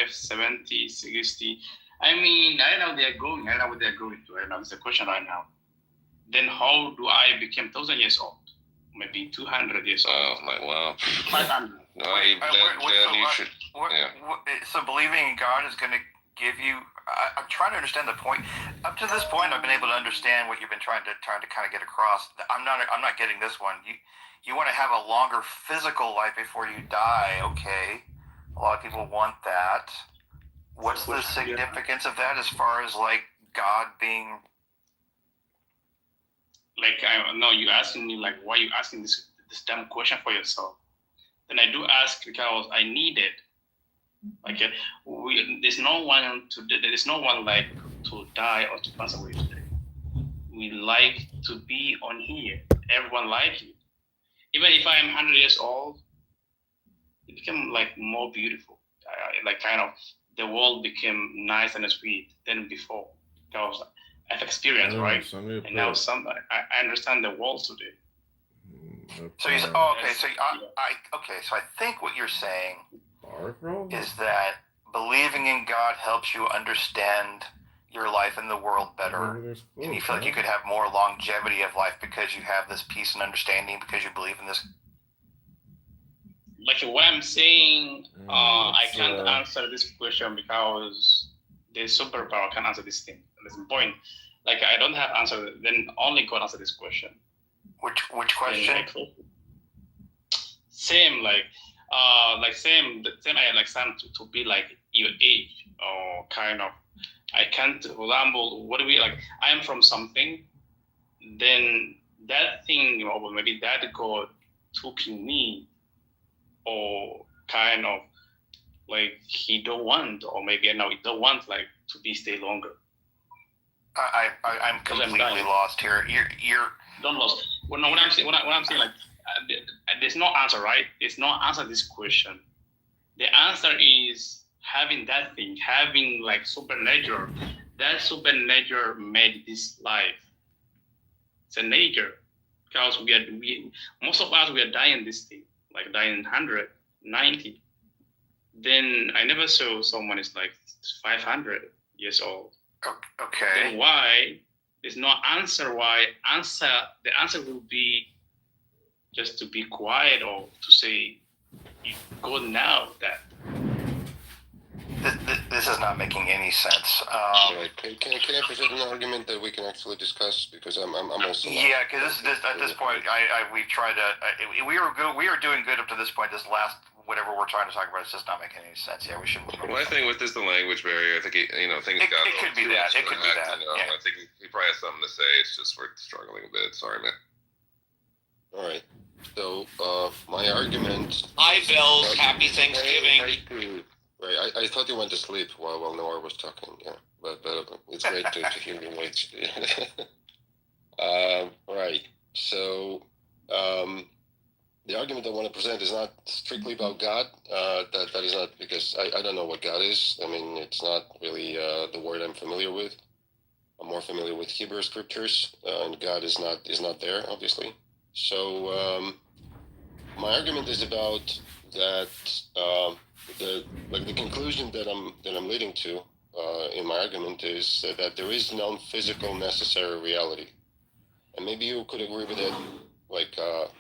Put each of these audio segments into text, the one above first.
65, 70, 60. I mean, I know they're going. I know what they're going to right now. It's a question right now. Then how do I become 1,000 years old? Maybe 200 years old. Oh, my, wow. 500. So believing in God is going to give you. I'm trying to understand the point. Up to this point, I've been able to understand what you've been trying to kind of get across. I'm not getting this one. You want to have a longer physical life before you die. Okay, a lot of people want that. What's the significance of that as far as like God being? Like you asking me like why you asking this dumb question for yourself? Then I do ask because I need it. Like there's no one like to die or to pass away today. We like to be on here. Everyone like it. Even if I'm 100 years old, it became like more beautiful. Like kind of the world became nice and sweet than before. Because I've experienced, right? And now I understand the world today. So you okay. So So I think what you're saying is that believing in God helps you understand your life and the world better, and you feel like you could have more longevity of life because you have this peace and understanding because you believe in this. Like what I'm saying, I can't answer this question because the superpower can answer this thing. That's the point. Like I don't have answer. Then only God answer this question. Which question? Same same I like some to be like your age or kind of. I can't, for example, what do we like? I am from something, then that thing, or maybe that God took in me, or kind of like he don't want, or maybe now he don't want like to be stay longer. I'm completely lost here. You're don't lost. What I'm saying like there's no answer, right? There's no answer to this question. The answer is having that thing, having like supernatural. That supernatural made this life. It's a nature, because most of us we are dying this thing, like dying 100, 90. Then I never saw someone is like 500 years old. Okay. Then why? There's no answer. Why? The answer will be just to be quiet or to say, you go now that. This is not making any sense. Can I present an argument that we can actually discuss? Because I'm also yeah. Because at this point, we've tried to. We were doing good up to this point. This last whatever we're trying to talk about is just not making any sense. Yeah, we should. Well, I think with this the language barrier, I think things got. It could be that. It could be that. Yeah. I think he probably has something to say. It's just we're struggling a bit. Sorry, man. All right. So my argument. Hi, Bill. Happy Thanksgiving. Right, I thought you went to sleep while Noah was talking. Yeah, but it's great to hear your voice. Right. So the argument I want to present is not strictly about God. That is not because I don't know what God is. I mean, it's not really the word I'm familiar with. I'm more familiar with Hebrew scriptures, and God is not there, obviously. So my argument is about that. The conclusion that I'm leading to in my argument is that there is non-physical necessary reality, and maybe you could agree with it, like a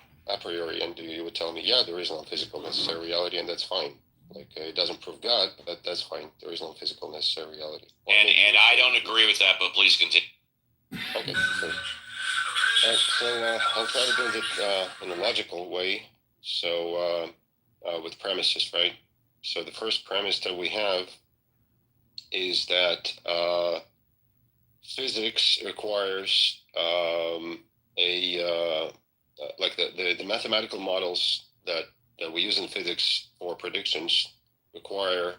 priori, and you would tell me, yeah, there is non-physical necessary reality, and that's fine. Like it doesn't prove God, but that's fine. There is non-physical necessary reality. And I don't agree with that, but please continue. Okay. So I'll try to build it in a logical way. So with premises, right? So the first premise that we have is that physics requires like the mathematical models that we use in physics for predictions require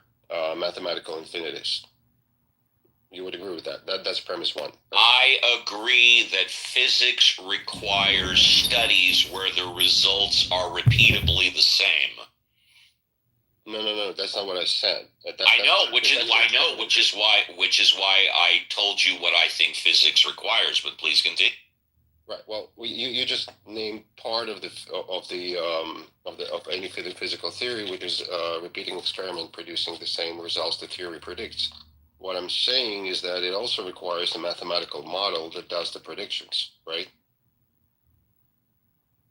mathematical infinities. You would agree with that? That's premise one. Right? I agree that physics requires studies where the results are repeatably the same. No, that's not what I said. Which is why I told you what I think physics requires, but please continue. Right. Well, you just named part of any physical theory, which is repeating experiment producing the same results the theory predicts. What I'm saying is that it also requires a mathematical model that does the predictions, right?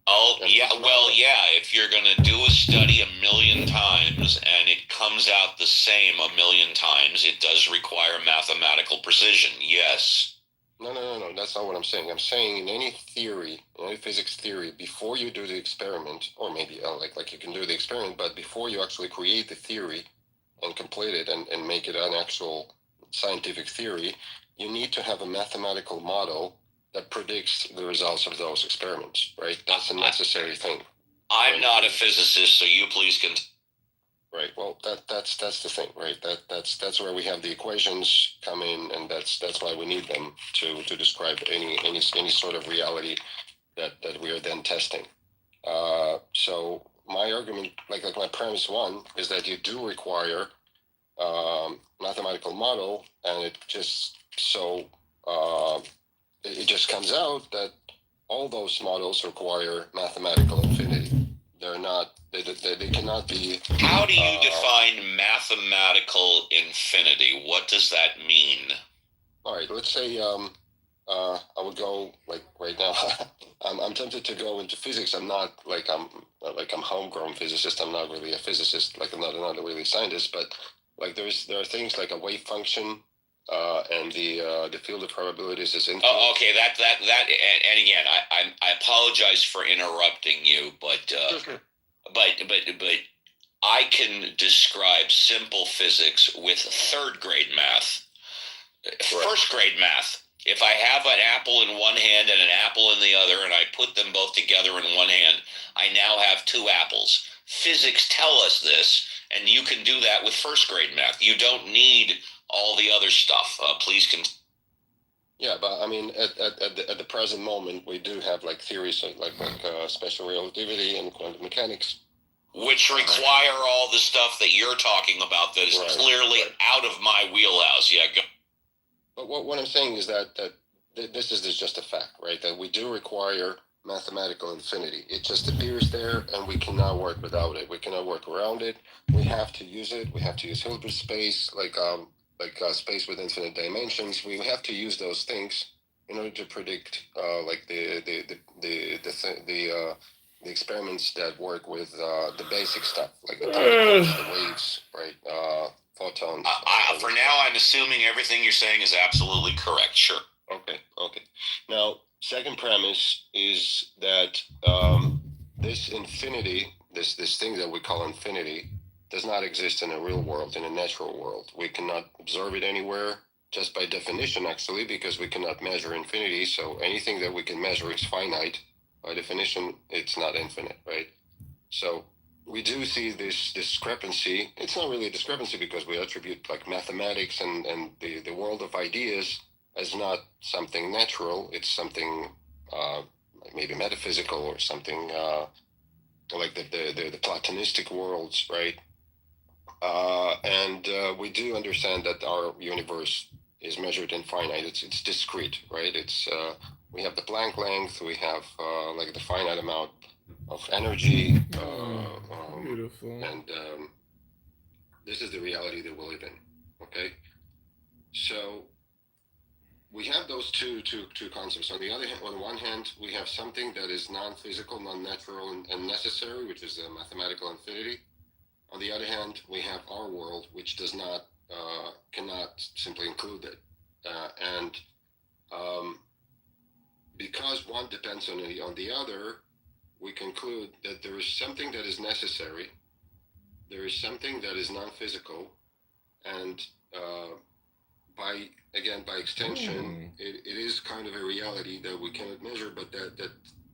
Oh, yeah. Well, yeah. If you're going to do a study 1,000,000 times and it comes out the same 1,000,000 times, it does require mathematical precision. Yes. No. That's not what I'm saying. I'm saying in any theory, in any physics theory, before you do the experiment, or maybe like you can do the experiment, but before you actually create the theory and complete it and make it an actual scientific theory, you need to have a mathematical model that predicts the results of those experiments, right? That's a necessary thing. I'm not a physicist, so you please can. Right. Well, that's the thing, right? That's where we have the equations come in, and that's why we need them to describe any sort of reality that we are then testing. So my argument, like my premise one, is that you do require mathematical model, and it just it just comes out that all those models require mathematical infinity. They're not. They cannot be. How do you define mathematical infinity? What does that mean? All right. Let's say I would go like right now. I'm tempted to go into physics. I'm not like I'm homegrown physicist. I'm not really a physicist. Like I'm not really a scientist. But like there are things like a wave function. And the field of probabilities is infinite. Oh, okay. That and again, I apologize for interrupting you, but I can describe simple physics with third grade math, first grade math. If I have an apple in one hand and an apple in the other, and I put them both together in one hand, I now have two apples. Physics tell us this, and you can do that with first grade math. You don't need all the other stuff. Please continue. Yeah, but I mean, at the present moment, we do have like theories like special relativity and quantum mechanics, which require all the stuff that you're talking about that is clearly out of my wheelhouse. Yeah. Go. But what I'm saying is that this is just a fact, right? That we do require mathematical infinity. It just appears there, and we cannot work without it. We cannot work around it. We have to use it. We have to use Hilbert space, like space with infinite dimensions. We have to use those things in order to predict like the experiments that work with the basic stuff, like the particles, the waves, right? Photons. For now, I'm assuming everything you're saying is absolutely correct. Sure. Okay. Now, second premise is that this infinity, this thing that we call infinity, does not exist in a real world, in a natural world. We cannot observe it anywhere, just by definition, actually, because we cannot measure infinity. So anything that we can measure is finite. By definition, it's not infinite, right? So we do see this discrepancy. It's not really a discrepancy because we attribute like mathematics and the world of ideas as not something natural. It's something maybe metaphysical or something like the Platonistic worlds, right? And we do understand that our universe is measured in finite. It's discrete, right? It's we have the Planck length. We have like the finite amount of energy. Beautiful. And this is the reality that we live in. Okay, so we have those two concepts. On the other hand, on the one hand, we have something that is non-physical, non-natural, and necessary, which is the mathematical infinity. On the other hand, we have our world, which does not cannot simply include it, and because one depends on the other, we conclude that there is something that is necessary, there is something that is non-physical, and by extension, it is kind of a reality that we cannot measure, but that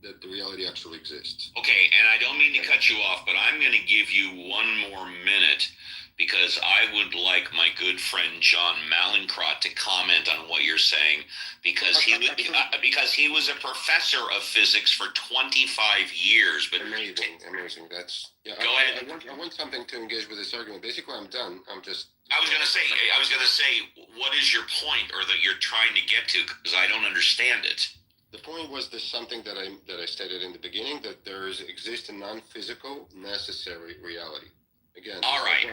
the reality actually exists. Okay, and I don't mean to cut you off, but I'm going to give you one more minute because I would like my good friend John Malincrot to comment on what you're saying because he was a professor of physics for 25 years. But amazing. That's yeah. Go ahead. I want something to engage with this argument. Basically, I'm done. I was going to say, what is your point, or that you're trying to get to? Because I don't understand it. The point was this something that I stated in the beginning, that there exists a non-physical necessary reality. Again. All right.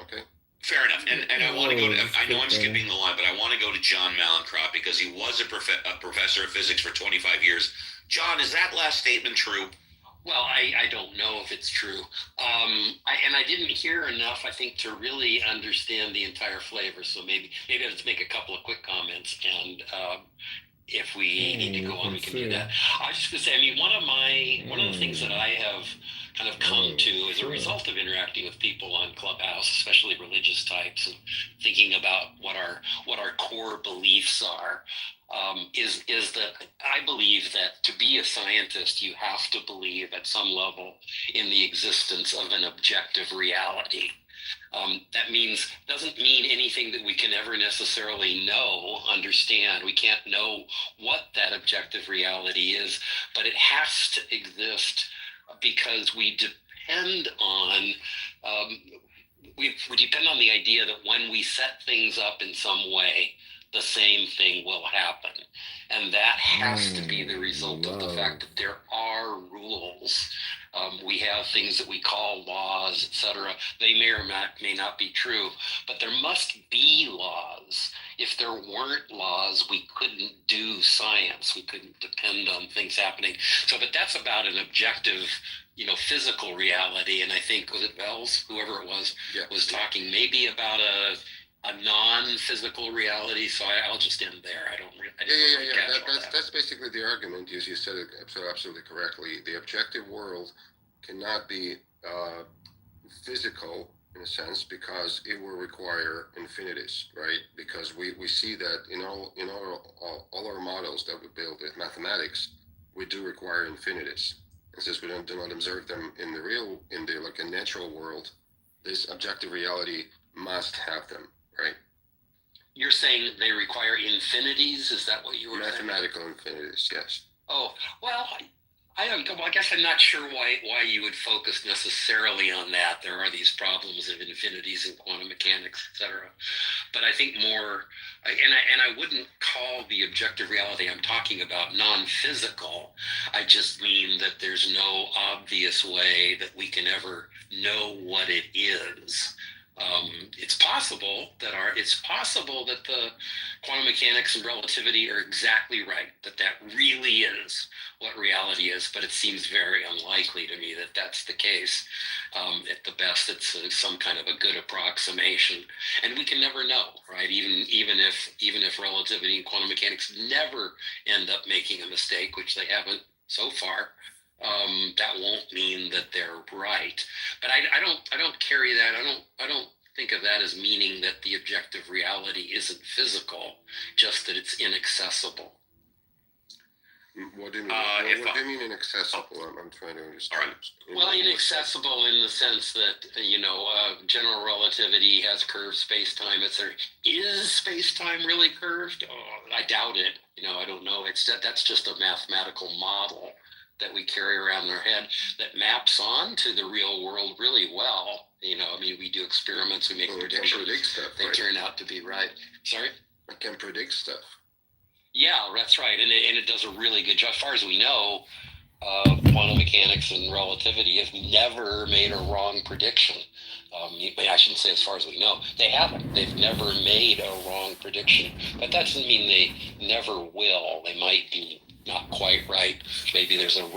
Okay. Fair enough. And I want to go to, I know I'm Okay. skipping the line, but I want to go to John Malencrop because he was a professor of physics for 25 years. John, is that last statement true? Well, I don't know if it's true. I didn't hear enough, I think, to really understand the entire flavor. So maybe I'll just make a couple of quick comments, and if we need to go on, we can do that. I was just going to say, I mean, one of the things that I have kind of come to as a result of interacting with people on Clubhouse, especially religious types, and thinking about what our core beliefs are, is that I believe that to be a scientist, you have to believe at some level in the existence of an objective reality. That doesn't mean anything that we can ever necessarily understand. We can't know what that objective reality is, but it has to exist because we depend on we depend on the idea that when we set things up in some way, the same thing will happen. And that has to be the result of the fact that there are rules. We have things that we call laws, etc. They may or may not be true, but there must be laws. If there weren't laws, we couldn't do science. We couldn't depend on things happening. So, but that's about an objective, physical reality. And I think, was it Wells, whoever it was, was talking maybe about a non-physical reality. So I'll just end there. I don't really. That's basically the argument. You said it absolutely correctly. The objective world cannot be physical in a sense because it will require infinities, right? Because we see that in all our models that we build with mathematics, we do require infinities. And since we do not observe them in the like a natural world, this objective reality must have them, right? You're saying they require infinities? Is that what you were saying? Mathematical infinities, yes. Oh, well, I guess I'm not sure why you would focus necessarily on that. There are these problems of infinities in quantum mechanics, etc. But I think more, and I wouldn't call the objective reality I'm talking about non-physical. I just mean that there's no obvious way that we can ever know what it is. It's possible that the quantum mechanics and relativity are exactly right, that really is what reality is, but it seems very unlikely to me that that's the case. At the best, it's some kind of a good approximation, and we can never know, right? Even if relativity and quantum mechanics never end up making a mistake, which they haven't so far. That won't mean that they're right, but I don't carry that. I don't think of that as meaning that the objective reality isn't physical, just that it's inaccessible. What do you mean? What do you mean inaccessible? I'm trying to understand. Right. Well, inaccessible in the sense that general relativity has curved space-time, etc. Is space-time really curved? Oh, I doubt it. I don't know. That's just a mathematical model that we carry around in our head that maps on to the real world really well. We do experiments, we make predictions. Predict stuff, they right? Turn out to be right. Sorry? I can predict stuff. Yeah, that's right. And it does a really good job. As far as we know, quantum mechanics and relativity have never made a wrong prediction. I shouldn't say as far as we know. They haven't. They've never made a wrong prediction. But that doesn't mean they never will. They might be not quite right. Maybe there's a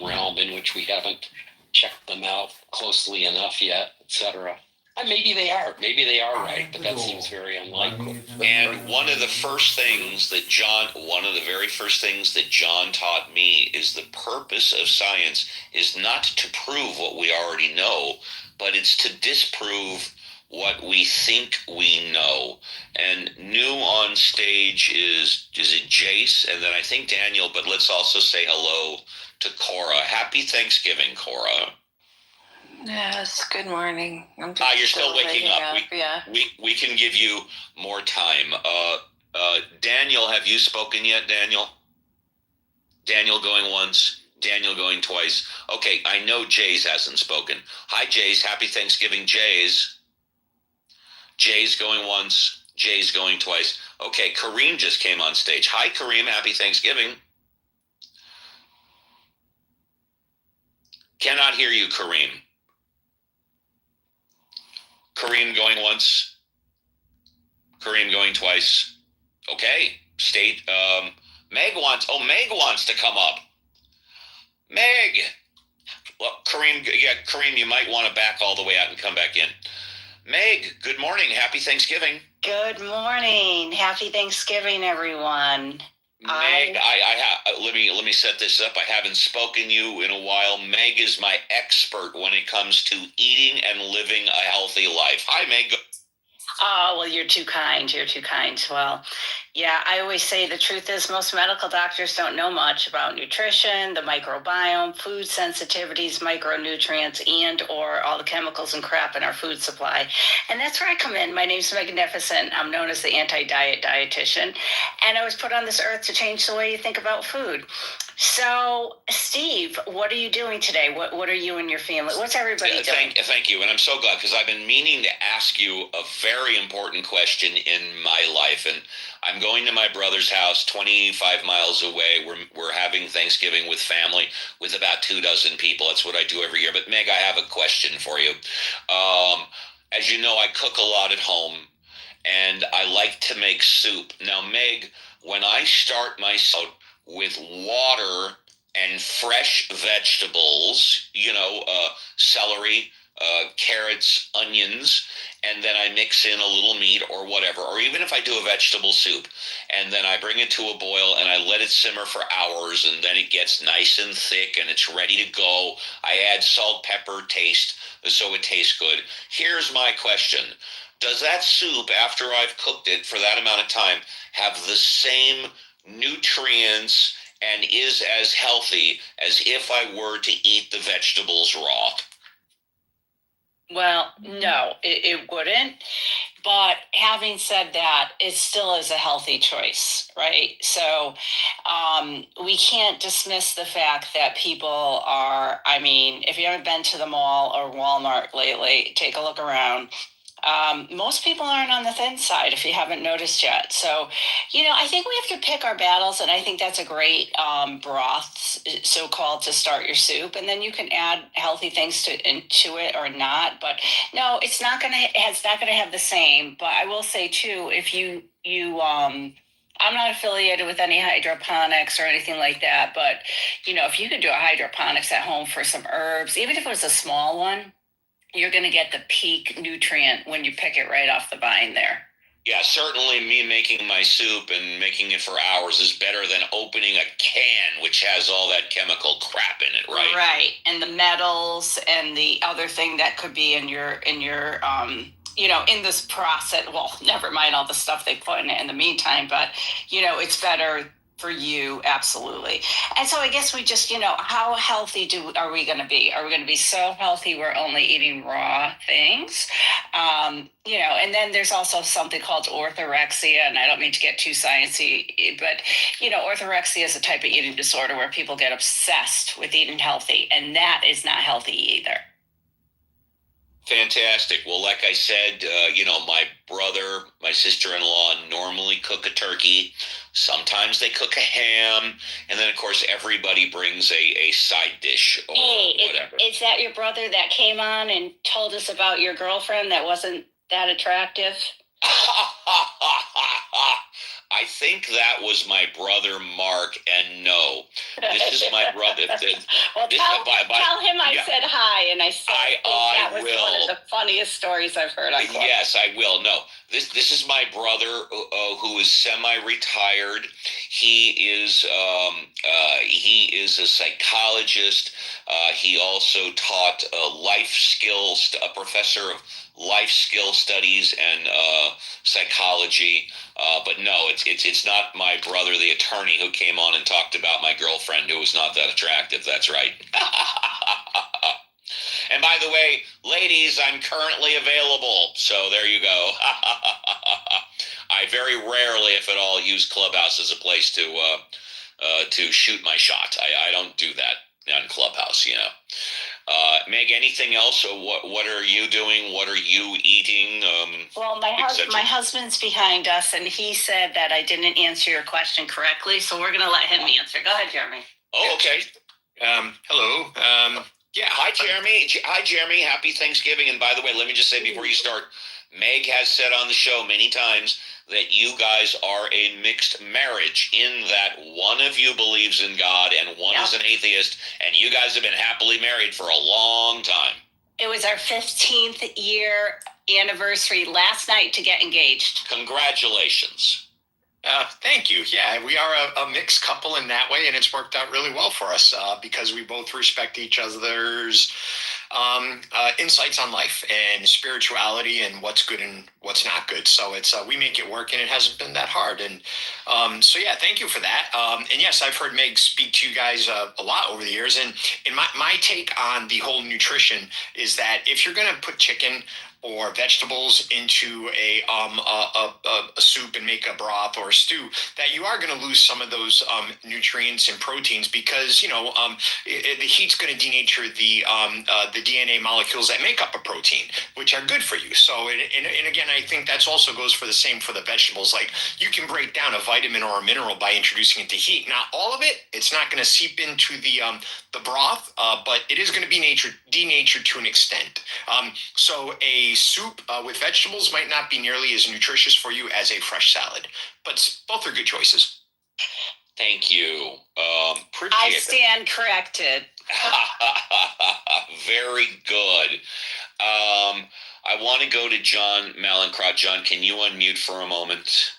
realm in which we haven't checked them out closely enough yet, etc. Maybe they are right, but that seems very unlikely. And one of the very first things that John taught me is the purpose of science is not to prove what we already know, but it's to disprove what we think we know. And new on stage is it Jace, and then I think Daniel, but let's also say hello to Cora. Happy Thanksgiving, Cora. Yes, good morning. I'm You're still waking up. Yeah. We can give you more time. Daniel, have you spoken yet, Daniel? Daniel going once, Daniel going twice. Okay, I know Jays hasn't spoken. Hi, Jays. Happy Thanksgiving, Jays. Jay's going once, Jay's going twice. Okay, Kareem just came on stage. Hi, Kareem. Happy Thanksgiving. Cannot hear you, Kareem. Kareem going once. Kareem going twice. Okay. State. Meg wants to come up. Meg. Well, Kareem, you might want to back all the way out and come back in. Meg, good morning. Happy Thanksgiving. Good morning. Happy Thanksgiving, everyone. Meg, let me set this up. I haven't spoken to you in a while. Meg is my expert when it comes to eating and living a healthy life. Hi, Meg. Oh, well, you're too kind. You're too kind. Well, yeah, I always say the truth is most medical doctors don't know much about nutrition, the microbiome, food sensitivities, micronutrients, and or all the chemicals and crap in our food supply. And that's where I come in. My name's Magnificent. I'm known as the anti-diet dietitian. And I was put on this earth to change the way you think about food. So, Steve, what are you doing today? What are you and your family? What's everybody doing? Thank you. And I'm so glad because I've been meaning to ask you a very important question in my life. And I'm going to my brother's house 25 miles away. We're having Thanksgiving with family with about 24 people. That's what I do every year. But Meg, I have a question for you. As you know, I cook a lot at home and I like to make soup. Now, Meg, when I start my soup with water and fresh vegetables, celery, carrots, onions, and then I mix in a little meat or whatever, or even if I do a vegetable soup, and then I bring it to a boil and I let it simmer for hours, and then it gets nice and thick and it's ready to go. I add salt, pepper, taste, so it tastes good. Here's my question. Does that soup, after I've cooked it for that amount of time, have the same nutrients and is as healthy as if I were to eat the vegetables raw? Well, no, it wouldn't. But having said that, it still is a healthy choice, right? So we can't dismiss the fact that people are, if you haven't been to the mall or Walmart lately, take a look around. Most people aren't on the thin side, if you haven't noticed yet. So, I think we have to pick our battles, and I think that's a great broth, so-called, to start your soup, and then you can add healthy things into it or not. But no, it's not gonna have the same. But I will say too, if you I'm not affiliated with any hydroponics or anything like that, but if you could do a hydroponics at home for some herbs, even if it was a small one, you're going to get the peak nutrient when you pick it right off the vine there. Yeah, certainly me making my soup and making it for hours is better than opening a can, which has all that chemical crap in it, right? Right, and the metals and the other thing that could be in your in this process. Well, never mind all the stuff they put in it in the meantime, but, it's better for you, absolutely. And so I guess we just, how healthy are we going to be? Are we going to be so healthy we're only eating raw things? And then there's also something called orthorexia, and I don't mean to get too sciencey, but, orthorexia is a type of eating disorder where people get obsessed with eating healthy, and that is not healthy either. Fantastic. Well, like I said, my brother, my sister-in-law normally cook a turkey. Sometimes they cook a ham. And then, of course, everybody brings a side dish or whatever. Is that your brother that came on and told us about your girlfriend that wasn't that attractive? I think that was my brother Mark, and no, this is my brother. Well, tell him I said hi, and I said that was one of the funniest stories I've heard on Club. Yes, I will. No, this is my brother who is semi-retired. He is a psychologist. He also taught life skills, a professor of life skill studies and psychology. But no, it's not my brother, the attorney, who came on and talked about my girlfriend who was not that attractive. That's right. And by the way, ladies, I'm currently available. So there you go. I very rarely, if at all, use Clubhouse as a place to shoot my shot. I don't do that on Clubhouse, Meg, anything else? What are you doing? What are you eating? Well, my husband's behind us, and he said that I didn't answer your question correctly, so we're going to let him answer. Go ahead, Jeremy. Oh, okay. Hello. Yeah. Hi, Jeremy. Hi, Jeremy. Happy Thanksgiving. And by the way, let me just say before you start, Meg has said on the show many times that you guys are a mixed marriage in that one of you believes in God and one is an atheist, and you guys have been happily married for a long time. It was our 15th year anniversary last night to get engaged. Congratulations. Thank you. Yeah, we are a mixed couple in that way, and it's worked out really well for us because we both respect each other's insights on life and spirituality and what's good and what's not good. So it's we make it work, and it hasn't been that hard. And so yeah, thank you for that. And yes, I've heard Meg speak to you guys a lot over the years. And my take on the whole nutrition is that if you're going to put chicken or vegetables into a soup and make a broth or a stew, that you are going to lose some of those nutrients and proteins because the heat's going to denature the DNA molecules that make up a protein, which are good for you. So and again, I think that's also goes for the same for the vegetables. Like you can break down a vitamin or a mineral by introducing it to heat. Not all of it; it's not going to seep into the broth, but it is going to be denatured to an extent. So a soup with vegetables might not be nearly as nutritious for you as a fresh salad, but both are good choices. Thank you. I stand corrected. Very good. I want to go to John Malincrot. John, can you unmute for a moment?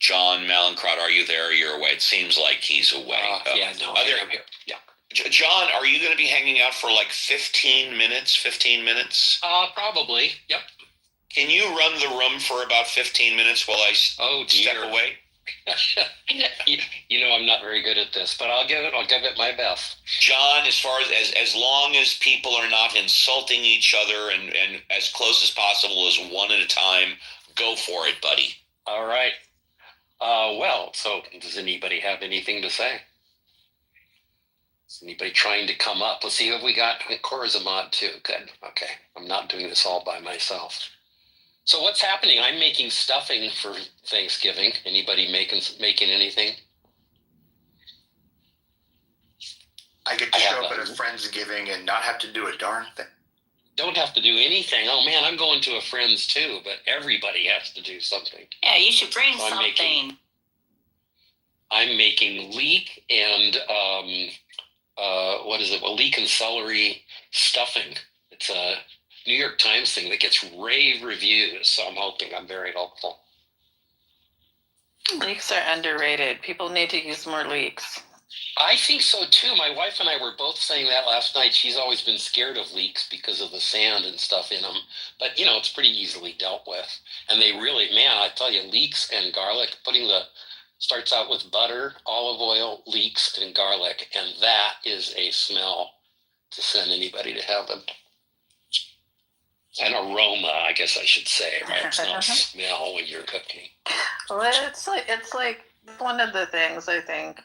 John Malincrot, are you there? You're away. It seems like he's away. Yeah, no, I'm here. Yeah. John, are you going to be hanging out for like 15 minutes? 15 minutes? Probably. Yep. Can you run the room for about 15 minutes while I step away? You know I'm not very good at this, but I'll give it my best. John, as far as long as people are not insulting each other and as close as possible as one at a time, go for it, buddy. All right. So does anybody have anything to say? Is anybody trying to come up? Let's see who we got. Cora's a mod too. Good. Okay. I'm not doing this all by myself. So what's happening? I'm making stuffing for Thanksgiving. Anybody making anything? I get to show up at a Friendsgiving and not have to do a darn thing. Don't have to do anything. Oh man, I'm going to a friend's too, but everybody has to do something. Yeah, you should bring something. I'm making leek and leek and celery stuffing. It's a New York Times thing that gets rave reviews, so I'm hoping I'm very helpful. Leeks are underrated. People need to use more leeks. I think so too. My wife and I were both saying that last night. She's always been scared of leeks because of the sand and stuff in them. But, it's pretty easily dealt with. And they really, I tell you, leeks and garlic, starts out with butter, olive oil, leeks, and garlic. And that is a smell to send anybody to heaven. An aroma, I guess I should say, right? It's not smell when you're cooking. Well, it's like one of the things I think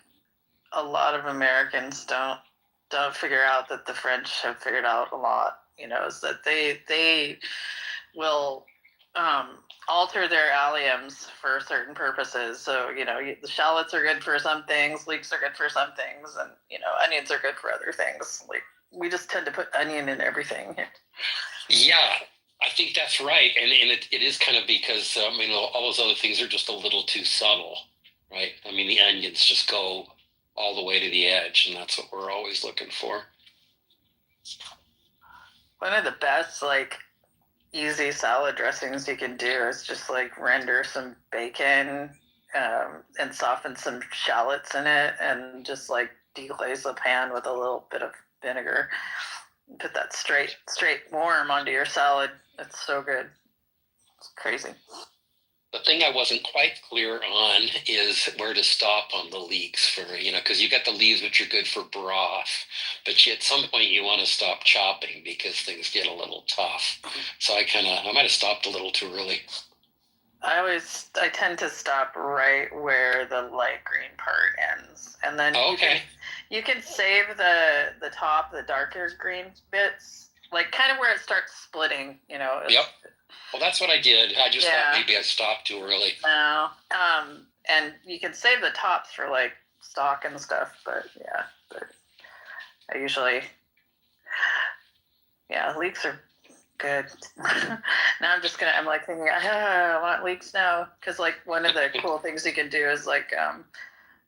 a lot of Americans don't figure out that the French have figured out a lot, is that they will alter their alliums for certain purposes. So, the shallots are good for some things, leeks are good for some things, and, onions are good for other things. Like, we just tend to put onion in everything. Yeah, I think that's right. And it is kind of because, all those other things are just a little too subtle, right? The onions just go all the way to the edge, and that's what we're always looking for. One of the best, easy salad dressings you can do is just, render some bacon and soften some shallots in it and just, deglaze the pan with a little bit of vinegar. Put that straight warm onto your salad. It's so good. It's crazy. The thing I wasn't quite clear on is where to stop on the leeks for, because you got the leaves, which are good for broth, but at some point you want to stop chopping because things get a little tough. So I might have stopped a little too early. I tend to stop right where the light green part ends. And then you can save the top, the darker green bits, kind of where it starts splitting, Yep. Well, that's what I did. I just thought maybe I stopped too early. No. And you can save the tops for stock and stuff, but I usually Yeah, leeks are good. Now I'm like thinking, I want leeks now, because like one of the cool things you can do is like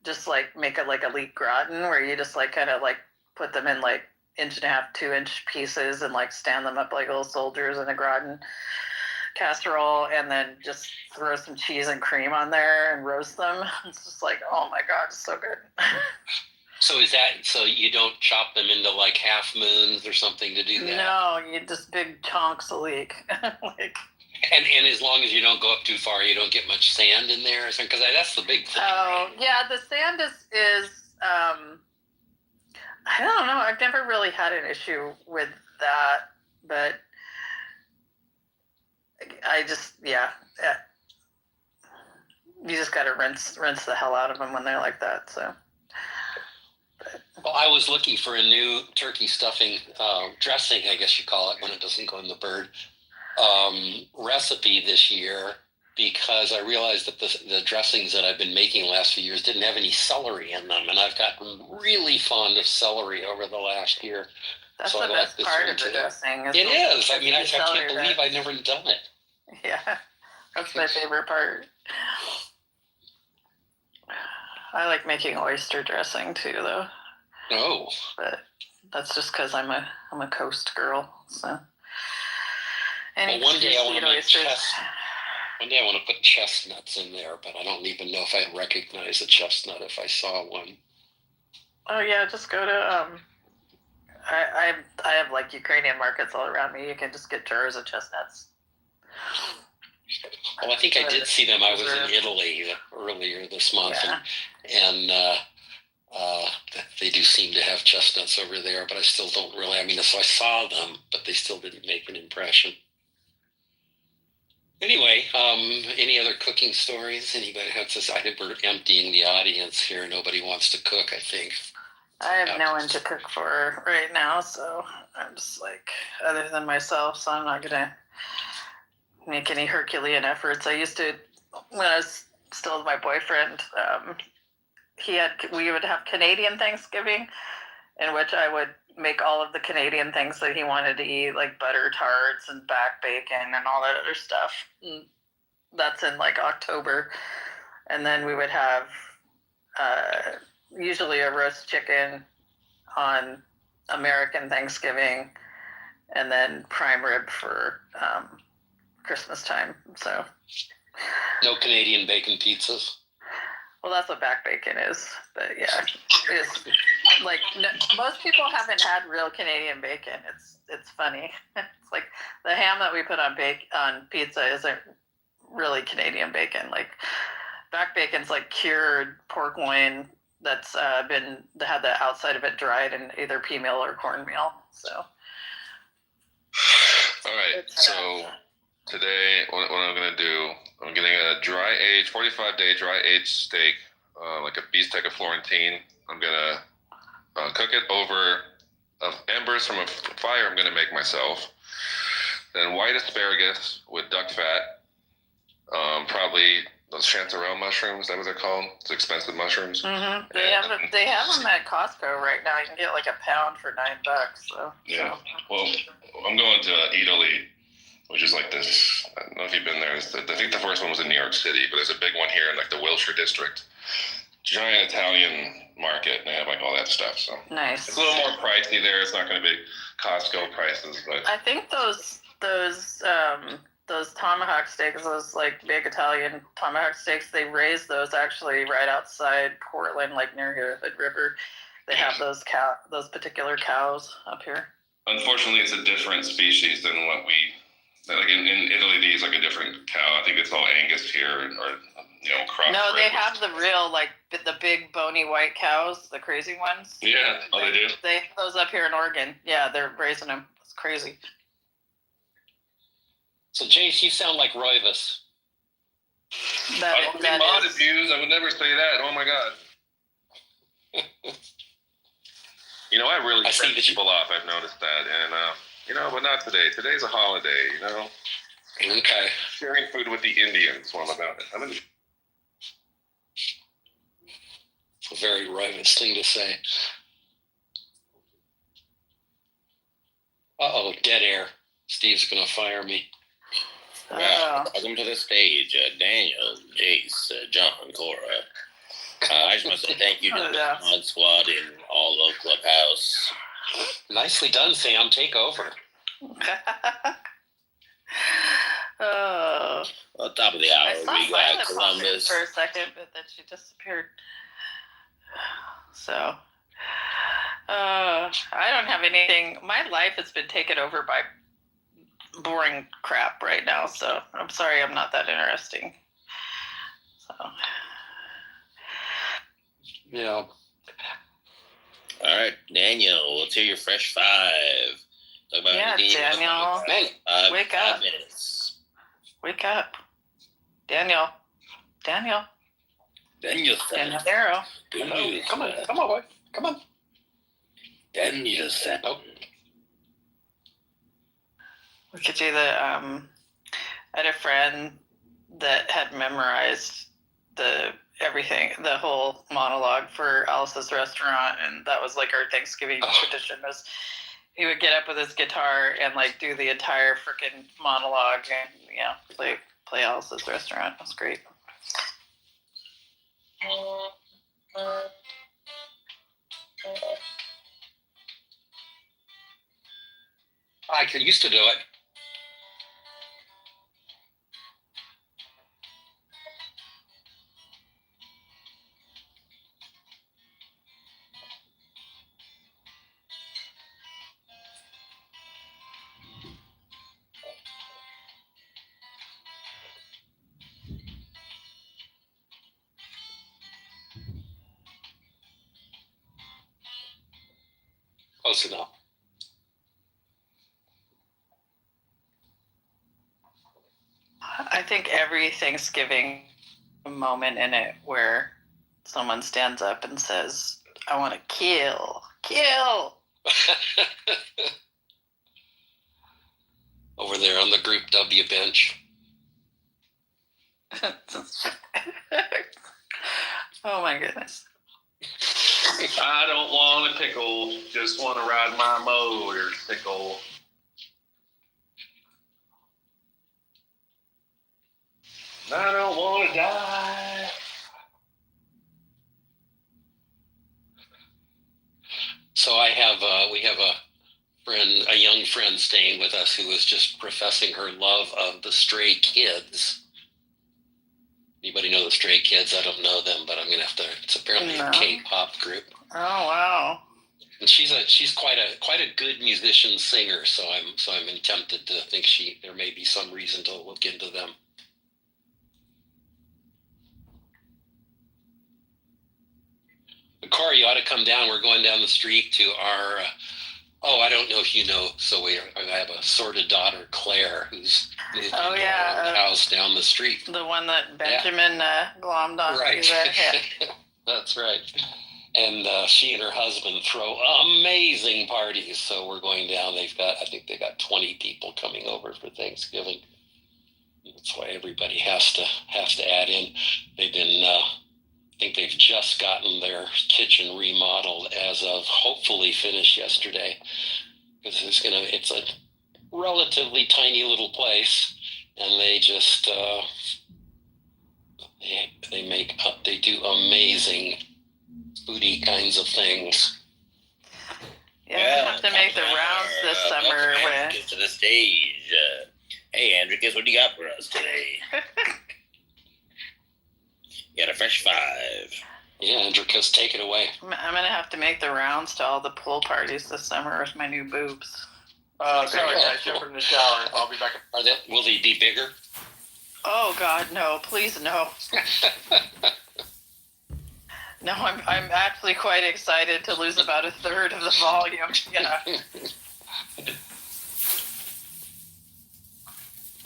just like make a leek gratin, where you just like kind of like put them in like 1.5 to 2-inch pieces and like stand them up like little soldiers in a gratin casserole, and then just throw some cheese and cream on there and roast them. It's just like, oh my god, it's so good. So is that so you don't chop them into like half moons or something to do that? No, you just big chunks of leek. Like, and as long as you don't go up too far, you don't get much sand in there or something, because that's the big thing. oh right? yeah, the sand is I don't know. I've never really had an issue with that, but I just yeah. You just got to rinse the hell out of them when they're like that. So. Well, I was looking for a new turkey stuffing dressing, I guess you call it, when it doesn't go in the bird, recipe this year, because I realized that the dressings that I've been making the last few years didn't have any celery in them, and I've gotten really fond of celery over the last year. That's so the best part of the dressing. It is. I mean, I can't believe I've never done it. Yeah, that's my favorite part. I like making oyster dressing too, though. Oh, but that's just because I'm a coast girl. So, well, one day I want to make One day I want to put chestnuts in there, but I don't even know if I'd recognize a chestnut if I saw one. Oh yeah, just go to I have like Ukrainian markets all around me. You can just get jars of chestnuts. Well, I think I did see them. I was in Italy earlier this month, and they do seem to have chestnuts over there, but I still don't really. I mean, so I saw them, but they still didn't make an impression. Anyway, any other cooking stories? Anybody has this? I think we're emptying the audience here. Nobody wants to cook, I think. I have no one to cook for right now, so I'm just like, other than myself, so I'm not gonna make any Herculean efforts. I used to, when I was still with my boyfriend, we would have Canadian Thanksgiving, in which I would make all of the Canadian things that he wanted to eat, like butter tarts and back bacon and all that other stuff. And that's in like October. And then we would have usually a roast chicken on American Thanksgiving, and then prime rib for Christmas time. So no Canadian bacon pizzas. Well, that's what back bacon is, but yeah, it's like most people haven't had real Canadian bacon. It's funny. It's like the ham that we put on pizza isn't really Canadian bacon. Like back bacon's like cured pork loin that's had the outside of it dried in either pea meal or cornmeal. So. All right. So today, what I'm gonna do, I'm getting a 45-day dry aged steak, like a bistecca Florentine. I'm gonna cook it over embers from a fire I'm gonna make myself. Then white asparagus with duck fat, probably those chanterelle mushrooms. Is that what they're called? It's expensive mushrooms. Mm-hmm. They have them at Costco right now. You can get like a pound for $9. So yeah. Well, I'm going to Italy, which is like this. I don't know if you've been there. I think the first one was in New York City, but there's a big one here in like the Wilshire district. Giant Italian market, and they have like all that stuff. So nice. It's a little more pricey there. It's not going to be Costco prices, but I think those tomahawk steaks, those like big Italian tomahawk steaks, they raise those actually right outside Portland, like near Hood River. They have those particular cows up here. Unfortunately, it's a different species than what we. Like in Italy, they use like a different cow. I think it's all Angus here, or crop. No, they have the real like the big bony white cows, the crazy ones. Yeah, they do. They have those up here in Oregon. Yeah, they're raising them. It's crazy. So, Jace, you sound like Roivas. I don't be mod abused. I would never say that. Oh my God. I really set people off. I've noticed that, and but not today. Today's a holiday. Okay. Sharing food with the Indians while I'm about it. It's a very Roivas thing to say. Uh-oh, dead air. Steve's going to fire me. Well, welcome to the stage, Daniel, Jace, John, Cora. I just want to say thank you to the Mod Squad in all of Clubhouse. Nicely done, Sam. Take over. Oh. Well, top of the hour, I saw we Violet got pop in Columbus. for a second, but then she disappeared. So, I don't have anything. My life has been taken over by boring crap right now, so I'm sorry I'm not that interesting. So. Yeah. All right, Daniel, let's hear your fresh five. Talk about anything. Daniel, wake up. 5 minutes. Wake up. Daniel. Daniel. Daniel. Hello. Come on, boy. Come on. Daniel. Oh. We could do the, I had a friend that had memorized the whole monologue for Alice's Restaurant, and that was like our Thanksgiving tradition. Was he would get up with his guitar and like do the entire freaking monologue and play Alice's Restaurant. It was great. I used to do it. Close enough. I think every Thanksgiving moment in it where someone stands up and says, I want to kill. Over there on the Group W bench. Oh my goodness. I don't want to pickle, just want to ride my motorcycle. I don't want to die. So we have a young friend staying with us who was just professing her love of the Stray Kids. Anybody know the Stray Kids? I don't know them, but I'm gonna have to. It's apparently a K-pop group. Oh wow! And she's quite a good musician singer. So I'm tempted to think there may be some reason to look into them. Corey, you ought to come down. We're going down the street to our. I don't know if you know. So I have a sort of daughter, Claire, who's moved into our house down the street. The one that Benjamin glommed on. Right. That's right. And she and her husband throw amazing parties. So we're going down. I think they got 20 people coming over for Thanksgiving. That's why everybody has to add in. They've been. I think they've just gotten their kitchen remodeled as of hopefully finished yesterday, because it's a relatively tiny little place, and they just they do amazing foodie kinds of things. Yeah, I have to make the rounds this summer. Get to the stage. Hey, Andrew, guess what you got for us today? You got a fresh five. Yeah, Andricus, take it away. I'm going to have to make the rounds to all the pool parties this summer with my new boobs. Sorry, guys, jump in the shower. I'll be back. Will they be bigger? Oh, God, no. Please, no. No, I'm actually quite excited to lose about a third of the volume. Yeah.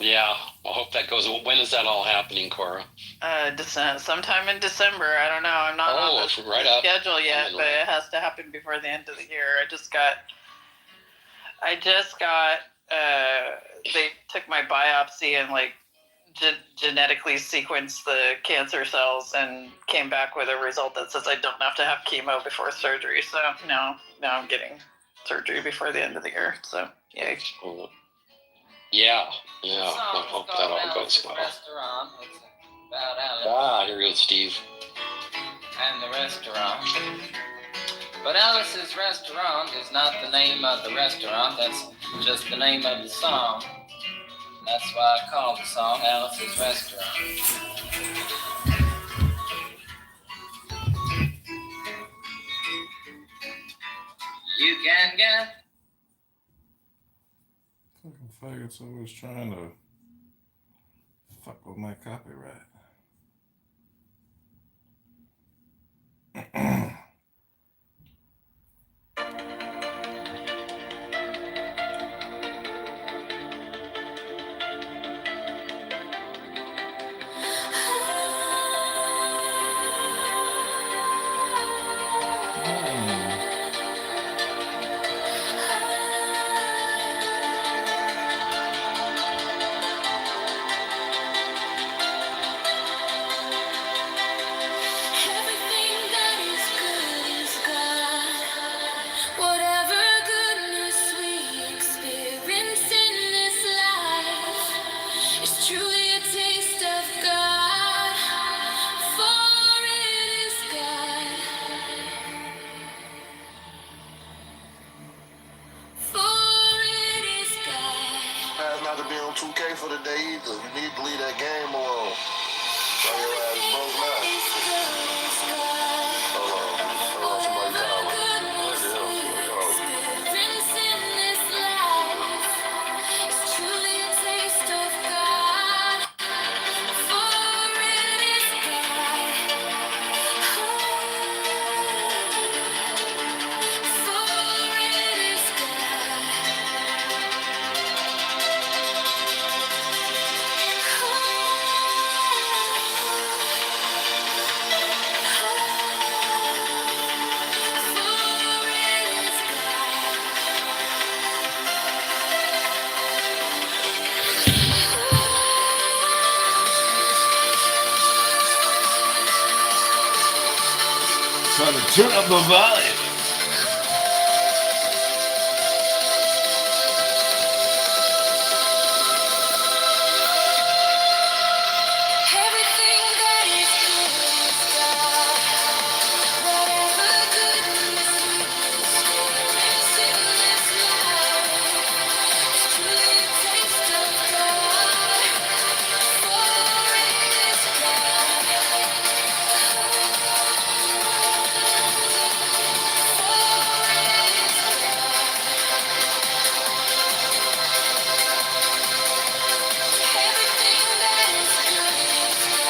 Yeah, I hope that goes. When is that all happening, Cora? Sometime in December. I don't know. I'm not on the schedule yet, but it has to happen before the end of the year. I just got. They took my biopsy and genetically sequenced the cancer cells and came back with a result that says I don't have to have chemo before surgery. So no, I'm getting surgery before the end of the year. So yay. Yeah. I hope that all goes well. Restaurant. It's about Alice Here goes Steve. and the restaurant. But Alice's Restaurant is not the name of the restaurant. That's just the name of the song. That's why I call the song Alice's Restaurant. You can get Fucking faggots always trying to fuck with my copyright. Everything that is good is God. Whatever goodness we experience in this life is truly a taste of God. For it is God. For it is God. Pass not to be on 2K for the day either. You need to leave that game alone. Why your ass broke now? Hold on, somebody calling. What the hell? Somebody calling. Experience in this life is truly a taste of God. For it is God. For it is Trying to turn up the volume. everything that is good is God. Whatever goodness we experience in this life is truly a taste of God. For it is God. Everything that is good is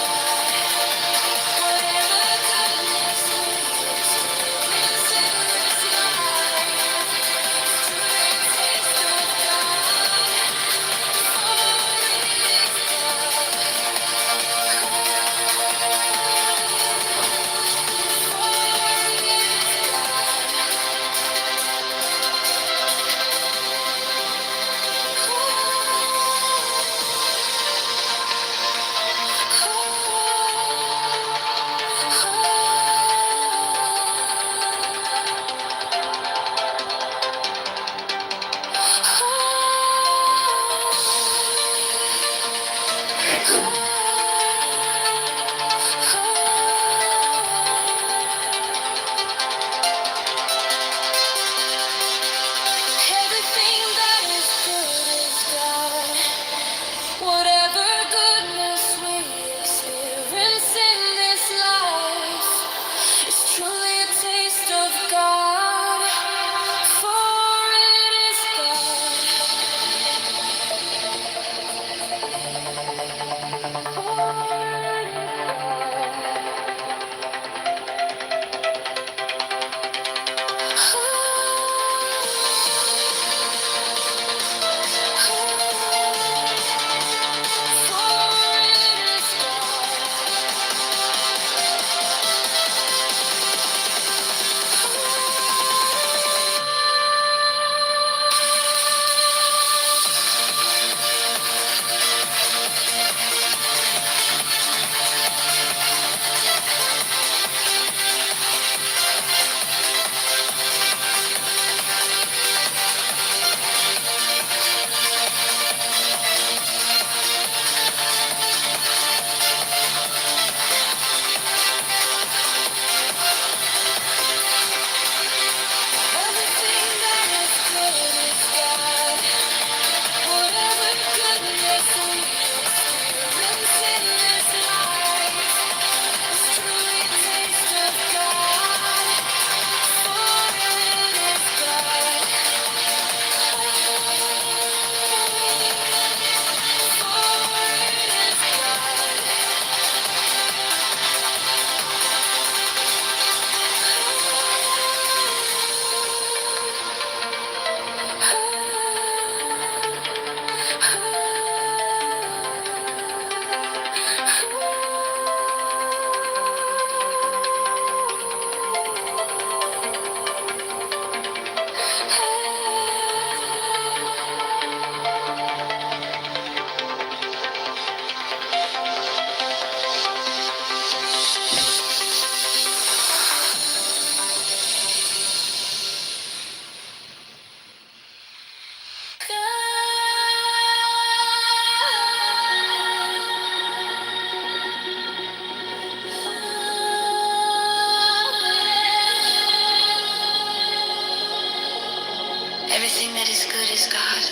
Everything that is good is God.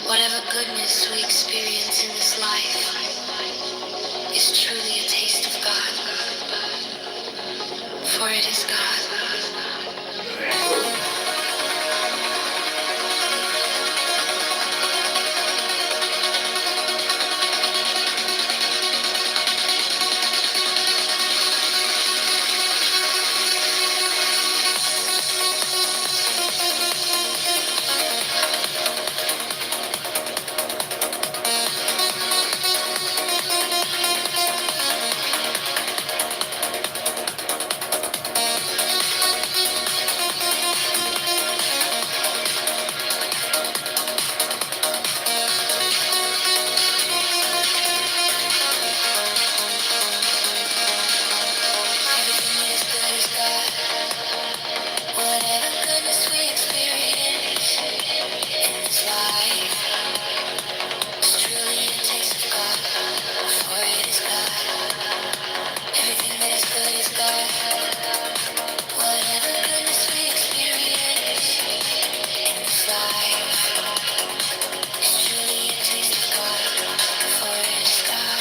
Whatever goodness we experience in this life is truly a taste of God, for it is God. Everything that is good is God. Whatever goodness we experience in this life is truly a taste of God, for it is God. Everything that is good is God. Whatever goodness we experience in this life is truly a taste of God, for it is God.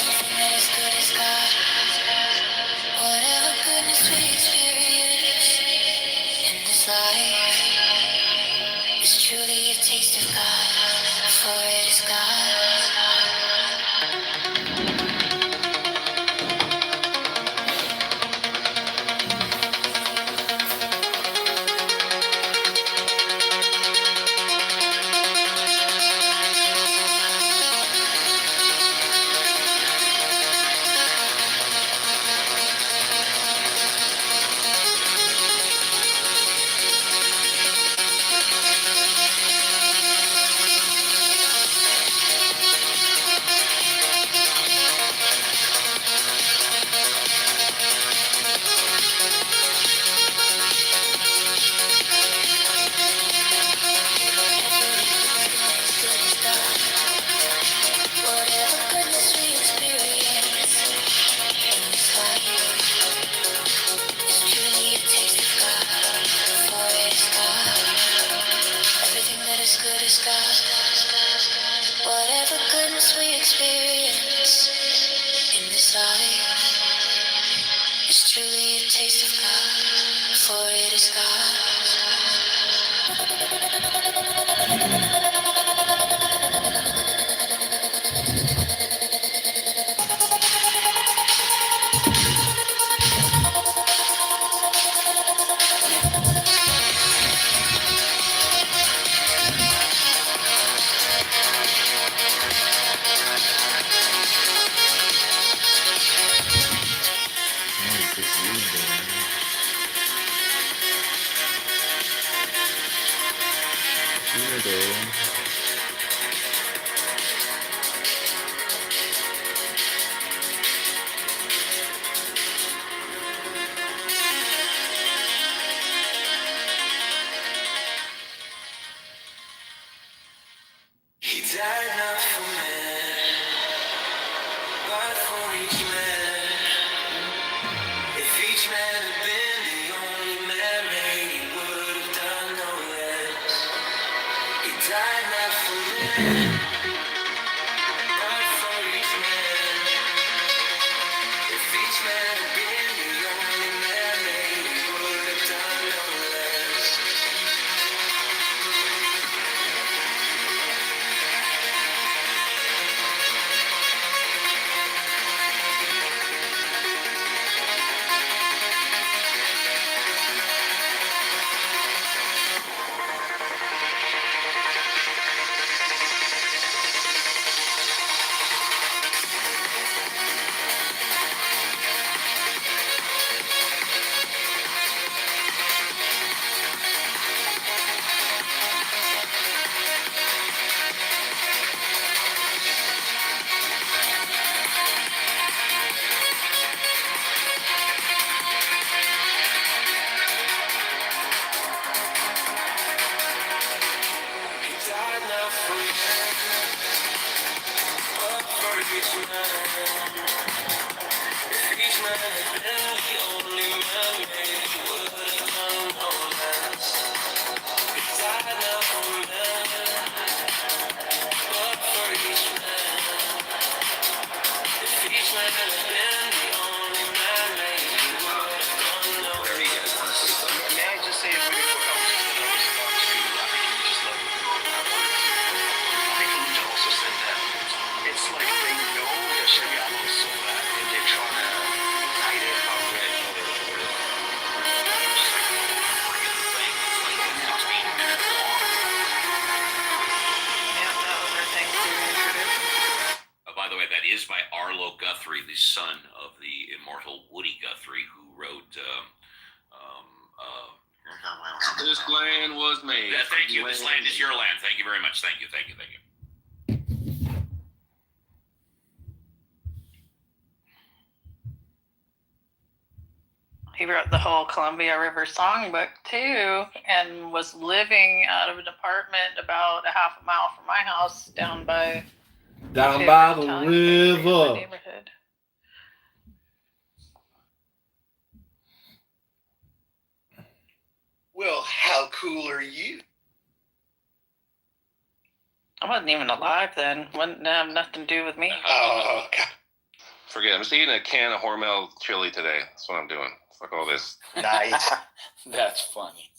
Everything that is good is God. Whatever goodness we experience in this life is truly a taste of God, for it is God. Whatever goodness we experience in this life is truly a taste of God, for it is God. Everything that is good is God. Whatever goodness we experience in this life is truly a taste of God, for it is God. No, just leave them. Leave it there. He died not for men, but for each man. If each man had been the only man made, he would have done no less. He died not for men, but for each man. If each man had been the only man made, he would have done no less. If each man had been the only man made, he would have done no less. He died now for men, but for each man. If each man had been the only man made, he would have done no less. May I just say a really quick response to, I think you just let me know. I think Lucha also said that it's like they know that Shariano is so bad and they're trying to hide it already. Just like bringing the thing. It's like it's being conformed. Yeah, that was our Thanksgiving tradition. By the way, that is by Arlo Guthrie, the son of the immortal Woody Guthrie, who wrote. This land was made. Yeah, thank you. This land is your land. Thank you very much. Thank you. He wrote the whole Columbia River songbook too, and was living out of an apartment about a half a mile from my house down by the Italian river. neighborhood. Well, how cool are you? I wasn't even alive then. Wouldn't have nothing to do with me. Oh, God. Forget it. I'm just eating a can of Hormel chili today. That's what I'm doing. Fuck all this. Nice. That's funny.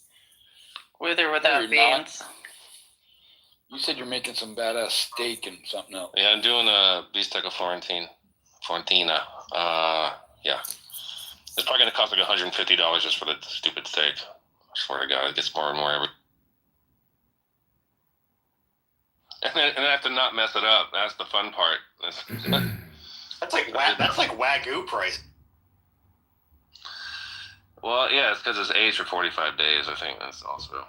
With or without You're not. beans. You said you're making some badass steak and something else. Yeah, I'm doing a bistecca Florentina. Yeah. It's probably gonna cost like $150 just for the stupid steak. I swear to God, it gets more and more every. And then I have to not mess it up. That's the fun part. That's like Wagyu price. Well, yeah, it's because it's aged for 45 days. I think that's also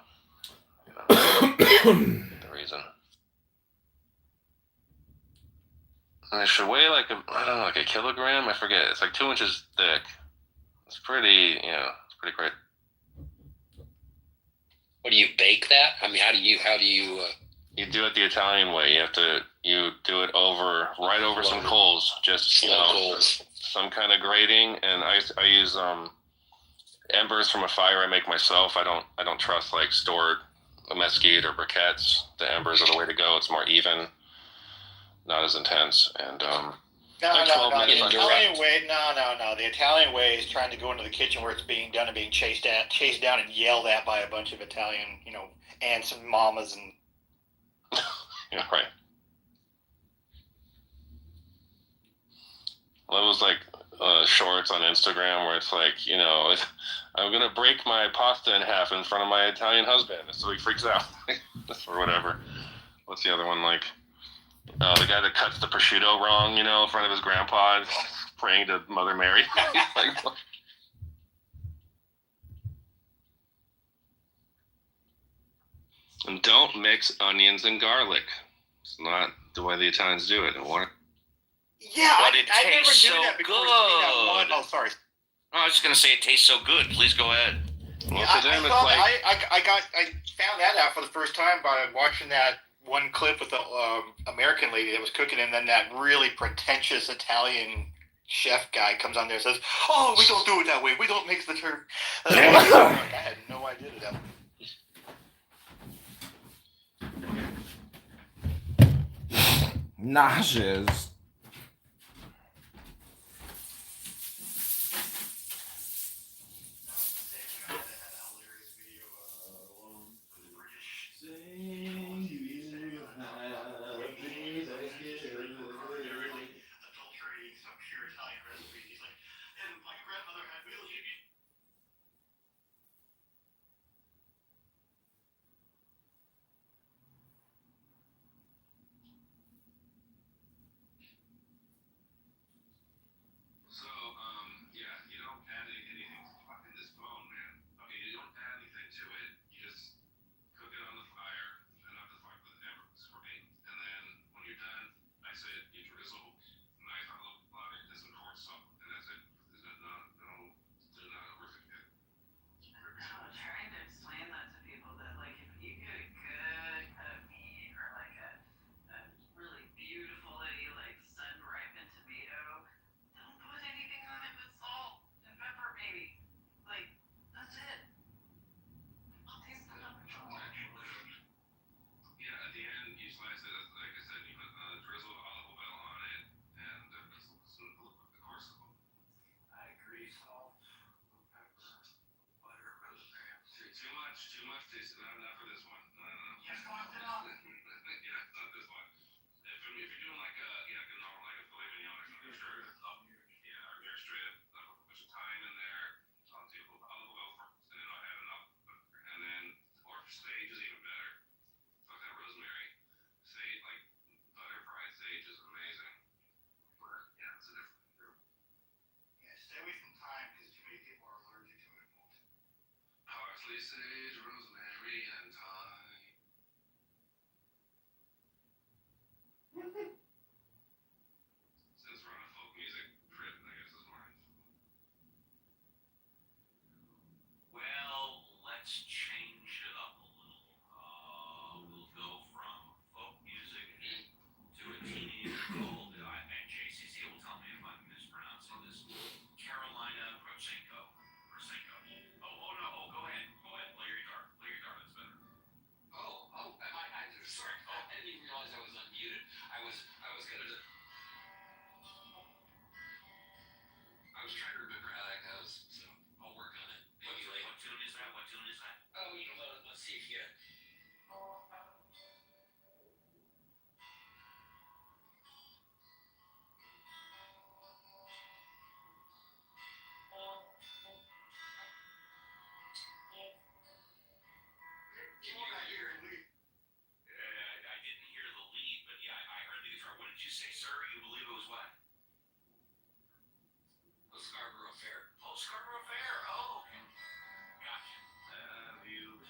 the reason. And it should weigh like a kilogram. I forget. It's like 2 inches thick. It's pretty, it's pretty great. What do you bake that? I mean, how do you? You do it the Italian way. You do it right over some coals. Just coals. Some kind of grating, and I use embers from a fire I make myself. I don't trust like stored mesquite or briquettes. The embers are the way to go. It's more even, not as intense, and No. minutes The on Italian way, no. The Italian way is trying to go into the kitchen where it's being done and being chased down and yelled at by a bunch of Italian, aunts and mamas and. Yeah, right. Well, it was like shorts on Instagram where it's like, I'm going to break my pasta in half in front of my Italian husband. So he freaks out. Or whatever. What's the other one like? The guy that cuts the prosciutto wrong, in front of his grandpa, praying to Mother Mary. Like, and don't mix onions and garlic. It's not the way the Italians do it. Yeah, But it I never knew tastes so that before seeing that one. good. Oh, sorry. No, I was just gonna say it tastes so good. Please go ahead. Well, Yeah, to them, I found that out for the first time by watching that one clip with the American lady that was cooking, and then that really pretentious Italian chef guy comes on there and says, "Oh, we don't do it that way. We don't mix the turf." I had no idea that. Nauseous. So, yeah, you don't add anything. Fucking this bone, man. Okay, you don't add anything to it. You just cook it on the fire, and not the fuck with embers, right? And then when you're done, I said, you drizzle nice on a little butter and some corn salt. Jason, not for this one. No. Yes, fucked it up. Yeah, it's not this one. If you're doing like a normal like a filet mignon or something, sure. Yeah, or beer strip, put a bunch of thyme in there, onto olive oil first, and then I'll add enough, and then or sage is even better. Fuck that rosemary. Sage, like butter fried sage is amazing. But yeah, it's a different. Yeah, stay away from thyme because too many people are allergic to it. Parsley, sage, rosemary, and thyme. Since we're on a folk music trip, I guess this morning. Well, let's change it up a little. We'll go from folk music to a teenage gold. And JCC will tell me if I'm mispronouncing this. Carolina Prosecco. Oh no. Oh, go ahead. Play your guitar. That's better. Sorry. I didn't even realize I was unmuted. I was gonna. I was trying to remember how that goes, so I'll work on it. Maybe later. What tune is that? Oh, let's see if you. Can you hear it? I didn't hear the lead, but yeah, I heard the guitar. What did you say, sir? You believe it was what? The Scarborough Fair. Oh, Scarborough Fair. Oh, okay. Gotcha. Have you?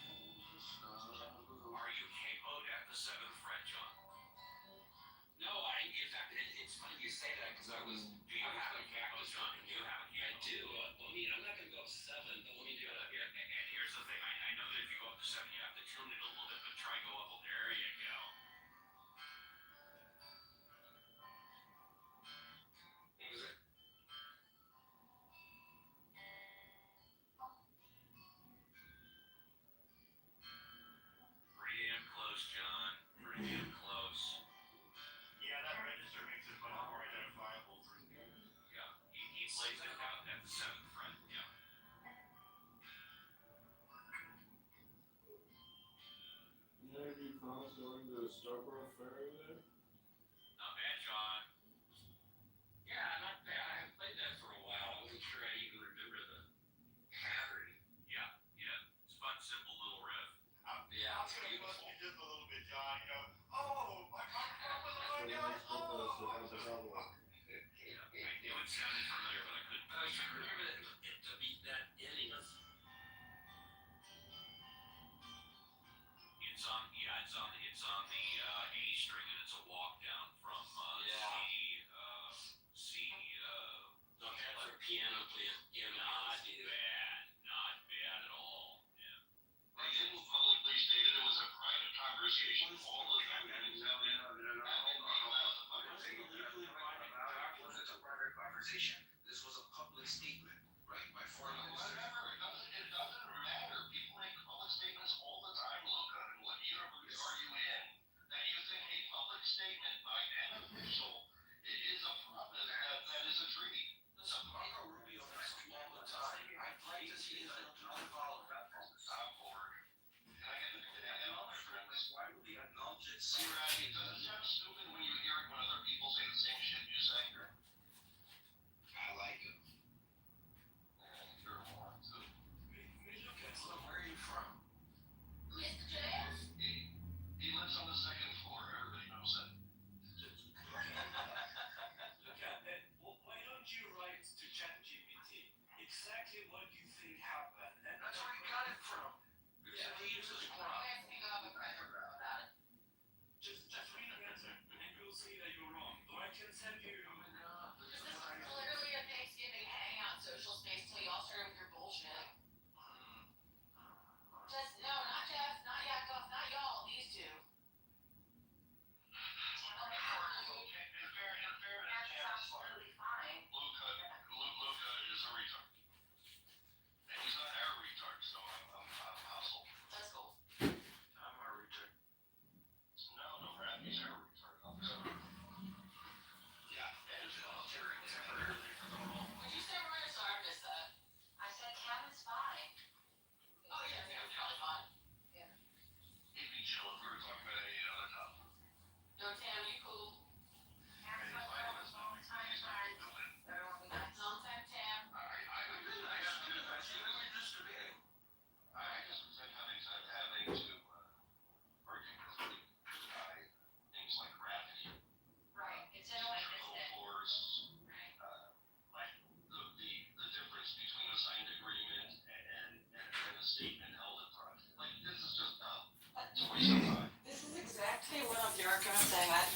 Are you capoed at the 7th fret, John? No, in fact, it's funny you say that because I was. Do you have a capo, John? Do you have a capo? I do. I'm not going to go up 7, but let me do it. And here's the thing. I know that if you go up to 7, you have to tune it a little bit, but try go up. There you go. What was it? Pretty damn close, John. Pretty damn close. Yeah, that register makes it much more identifiable for me. Yeah, he plays it out at the 7th fret. Yeah. You have any clowns going to the Scarborough Fair there? Not bad, John. Yeah, not bad. I haven't played that for a while. I wasn't sure I even remember the pattern. Yeah. It's fun, simple little riff. Yeah, I'm it's gonna beautiful. bust you just a little bit, John. My microphone was on down. It would sound familiar, but I couldn't. I was trying to remember to beat that ending. It's on the A string, and it's a walk down from C. Not bad for a piano player. Not bad at all. Yeah. Ryan publicly stated it was a private conversation. All the time. It's a private conversation. This was a public statement, right? By foreign ministers. It doesn't matter. People make public statements all the time, Luca. And what universe are you in that you think a public statement by an official is a promise that is a treaty? Listen, Marco Rubio makes all the time. I'd like to see his unfollow that from the top board. Can I get Why would he acknowledge it? Does it sound stupid when you hear it when other people say the same shit you say?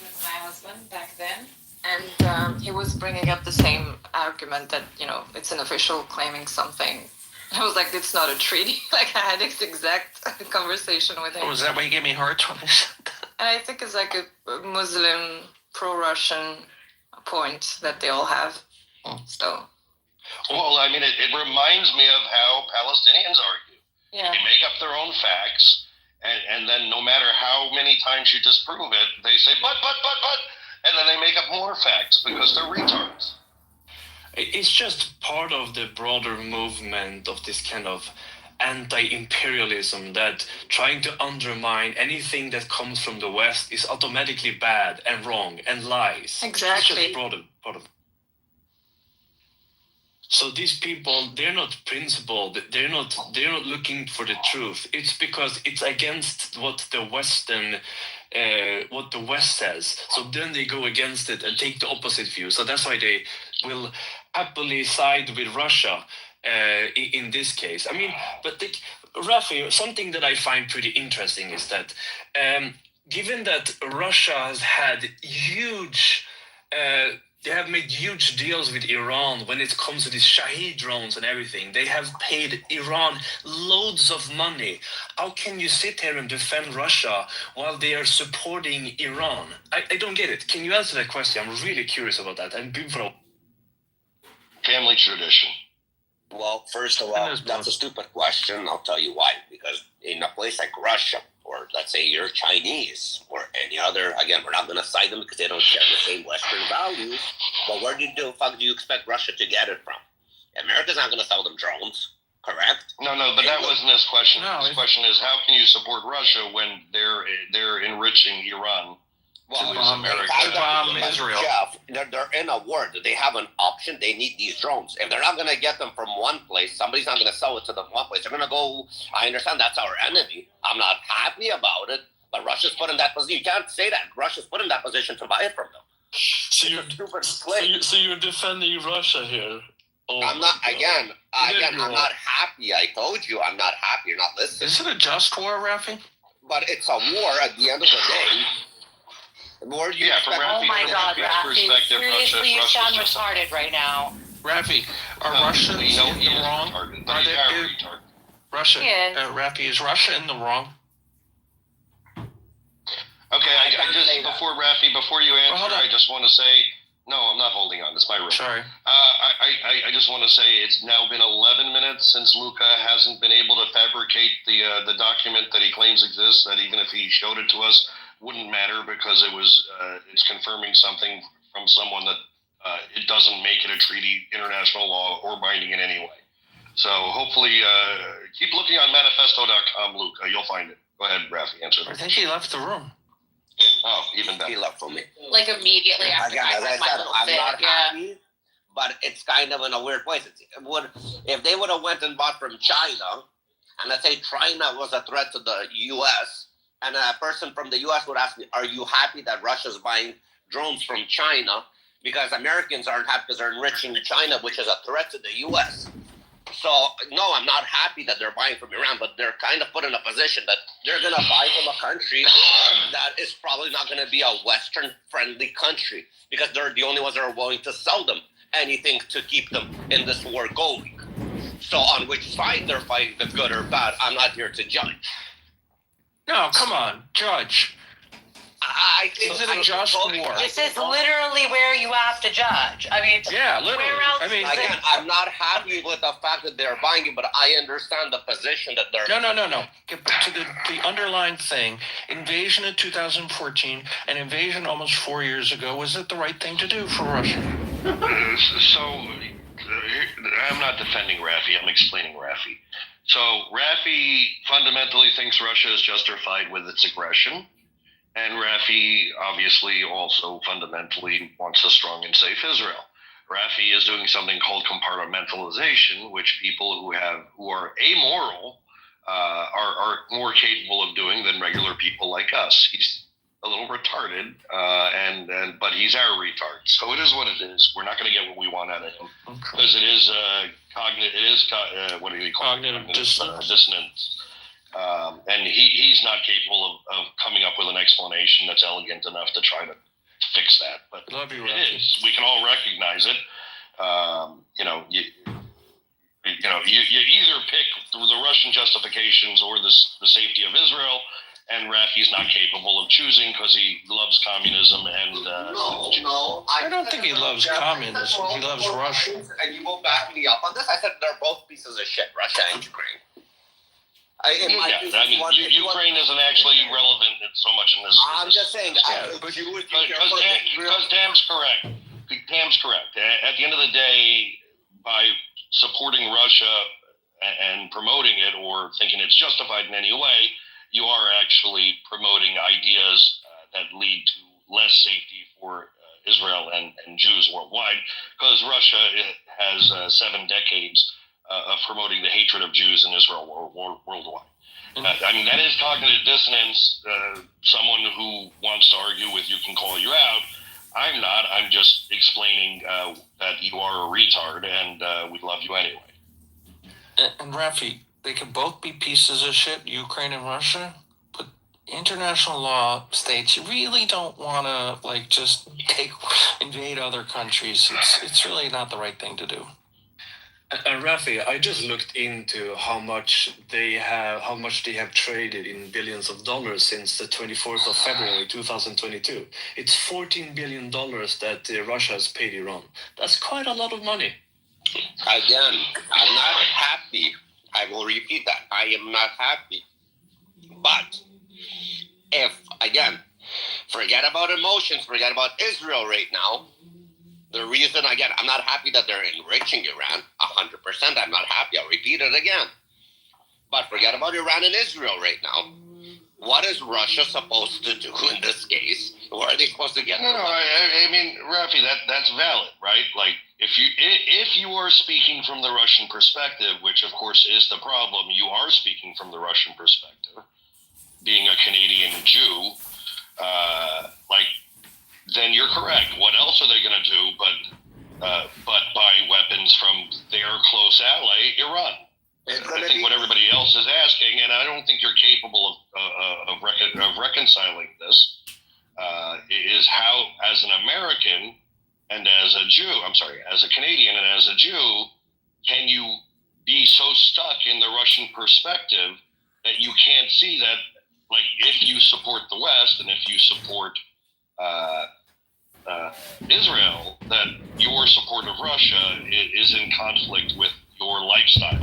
with my husband back then, and he was bringing up the same argument that, you know, it's an official claiming something. I was like, it's not a treaty. Like, I had this exact conversation with him. Oh, is that why you gave me heart when I said that? And I think it's like a Muslim, pro-Russian point that they all have. So. Well, I mean, it reminds me of how Palestinians argue. Yeah. They make up their own facts, and then no matter how many times you disprove it, they say, but, and then they make up more facts because they're retards. It's just part of the broader movement of this kind of anti-imperialism, that trying to undermine anything that comes from the West is automatically bad and wrong and lies. Exactly. It's just part of. So these people, they're not principled. They're not looking for the truth. It's because it's against what the West says. So then they go against it and take the opposite view. So that's why they will happily side with Russia in this case. I mean, but Rafi, something that I find pretty interesting is that given that Russia has had huge they have made huge deals with Iran when it comes to these Shahed drones and everything. They have paid Iran loads of money. How can you sit here and defend Russia while they are supporting Iran? I don't get it. Can you answer that question? I'm really curious about that. And family tradition. Well, first of all, that's a stupid question. I'll tell you why. Because in a place like Russia, or let's say you're Chinese, or any other, again, we're not going to cite them because they don't share the same Western values, but where the fuck do you expect Russia to get it from? America's not going to sell them drones, correct? No, but that wasn't his question. His question is, how can you support Russia when they're enriching Iran? Well, Israel. Jeff, they're in a war. They have an option. They need these drones. If they're not going to get them from one place, somebody's not going to sell it to them one place. They're going to go, I understand that's our enemy. I'm not happy about it, but Russia's put in that position. You can't say that. Russia's put in that position to buy it from them. So you're defending Russia here. Oh, I'm not, again, I'm not happy. I told you I'm not happy. You're not listening. Is it a just war, Rafi? But it's a war at the end of the day. Oh my God, Rafi! Seriously, you sound retarded right now. Rafi, are Russians in the wrong? Are they Russia? Rafi, is Russia in the wrong? Okay, I just before you answer, I just want to say no. I'm not holding on. It's my room. Sorry. I just want to say it's now been 11 minutes since Luca hasn't been able to fabricate the document that he claims exists. That even if he showed it to us, wouldn't matter because it's confirming something from someone that it doesn't make it a treaty, international law, or binding in any way. So hopefully, keep looking on manifesto.com, Luke. You'll find it. Go ahead, Rafi, answer. I think he left the room. Oh, even better. He left for me. Like immediately after Again, as I said, I'm not yeah. happy, but it's kind of in a weird place. If they would have went and bought from China, and let's say China was a threat to the U.S., and a person from the U.S. would ask me, are you happy that Russia's buying drones from China? Because Americans aren't happy because they're enriching China, which is a threat to the U.S. So, no, I'm not happy that they're buying from Iran, but they're kind of put in a position that they're going to buy from a country that is probably not going to be a Western-friendly country because they're the only ones that are willing to sell them anything to keep them in this war going. So on which side they're fighting, the good or bad, I'm not here to judge. No, come on, judge. I think is it a just war? This is literally where you have to judge. I mean, yeah, literally. Where else I mean, again, I'm not happy with the fact that they're buying it, but I understand the position that they're. No. Get back to the underlying thing. Invasion in 2014, an invasion almost 4 years ago. Was it the right thing to do for Russia? So, I'm not defending Rafi. I'm explaining Rafi. So Rafi fundamentally thinks Russia is justified with its aggression. And Rafi obviously also fundamentally wants a strong and safe Israel. Rafi is doing something called compartmentalization, which people who are amoral are more capable of doing than regular people like us. He's a little retarded, but he's our retard. So it is what it is. We're not going to get what we want out of him because it is cognitive. What do you call it? Cognitive dissonance. Dissonance. And he's not capable of coming up with an explanation that's elegant enough to try to fix that. But it is. We can all recognize it. You either pick the Russian justifications or the safety of Israel, and Rafi's not capable of choosing because he loves communism and. No. I don't think he loves communism. He loves Russia. And you will back me up on this. I said they're both pieces of shit, Russia and Ukraine. Ukraine isn't actually relevant so much in this. I'm just saying. Because Tam's correct. Tam's correct. At the end of the day, by supporting Russia and promoting it or thinking it's justified in any way, you are actually promoting ideas that lead to less safety for Israel and Jews worldwide, because Russia has 7 decades of promoting the hatred of Jews in Israel worldwide. That is cognitive dissonance. Someone who wants to argue with you can call you out. I'm not. I'm just explaining that you are a retard and we love you anyway. And Rafi, they can both be pieces of shit, Ukraine and Russia, but international law states you really don't want to just invade other countries. It's really not the right thing to do. And Rafi, I just looked into how much they have traded in billions of dollars since the 24th of February 2022. It's $14 billion that Russia has paid Iran. That's quite a lot of money. Again, I'm not happy. I will repeat that. I am not happy. But if, again, forget about emotions, forget about Israel right now. The reason, again, I'm not happy that they're enriching Iran, 100%. I'm not happy. I'll repeat it again. But forget about Iran and Israel right now. What is Russia supposed to do in this case? Where are they supposed to get? No, Rafi, that's valid, right? If you are speaking from the Russian perspective, which of course is the problem, you are speaking from the Russian perspective, being a Canadian Jew, then you're correct. What else are they going to do but buy weapons from their close ally, Iran? I think what everybody else is asking, and I don't think you're capable of reconciling this, is how, as an American and as a Canadian and as a Jew, can you be so stuck in the Russian perspective that you can't see that, if you support the West and if you support Israel, that your support of Russia is in conflict with your lifestyle.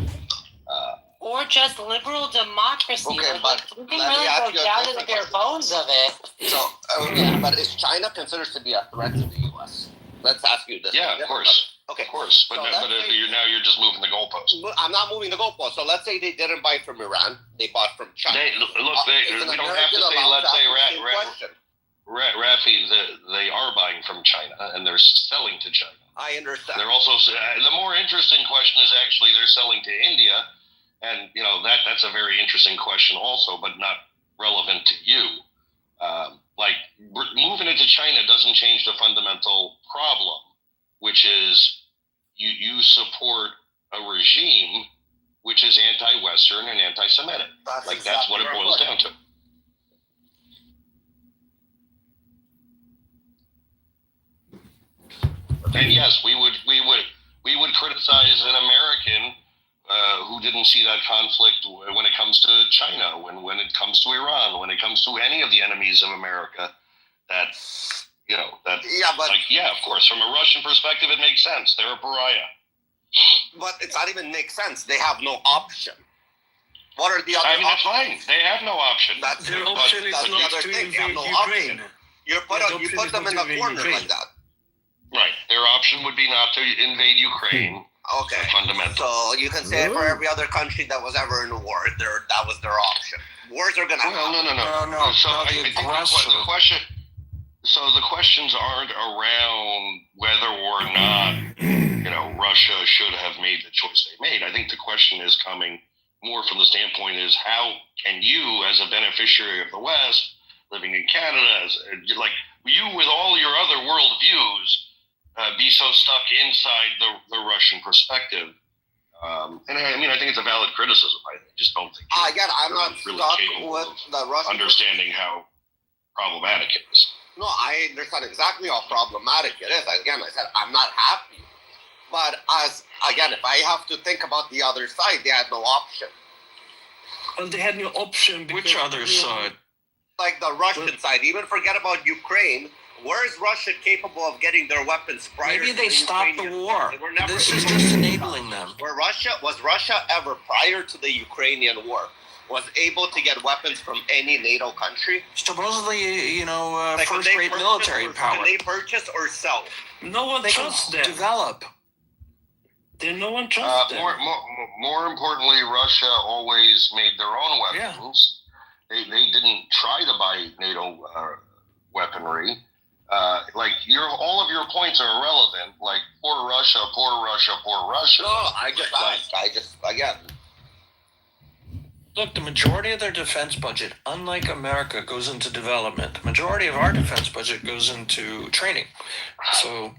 Or just liberal democracy. Okay, but we can really go down to the bare bones of it. So, but is China considered to be a threat to the U.S.? Let's ask you this. Yeah, of course. Okay. Of course, but you're just moving the goalposts. I'm not moving the goalposts. So let's say they didn't buy from Iran; they bought from China. We don't have to say. Let's say, Rafi, they are buying from China and they're selling to China. I understand. They're also the more interesting question is actually they're selling to India, and that's a very interesting question also, but not relevant to you. Moving into China doesn't change the fundamental problem, which is you support a regime which is anti-Western and anti-Semitic. That's what it boils down to. And yes, we would criticize an American who didn't see that conflict when it comes to China, when it comes to Iran, when it comes to any of the enemies of America. Of course, from a Russian perspective, it makes sense. They're a pariah. But it's not even make sense. They have no option. What are the other options? That's fine. They have no option. Their option is not to invade Ukraine. You put them in the corner like that. Right. Their option would be not to invade Ukraine. Okay. Fundamental. So you can say it for every other country that was ever in a war. That was their option. Wars are going to happen. No. So I think the questions aren't around whether or not Russia should have made the choice they made. I think the question is coming more from the standpoint is how can you, as a beneficiary of the West, living in Canada, you with all your other world views, be so stuck inside the Russian perspective And I mean, I think it's a valid criticism. I just don't think. Again, I'm not really stuck capable with of the Russian. understanding how problematic it is. No, I understand exactly how problematic it is. Again, I said I'm not happy. But if I have to think about the other side, they had no option. Well, they had no option. Which other side? Like the Russian side. Even forget about Ukraine. Where is Russia capable of getting their weapons prior? Maybe to they the stopped the Ukrainian war. They were never This is just enabling them. Was Russia ever prior to the Ukrainian war was able to get weapons from any NATO country? Supposedly, Like, first-rate military power. Can they purchase or sell? No one trusts them. Develop. Then no one trusts them. More importantly, Russia always made their own weapons. Yeah. They didn't try to buy NATO weaponry. All of your points are irrelevant. Like poor Russia, poor Russia, poor Russia. No, I just again. Look, the majority of their defense budget, unlike America, goes into development. The majority of our defense budget goes into training. So,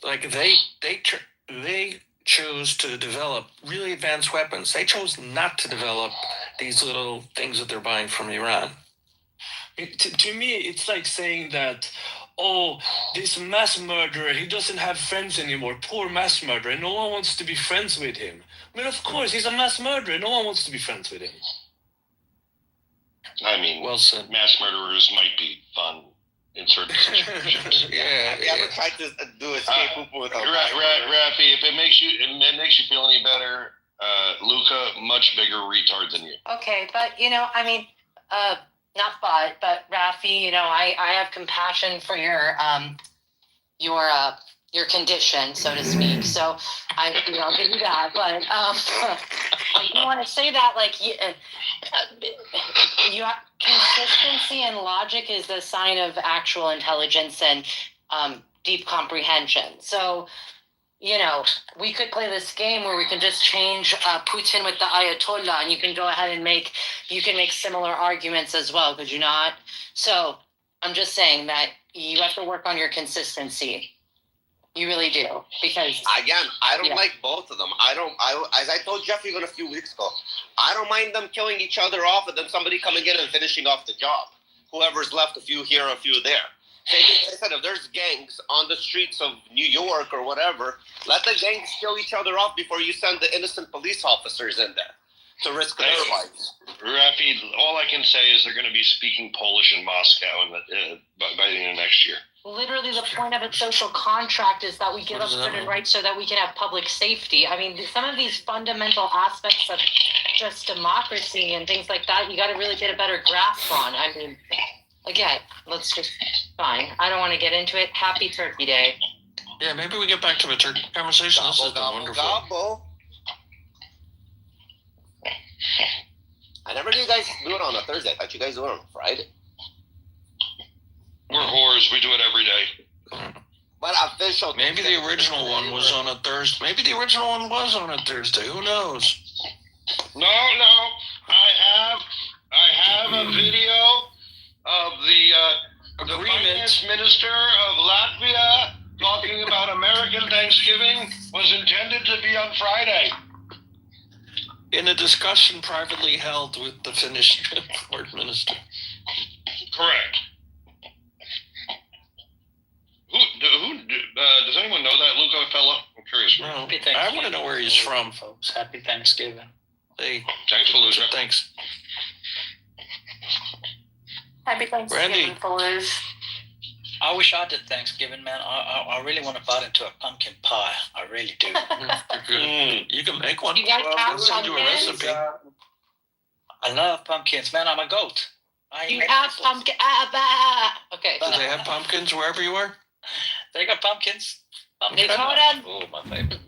they chose to develop really advanced weapons. They chose not to develop these little things that they're buying from Iran. To me, it's like saying that, this mass murderer, he doesn't have friends anymore. Poor mass murderer. No one wants to be friends with him. I mean, of course, he's a mass murderer. No one wants to be friends with him. I mean, mass murderers might be fun in certain situations. Have you ever tried to do escape with a Rafi, if it makes you feel any better, Luca, much bigger retard than you. Okay, but but Rafi, I have compassion for your condition, so to speak. So I'll give you that. But you want to say that you have consistency and logic is the sign of actual intelligence and deep comprehension. So we could play this game where we can just change Putin with the Ayatollah, and you can go ahead and make similar arguments as well, could you not? So I'm just saying that you have to work on your consistency. You really do, because again, I don't like both of them. As I told Jeff even a few weeks ago, I don't mind them killing each other off and then somebody coming in and finishing off the job. Whoever's left, a few here, a few there. I said, if there's gangs on the streets of New York or whatever, let the gangs kill each other off before you send the innocent police officers in there to risk their lives. Rafi, all I can say is they're going to be speaking Polish in Moscow by the end of next year. literally the point of a social contract is that we give up certain rights so that we can have public safety. I mean, some of these fundamental aspects of just democracy and things like that, you got to really get a better grasp on. I mean, again, let's just, fine. I don't want to get into it. Happy Turkey Day. Yeah, maybe we get back to the turkey conversation. This has been wonderful. Gobble. I never knew you guys do it on a Thursday. I thought you guys do it on a Friday. We're whores. We do it every day. But official. Maybe the original one was on a Thursday. Maybe the original one was on a Thursday. Who knows? No. I have a video of the finance minister of Latvia talking about American Thanksgiving was intended to be on Friday. In a discussion privately held with the Finnish foreign minister. Correct. Who does anyone know that Luca fellow? I'm curious. No, I want to know where he's from, folks. Happy Thanksgiving. Hey, thanks, Fallujah. Thanks. Happy Thanksgiving, Fallujah. I wish I did Thanksgiving, man. I really want to bite into a pumpkin pie. I really do. You can make one. You guys have I'll send you a recipe. I love pumpkins, man. I'm a goat. You have pumpkin. Okay. Do they have pumpkins wherever you are? They got pumpkins. They call them. Oh, my favorite.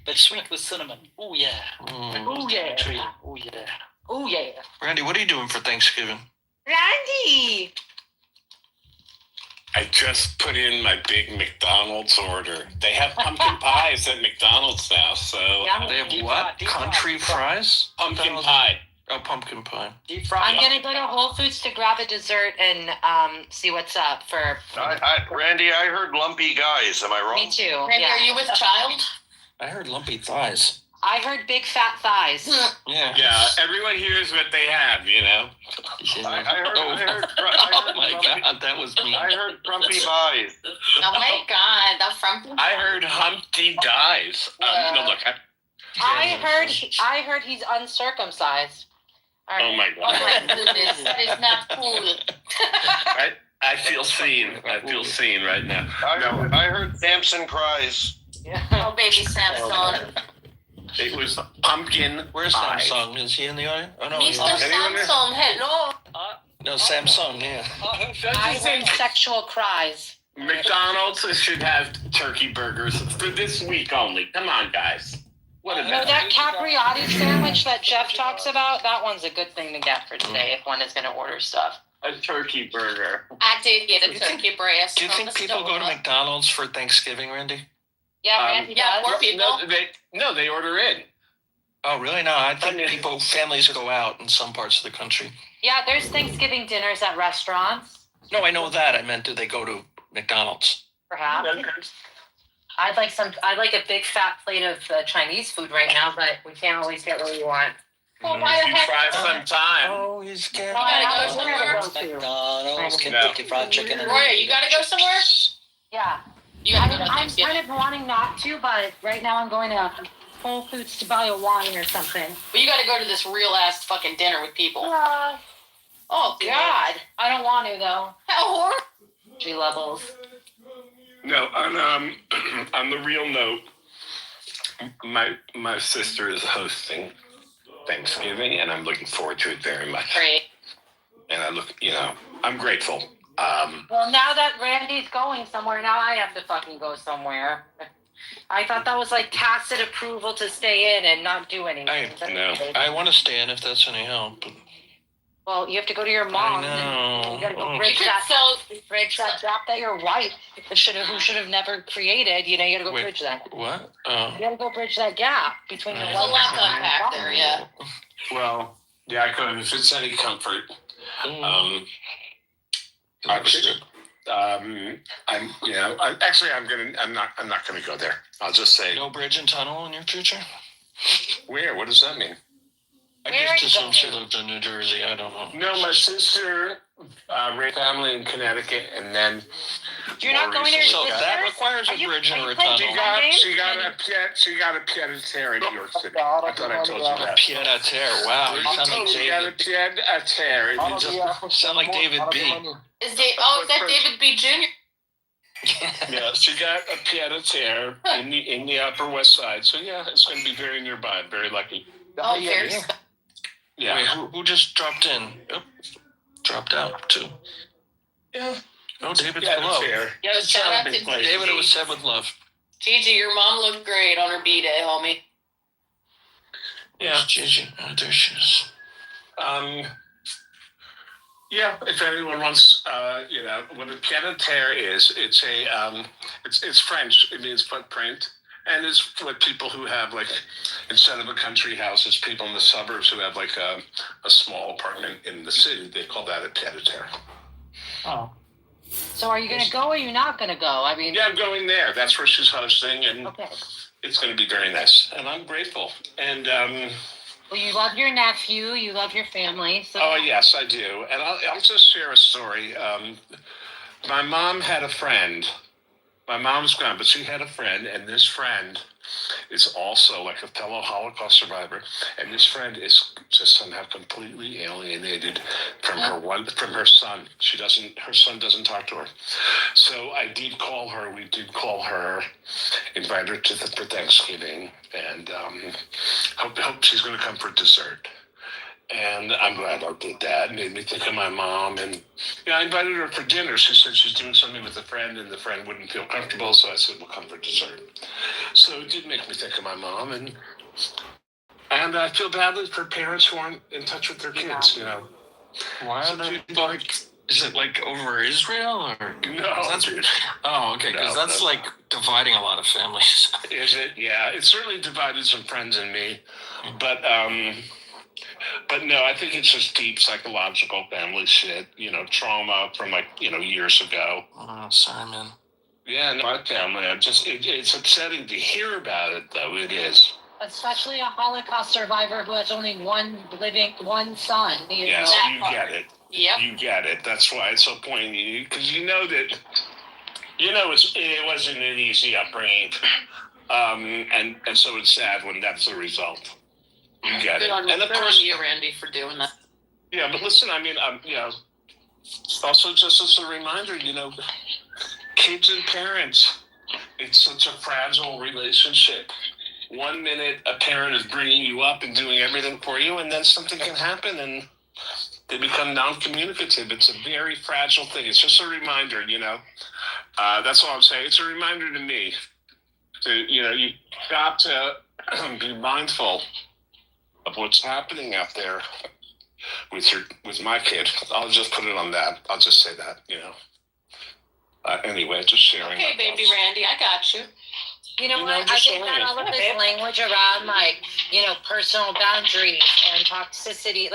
But sweet with cinnamon. Oh yeah. Oh yeah. Oh yeah. Oh yeah. Randy, what are you doing for Thanksgiving? Randy. I just put in my big McDonald's order. They have pumpkin pies at McDonald's now, so... They have what? Country fries? Pumpkin pie. Oh, pumpkin pie. Deep fried. I'm going to go to Whole Foods to grab a dessert and see what's up for... Randy, I heard lumpy guys. Am I wrong? Me too. Randy, are you with child? I heard lumpy thighs. I heard big fat thighs. Yeah, everyone hears what they have, you know. I heard. Oh my God, that was mean. I heard Trumpy buys. Oh my God, that's from. I heard Humpty dies. No, look. I heard he's uncircumcised. All right. Oh my God. Oh my goodness, that is not cool. I feel seen. I feel seen right now. I heard Samson cries. Oh, baby Samson. It was pumpkin. Where's pie. Samsung? Is he in the audience? Oh, no, Mr. he's not. Samson, hello. No, Samsung, yeah. I heard sexual cries. McDonald's should have turkey burgers for this week only. Come on, guys. What is No, that? that capriotti sandwich that Jeff talks about, that one's a good thing to get for today if one is going to order stuff. A turkey burger. I did get a turkey breast. Do you think people go to McDonald's for Thanksgiving, Randy? Yeah, Randy does. Poor people. No, they order in. Oh, really? No, I think families go out in some parts of the country. Yeah, there's Thanksgiving dinners at restaurants, No, I know that. I meant, do they go to McDonald's? perhaps. I'd like a big fat plate of Chinese food right now, but we can't always get what we want. Well, why the You heck? try sometime. Oh, he's getting gotta go somewhere. McDonald's, No. Kentucky Fried Chicken. and- Roya, you gotta go somewhere? Yeah. You gotta go to I'm Thanksgiving. kind of wanting not to, but right now I'm going to Whole Foods to buy a wine or something. But you gotta go to this real ass fucking dinner with people. Yeah. Oh God. I don't want to though. How horrible. Energy levels. No, on the real note, my sister is hosting Thanksgiving, and I'm looking forward to it very much. Great. And I'm grateful. Well, now that Randy's going somewhere, now I have to fucking go somewhere. I thought that was like tacit approval to stay in and not do anything. I want to stay in if that's any help. Well, you have to go to your mom. I know. And you gotta go Oh. bridge You that. could sell Bridge that gap that your wife who should have never created. You know, you gotta go Wait. bridge that. What? You gotta go bridge that gap between your There's a wife lot to and unpack your there, mom. yeah. Well, yeah, I could if it's any comfort. I'm not gonna go there. I'll just say No bridge and tunnel in your future? where. What does that mean? I Where are just you assumed she lived in New Jersey. I don't know. No, my sister raised family in Connecticut, and then You're not going to your So sister's? that requires Are a you- bridge are and you a playing tunnel. games? she got a pied a terre in New York City. I thought I told you that. Pied a terre. Wow, you sound like She got a David. pied a terre. You just sound like David B. Is that David B. Jr.? Yeah, she got a pied a terre in the Upper West Side. So yeah, it's going to be very nearby. I'm very lucky. Oh, very. Yeah. Wait, who just dropped in? Oh, dropped out too. Yeah. Oh, David Yeah, Hello. fair. Yeah, shout out to David, it was said with love. Gigi. Your mom looked great on her B-Day, homie. Yeah, Gigi. Oh, there she is. Yeah, if anyone wants, what a pied a terre is, it's it's French. It means footprint, and it's for people who have like, instead of a country house, it's people in the suburbs who have like a small apartment in the city. They call that a pied a terre. Oh. So are you going to go or are you not going to go? I mean, Yeah, I'm going there. That's where she's hosting, and okay. it's going to be very nice. And I'm grateful. And Well, you love your nephew, you love your family. So oh yes, I do. And I'll just share a story. My mom had a friend. My mom's gone, but she had a friend, and this friend is also like a fellow Holocaust survivor. And this friend is just somehow completely alienated from her son. Her son doesn't talk to her. So I did call her. We did call her, invite her for Thanksgiving, and hope she's going to come for dessert. And I'm glad I did that. It made me think of my mom. And I invited her for dinner. She said she's doing something with a friend, and the friend wouldn't feel comfortable. So I said, we'll come for dessert. So it did make me think of my mom. And I feel badly for parents who aren't in touch with their kids, Why are they like? Is it like over Israel or? No. Oh, okay. Because No, that's no. like dividing a lot of families. Is it? Yeah. It certainly divided some friends and me. But no, I think it's just deep psychological family shit, trauma from years ago. Oh, sorry, man. Yeah, no, my family, it's upsetting to hear about it, though. It is. especially a Holocaust survivor who has only one son. Yes, you get it. Yep. You get it. That's why it's so poignant, because you know that it wasn't an easy upbringing, and so it's sad when that's the result. You get Good it. on, And of good course, on you, Randy, for doing that. yeah. But listen, I mean, also just as a reminder, kids and parents, it's such a fragile relationship. 1 minute, a parent is bringing you up and doing everything for you, and then something can happen and they become non-communicative. It's a very fragile thing. It's just a reminder, That's all I'm saying. It's a reminder to me you got to be mindful of what's happening out there with my kid. I'll just put it on that. I'll just say that, Anyway, just sharing. Okay, baby Randy, I got you. You know what? I think that all of this language around personal boundaries and toxicity,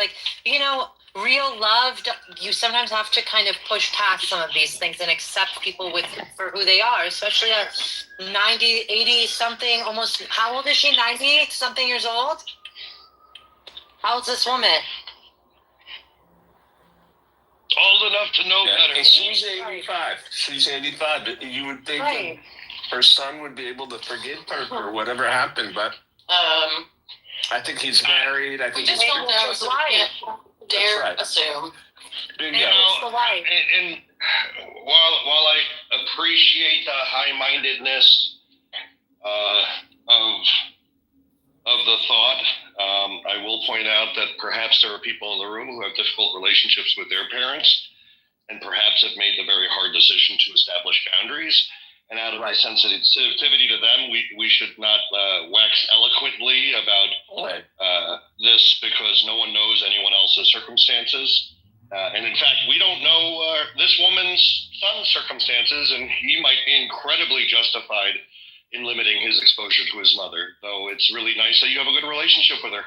real love, you sometimes have to kind of push past some of these things and accept people for who they are, especially at 90, 80 something, almost, how old is she? 90 something years old? How old's this woman? Old enough to know better. And she's 85. She's 85. But you would think that her son would be able to forgive her for whatever happened, but I think he's married. I think We just don't know, so we can't dare assume. There You know, and while I appreciate the high-mindedness of the thought, I will point out that perhaps there are people in the room who have difficult relationships with their parents, and perhaps have made the very hard decision to establish boundaries. And out of my sensitivity to them, we should not wax eloquently about this, because no one knows anyone else's circumstances. And in fact, we don't know this woman's son's circumstances, and he might be incredibly justified in limiting his exposure to his mother. Though it's really nice that you have a good relationship with her.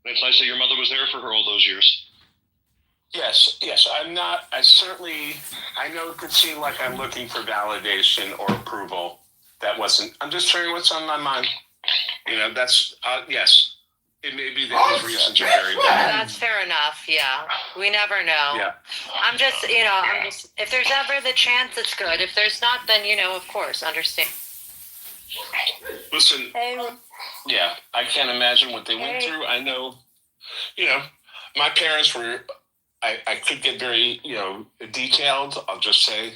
It's nice that your mother was there for her all those years. Yes, I know it could seem like I'm looking for validation or approval. I'm just sharing what's on my mind. That's, yes, it may be that his reasons are very bad. That's fair enough, yeah. We never know. Yeah. I'm just, if there's ever the chance, it's good. If there's not, then, of course, understand. Listen, yeah, I can't imagine what they went through. I know, my parents were, I could get very, detailed. I'll just say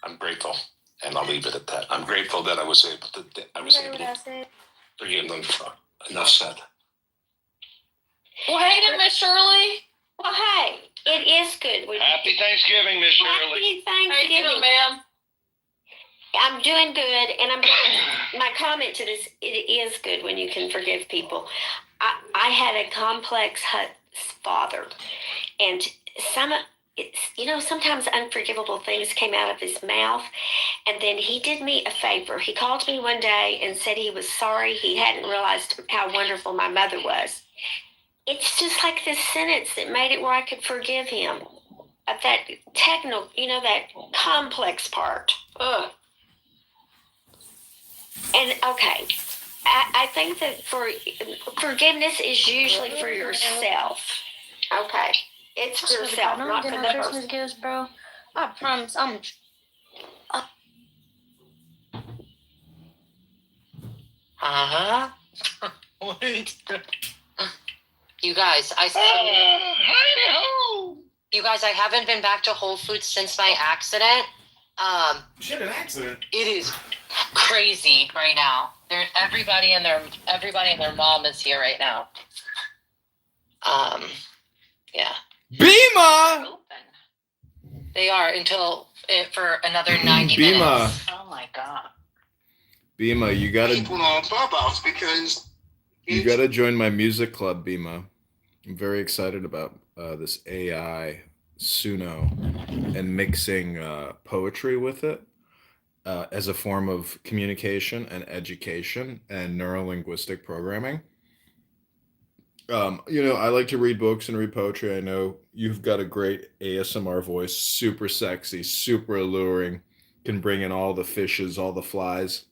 I'm grateful, and I'll leave it at that. I'm grateful that I was able to forgive them. Enough said. Well, hey there, Miss Shirley. Well, hey, it is good. Happy Thanksgiving, Miss Shirley. Happy Thanksgiving. How you doing, ma'am? I'm doing good, and my comment to this, it is good when you can forgive people. I had a complex father, and sometimes unforgivable things came out of his mouth, and then he did me a favor. He called me one day and said he was sorry. He hadn't realized how wonderful my mother was. It's just like this sentence that made it where I could forgive him of that technical, that complex part. Ugh. And okay, I think that forgiveness is usually for yourself. Okay, it's for yourself, not for the person. Christmas bro. I promise. Wait. You guys, you guys, I haven't been back to Whole Foods since my accident. She had an accident. It is crazy right now. Everybody and their mom is here right now. Yeah. Bima! They are for another 90 Bima. minutes. Oh my god. Bima, you gotta People on Clubhouse because you gotta join my music club, Bima. I'm very excited about this AI Suno and mixing poetry with it as a form of communication and education and neurolinguistic programming. I like to read books and read poetry. I know you've got a great ASMR voice, super sexy, super alluring, can bring in all the fishes, all the flies.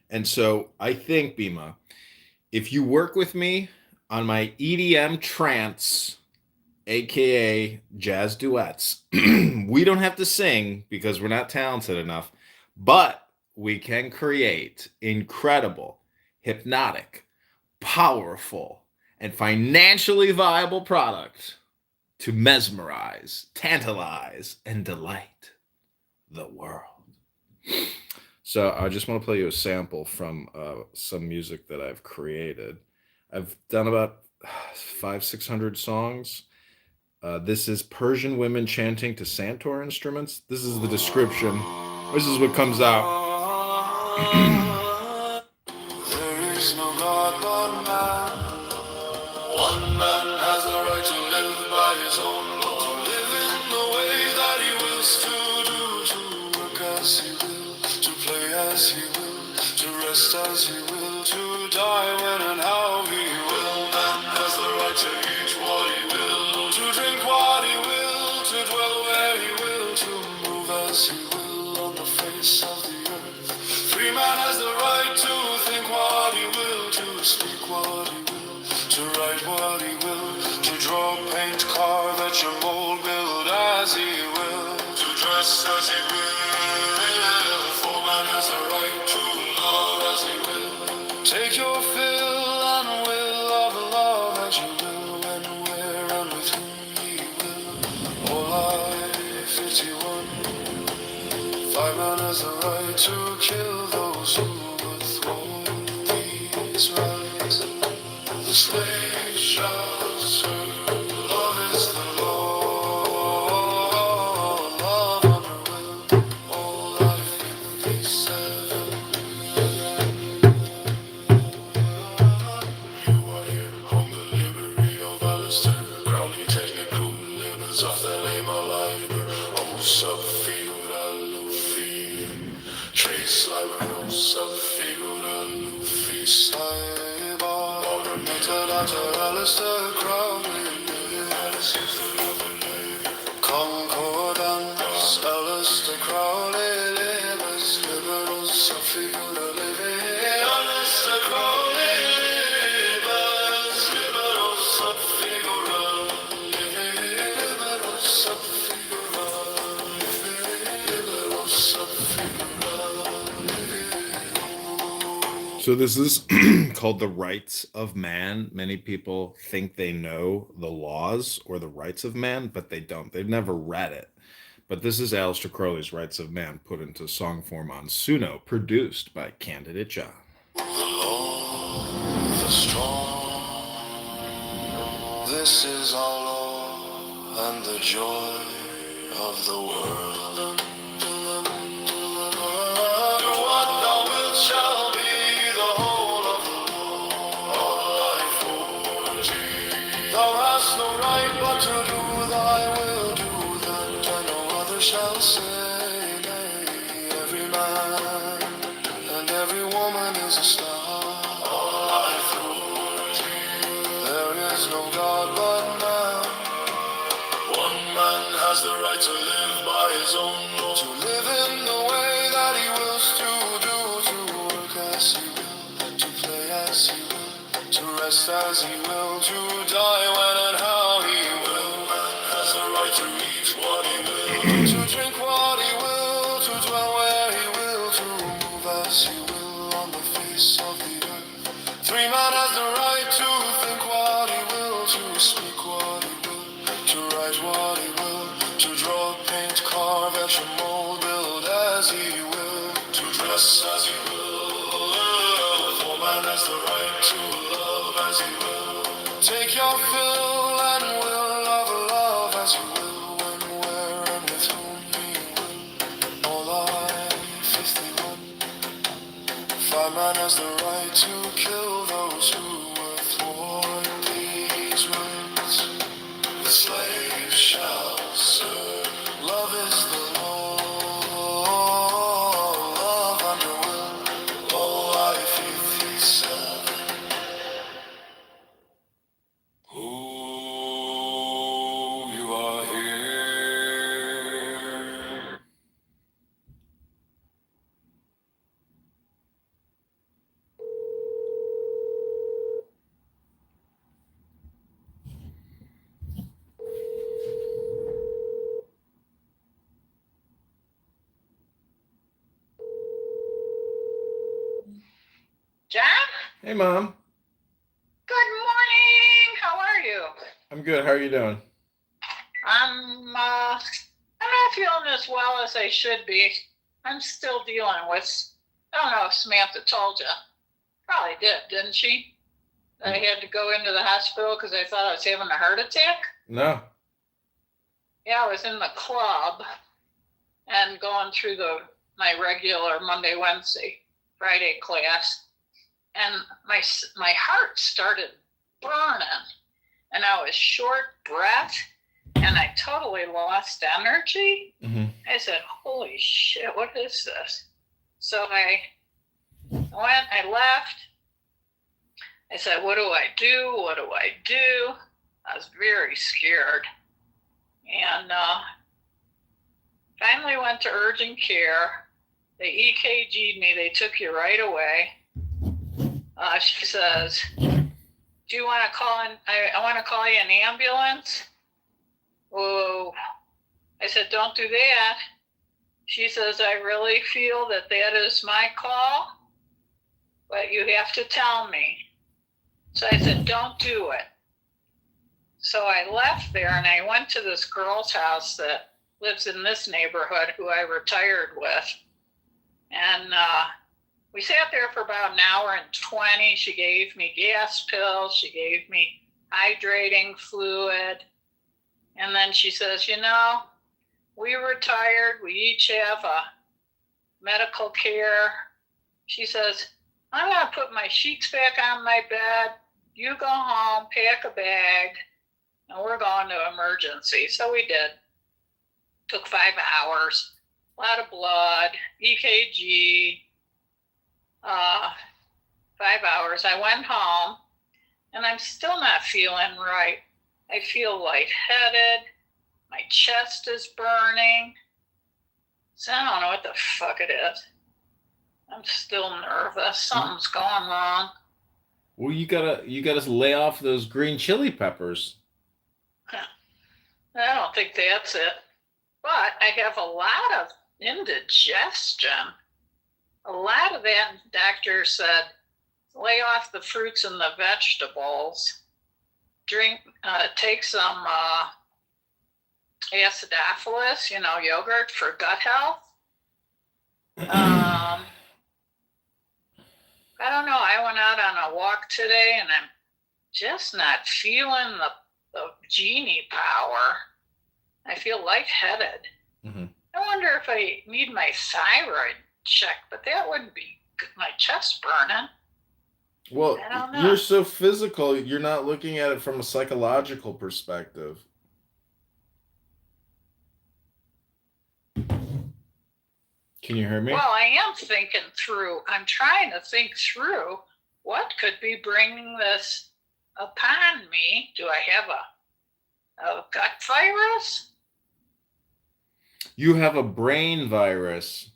And so I think, Bima, if you work with me on my EDM trance, aka jazz duets, we don't have to sing because we're not talented enough, but we can create incredible, hypnotic, powerful, and financially viable product to mesmerize, tantalize, and delight the world. So I just want to play you a sample from some music that I've created. I've done about 600 songs. This is Persian women chanting to Santur instruments. This is the description. This is what comes out. There is no God but man. One man has the right to live by his own law, to live in the way that he wills to do, to work as he will, to play as he will, to rest as he will, to die when and how he will. Man has the right to eat what he will, to drink what he will, to dwell where he will, to move as he will on the face of the earth. Free man has the right to think what he will, to speak what he will, to write what he will, to draw, paint, carve, etch, and mold, build as he will, to dress as he will. For man has a right to love as he will. Take your fill and will of love as you will, when, where, and with whom he will. All life 51. Five man has the right to kill those who would thwart these rights. The slave shall serve. Love is the law. Love under will. All life 57. You are here on the liberty of Alistair. Grounding technical limits of the name of liber. Oh, subfigura lufi. Trace liber, subfigura lufi. Cyber. Alistair Crowley, Concordance, Alistair Crowley, Libus, Liberals, Sophia, Living, Alistair Crowley, Libus, Liberals, Sophia, Living, Liberals, Sophia, Living, Liberals, Sophia. So this is called The Rights of Man. Many people think they know the laws or the rights of man, but they don't. They've never read it. But this is Aleister Crowley's Rights of Man put into song form on Suno, produced by Candidate John. The law, the strong, this is our law and the joy of the world. What thou wilt shall be. Thou hast no right but to do thy will, do that, and no other shall say nay. Every man and every woman is a star. All life through there is no God but man. One man has the right to live by his own law, to live in the way that he wills to do, to work as he will, to play as he will, to rest as he will, to die when and how he will. Man has the right to eat what he will, to drink what he will, to dwell where he will, to move as he will on the face of the earth. Three man has the right to think what he will, to speak what he will, to write what he will, to draw, paint, carve, etch, and mold, build as he will, to dress as he will. For man has the right to love as he will. Take your fill and will of love as you will, when, where, and with whom he will. All life 51. Five man has the right to kill those who would thwart these rights. The slave shall serve. Love is the law. Love under will. All life 57. Oh, you are here. Hey, Mom. Good morning. How are you? I'm good. How are you doing? I'm not feeling as well as I should be. I'm still dealing with. I don't know if Samantha told you. Probably didn't she? I had to go into the hospital because I thought I was having a heart attack. No. Yeah, I was in the club and going through my regular Monday, Wednesday, Friday class, and my heart started burning, and I was short breath, and I totally lost energy. Mm-hmm. I said, "Holy shit, what is this?" So I left. I said, "What do I do? What do I do?" I was very scared, and finally went to urgent care. They EKG'd me. They took you right away. She says, "Do you want to call in? I want to call you an ambulance." Whoa. I said, "Don't do that." She says, "I really feel that is my call, but you have to tell me." So I said, "Don't do it." So I left there and I went to this girl's house that lives in this neighborhood who I retired with. And we sat there for about an hour and 20. She gave me gas pills. She gave me hydrating fluid. And then she says, we retired. We each have a medical care. She says, "I'm going to put my sheets back on my bed. You go home, pack a bag, and we're going to emergency." So we did. Took 5 hours, a lot of blood, EKG, 5 hours. I went home, and I'm still not feeling right. I feel lightheaded. My chest is burning. So I don't know what the fuck it is. I'm still nervous. Something's going wrong. Well, you gotta lay off those green chili peppers. I don't think that's it. But I have a lot of indigestion. A lot of that, doctor said, lay off the fruits and the vegetables. Take some acidophilus, yogurt for gut health. I don't know. I went out on a walk today and I'm just not feeling the genie power. I feel lightheaded. Mm-hmm. I wonder if I need my thyroid checked, but that wouldn't be my chest burning. Well, I don't know. you're so physical, you're not looking at it from a psychological perspective. Can you hear me? Well, I am thinking through. I'm trying to think through what could be bringing this upon me. Do I have a gut virus? You have a brain virus.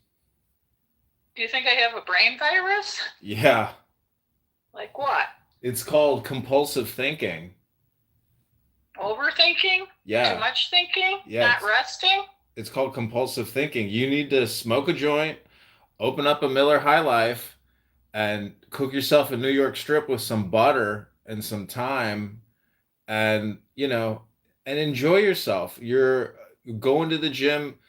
Do you think I have a brain virus? Yeah. Like what? It's called compulsive thinking. Overthinking? Yeah. Too much thinking? Yeah. Not resting? It's called compulsive thinking. You need to smoke a joint, open up a Miller High Life, and cook yourself a New York strip with some butter and some thyme, and and enjoy yourself. You're going to the gym,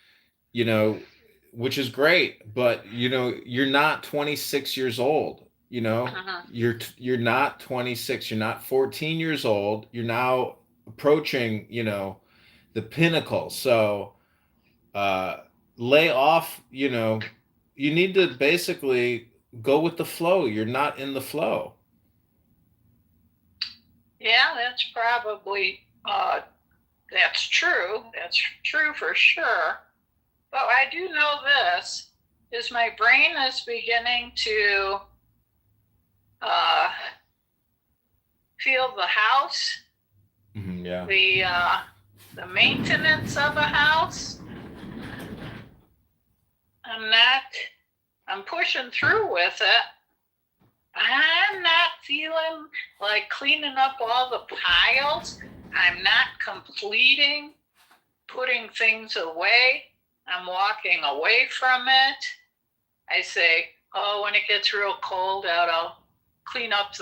which is great, but you're not 26 years old. Uh-huh. You're not 26. You're not 14 years old. You're now approaching the pinnacle. So lay off. You need to basically go with the flow. You're not in the flow. Yeah, that's probably that's true. That's true for sure. But I do know this is my brain is beginning to feel the house, yeah, the maintenance of a house. I'm pushing through with it. I'm not feeling like cleaning up all the piles. I'm not completing putting things away. I'm walking away from it. I say, when it gets real cold out, I'll clean up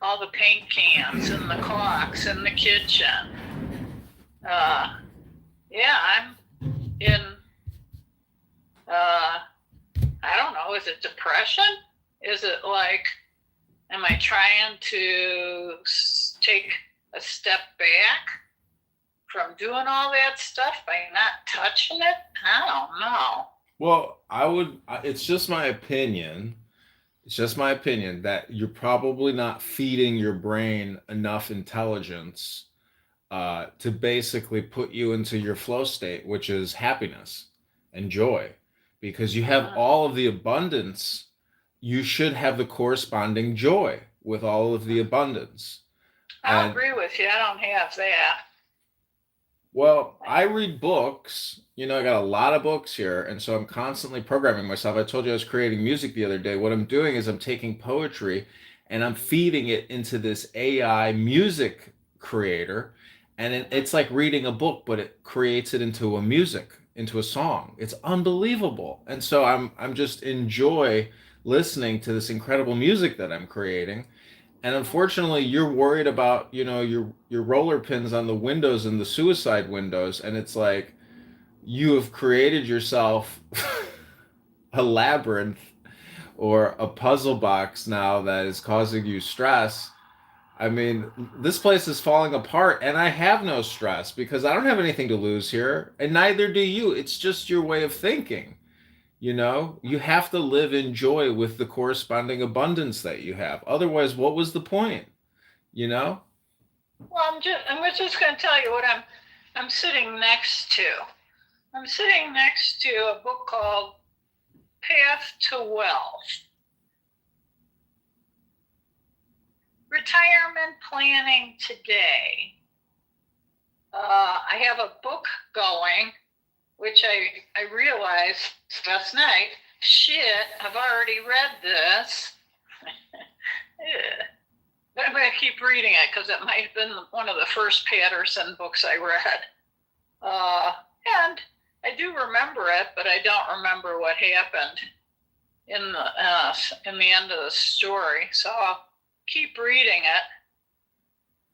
all the paint cans and the clocks in the kitchen. Yeah, I'm in, I don't know, is it depression? Is it like, am I trying to take a step back from doing all that stuff by not touching it? I don't know. Well, it's just my opinion. It's just my opinion that you're probably not feeding your brain enough intelligence to basically put you into your flow state, which is happiness and joy. Because you have all of the abundance, you should have the corresponding joy with all of the abundance. I agree with you. I don't have that. Well, I read books. I got a lot of books here, and so I'm constantly programming myself. I told you I was creating music the other day. What I'm doing is I'm taking poetry and I'm feeding it into this AI music creator, and it's like reading a book, but it creates it into into a song. It's unbelievable. And so I'm just enjoy listening to this incredible music that I'm creating. And unfortunately, you're worried about, your roller pins on the windows and the suicide windows, and it's like you have created yourself a labyrinth or a puzzle box now that is causing you stress. I mean, this place is falling apart, and I have no stress because I don't have anything to lose here, and neither do you. It's just your way of thinking. You have to live in joy with the corresponding abundance that you have. Otherwise, what was the point? Well, I'm just going to tell you what I'm sitting next to. I'm sitting next to a book called Path to Wealth. Retirement Planning Today. I have a book going, which I realized last night, shit, I've already read this. Yeah. But I'm going to keep reading it because it might have been one of the first Patterson books I read. And I do remember it, but I don't remember what happened in the end of the story. So I'll keep reading it.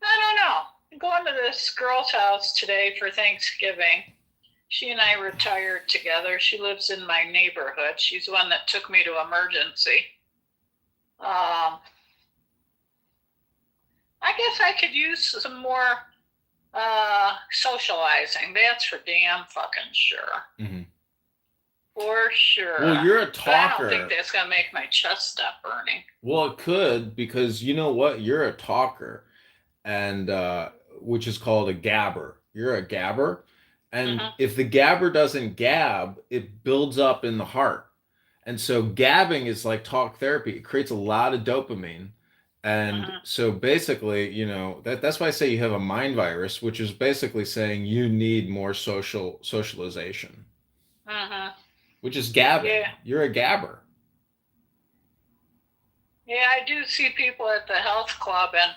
I don't know. I'm going to this girl's house today for Thanksgiving. She and I retired together. She lives in my neighborhood. She's the one that took me to emergency. I guess I could use some more socializing. That's for damn fucking sure. Mm-hmm. For sure. Well, you're a talker. But I don't think that's going to make my chest stop burning. Well, it could, because you know what? You're a talker, and which is called a gabber. You're a gabber. And if the gabber doesn't gab, it builds up in the heart. And so gabbing is like talk therapy. It creates a lot of dopamine. And so basically, that's why I say you have a mind virus, which is basically saying you need more socialization. Which is gabbing. Yeah. You're a gabber. Yeah, I do see people at the health club and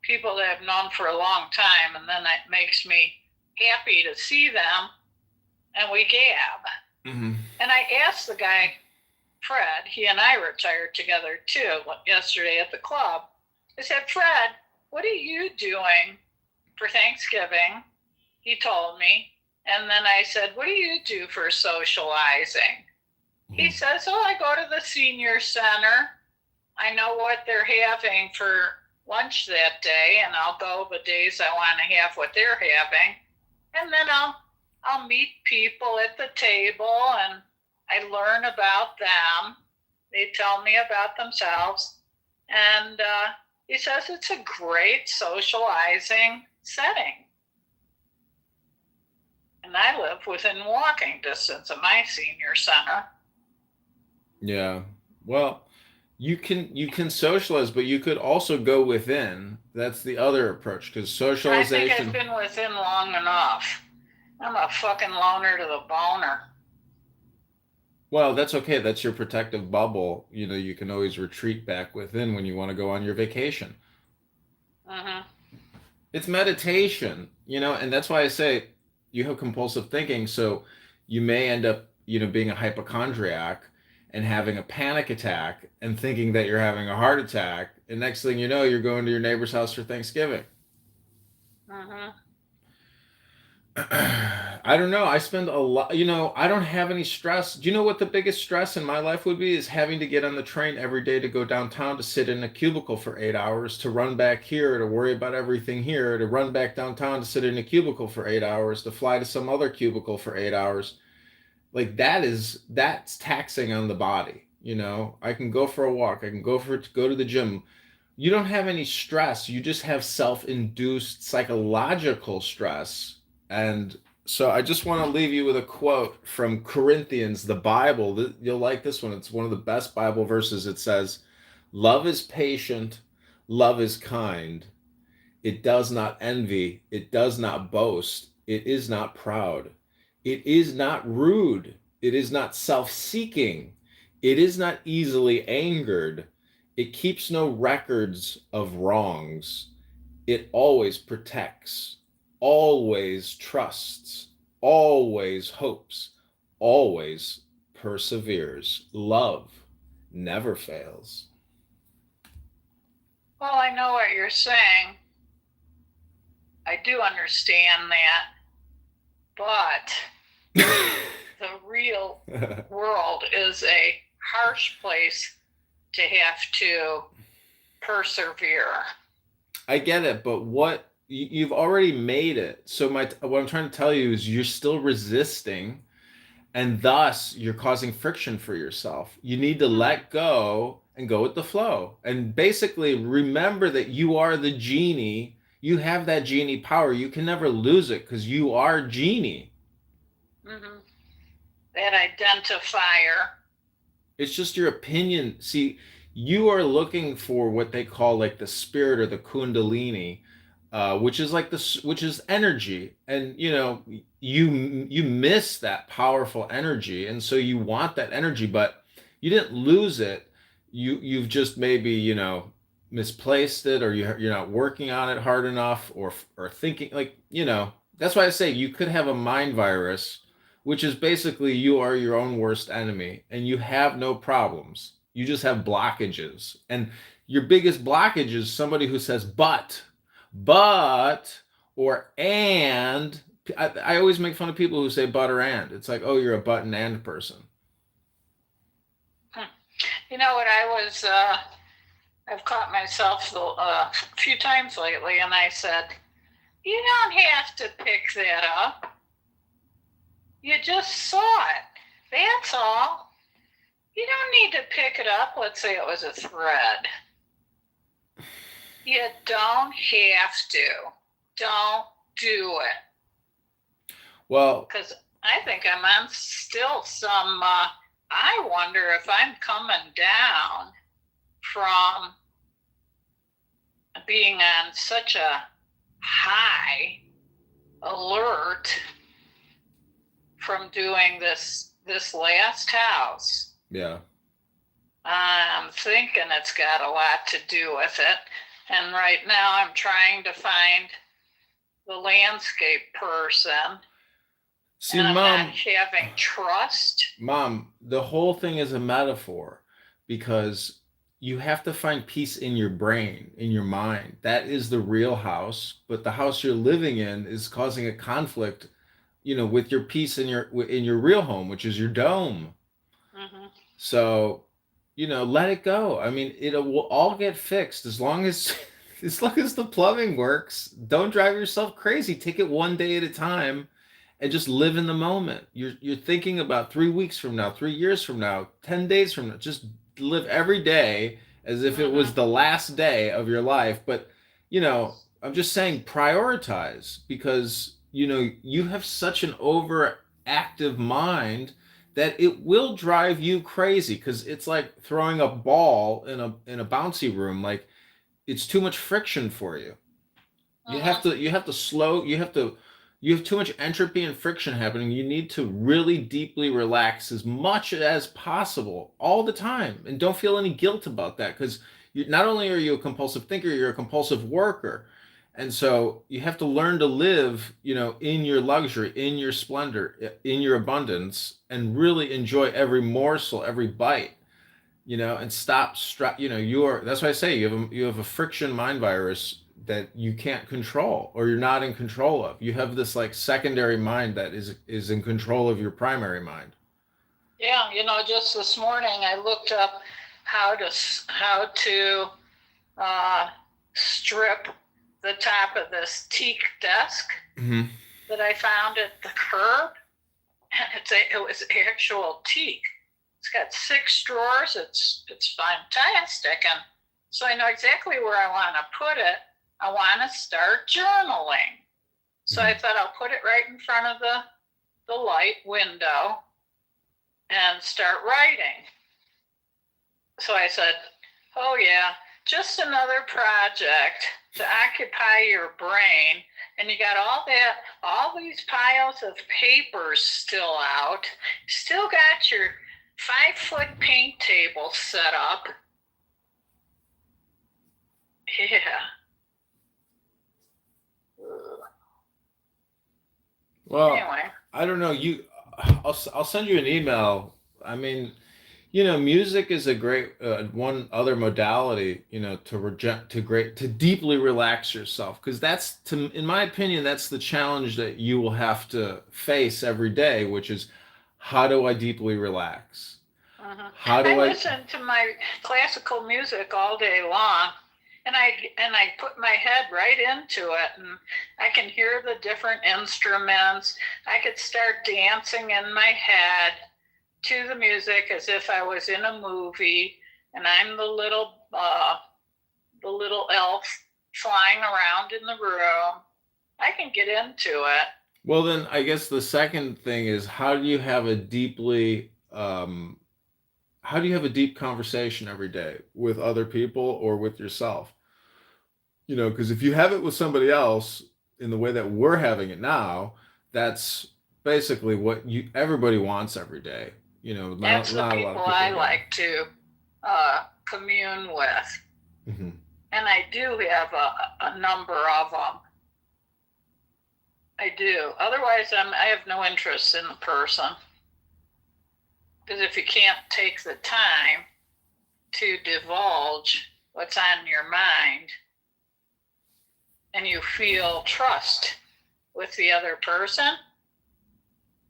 people that I've known for a long time, and then it makes me happy to see them, and we gab. And I asked the guy, Fred, he and I retired together too yesterday at the club. I said, Fred, what are you doing for Thanksgiving? He told me. And then I said, what do you do for socializing? He says, I go to the senior center. I know what they're having for lunch that day, and I'll go the days I want to have what they're having. And then I'll meet people at the table, and I learn about them. They tell me about themselves. And he says it's a great socializing setting. And I live within walking distance of my senior center. Yeah. Well, you can socialize, but you could also go within. That's the other approach, because socialization. I think I've been within long enough. I'm a fucking loner to the boner. Well, that's okay. That's your protective bubble. You can always retreat back within when you want to go on your vacation. It's meditation, and that's why I say you have compulsive thinking. So you may end up, being a hypochondriac, and having a panic attack and thinking that you're having a heart attack, and next thing you know, you're going to your neighbor's house for Thanksgiving. Mm-hmm. I don't know. I spend a lot, I don't have any stress. Do you know what the biggest stress in my life would be? Is having to get on the train every day to go downtown, to sit in a cubicle for 8 hours, to run back here, to worry about everything here, to run back downtown, to sit in a cubicle for 8 hours, to fly to some other cubicle for 8 hours. Like that's taxing on the body. I can go for a walk. I can go to the gym. You don't have any stress. You just have self-induced psychological stress. And so I just want to leave you with a quote from Corinthians, the Bible. You'll like this one. It's one of the best Bible verses. It says, "Love is patient, love is kind. It does not envy, it does not boast, it is not proud. It is not rude, it is not self-seeking, it is not easily angered. It keeps no records of wrongs. It always protects, always trusts, always hopes, always perseveres. Love never fails." Well, I know what you're saying. I do understand that. But the real world is a harsh place to have to persevere. I get it, but you've already made it. So what I'm trying to tell you is you're still resisting, and thus you're causing friction for yourself. You need to let go and go with the flow. And basically remember that you are the genie. You have that genie power. You can never lose it because you are genie. Mm-hmm. That identifier. It's just your opinion. See, you are looking for what they call like the spirit or the kundalini, which is which is energy, and you miss that powerful energy, and so you want that energy, but you didn't lose it. You've just maybe misplaced it, or you're not working on it hard enough, or thinking that's why I say you could have a mind virus, which is basically you are your own worst enemy, and you have no problems. You just have blockages, and your biggest blockage is somebody who says but, or and. I always make fun of people who say but or and. It's like, oh, you're a but and person. You know what I've caught myself a few times lately, and I said, you don't have to pick that up. You just saw it. That's all. You don't need to pick it up. Let's say it was a thread. You don't have to. Don't do it. Well, because I think I'm on still some, I wonder if I'm coming down from being on such a high alert from doing this last house. Yeah. I'm thinking it's got a lot to do with it. And right now I'm trying to find the landscape person. See, and I'm Mom, not having trust. Mom, the whole thing is a metaphor, because you have to find peace in your brain, in your mind. That is the real house, but the house you're living in is causing a conflict, with your peace in your real home, which is your dome. Mm-hmm. So, let it go. I mean, it will all get fixed as long as the plumbing works. Don't drive yourself crazy. Take it one day at a time. And just live in the moment. You're thinking about 3 weeks from now, 3 years from now, 10 days from now. Just live every day as if it was the last day of your life. But, I'm just saying prioritize, because, you have such an overactive mind that it will drive you crazy, because it's like throwing a ball in a bouncy room. Like, it's too much friction for you. You have to slow, you have too much entropy and friction happening. You need to really deeply relax as much as possible all the time. And don't feel any guilt about that, because not only are you a compulsive thinker, you're a compulsive worker. And so you have to learn to live, in your luxury, in your splendor, in your abundance, and really enjoy every morsel, every bite, and stop, that's why I say you have a friction mind virus that you can't control, or you're not in control of. You have this like secondary mind that is in control of your primary mind. Yeah, just this morning I looked up how to strip the top of this teak desk Mm-hmm. that I found at the curb, and it was actual teak. It's got 6 drawers. It's fantastic, and so I know exactly where I want to put it. I want to start journaling, so I thought I'll put it right in front of the light window and start writing. So I said, oh yeah, just another project to occupy your brain. And you got all these piles of papers still out. Still got your 5-foot paint table set up. Yeah. Well, anyway. I don't know. I'll send you an email. I mean, music is a great one other modality, to deeply relax yourself, because in my opinion, that's the challenge that you will have to face every day, which is, how do I deeply relax? Uh-huh. How do I I listen to my classical music all day long, and I put my head right into it, and I can hear the different instruments. I could start dancing in my head to the music as if I was in a movie, and I'm the little elf flying around in the room. I can get into it. Well, then I guess the second thing is, how do you have a deep conversation every day with other people or with yourself? Because if you have it with somebody else in the way that we're having it now, that's basically what everybody wants every day. That's the not a lot people of people I get it. like to commune with. Mm-hmm. And I do have a number of them. I do. Otherwise, I have no interest in the person. Because if you can't take the time to divulge what's on your mind, and you feel trust with the other person,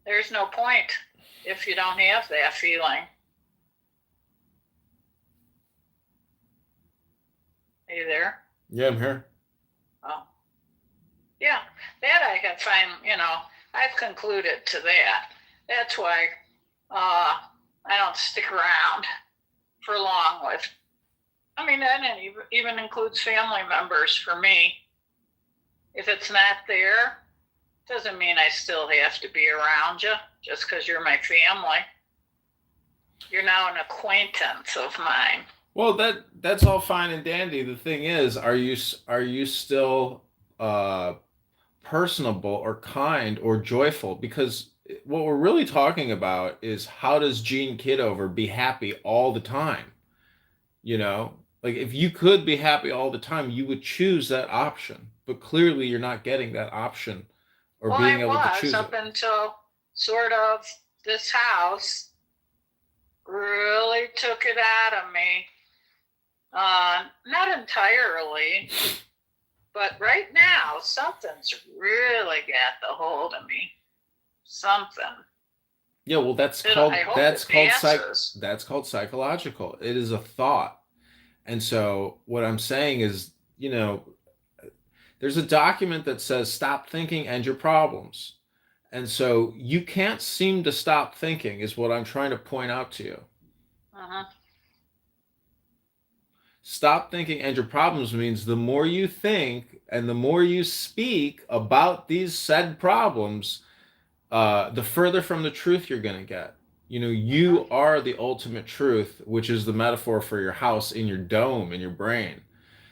there's no point if you don't have that feeling. Are you there? Yeah, I'm here. Oh. Yeah, that I can find, I've concluded to that. That's why I don't stick around for long with, that even includes family members for me. If it's not there, doesn't mean I still have to be around you just because you're my family. You're now an acquaintance of mine. Well, that's all fine and dandy. The thing is, are you still personable or kind or joyful? Because what we're really talking about is, how does Gene Kitover be happy all the time? Like, if you could be happy all the time, you would choose that option. But clearly, you're not getting that option, or being able to choose up it. Until sort of this house really took it out of me. Not entirely, but right now something's really got the hold of me. Something. Yeah, well, that's called psychological. It is a thought. And so what I'm saying is, there's a document that says, stop thinking, end your problems. And so you can't seem to stop thinking, is what I'm trying to point out to you. Uh-huh. Stop thinking, end your problems means the more you think and the more you speak about these said problems, the further from the truth you're going to get. You are the ultimate truth, which is the metaphor for your house in your dome, in your brain.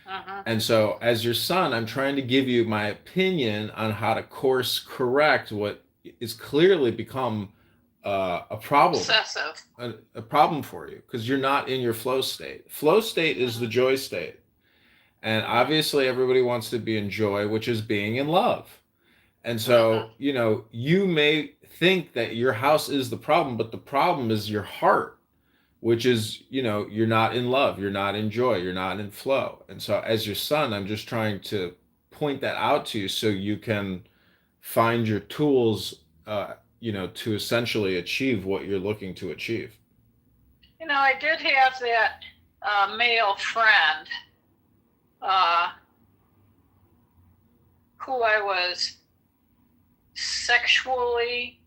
Uh-huh. And so, as your son, I'm trying to give you my opinion on how to course correct what is clearly become a problem. Obsessive. A problem for you, because you're not in your flow state. Flow state is the joy state. And obviously everybody wants to be in joy, which is being in love. And so, you may think that your house is the problem, but the problem is your heart, which is, you're not in love, you're not in joy, you're not in flow. And so, as your son, I'm just trying to point that out to you so you can find your tools, to essentially achieve what you're looking to achieve. I did have that male friend who I was sexually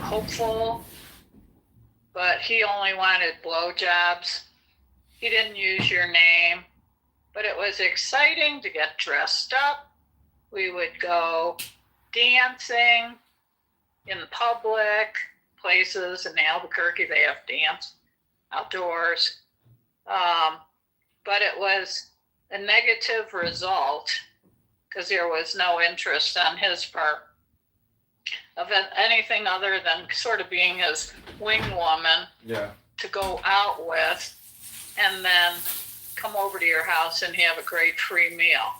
hopeful, but he only wanted blowjobs. He didn't use your name, but it was exciting to get dressed up. We would go dancing in public places. In Albuquerque, they have dance outdoors. But it was a negative result because there was no interest on his part of anything other than sort of being his wing woman to go out with and then come over to your house and have a great free meal.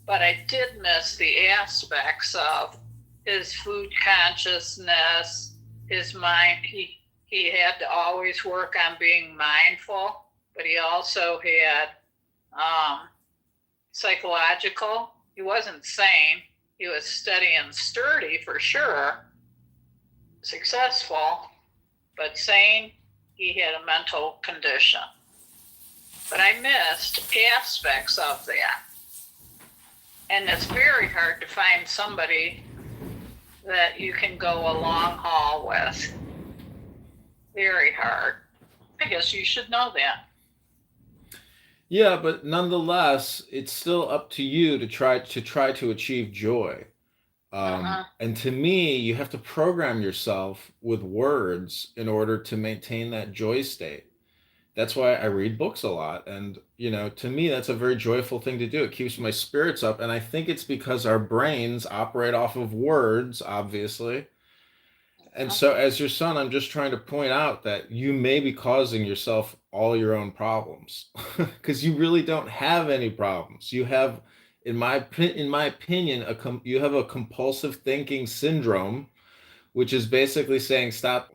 But I did miss the aspects of his food consciousness, his mind. He had to always work on being mindful, but he also had psychological. He wasn't sane. He was steady and sturdy for sure, successful, but sane. He had a mental condition. But I missed aspects of that. And it's very hard to find somebody that you can go a long haul with. Very hard. I guess you should know that. Yeah, but nonetheless, it's still up to you to try to achieve joy. And to me, you have to program yourself with words in order to maintain that joy state. That's why I read books a lot. And, to me, that's a very joyful thing to do. It keeps my spirits up. And I think it's because our brains operate off of words, obviously. And so, as your son, I'm just trying to point out that you may be causing yourself all your own problems because you really don't have any problems. You have, in my opinion, you have a compulsive thinking syndrome, which is basically saying stop.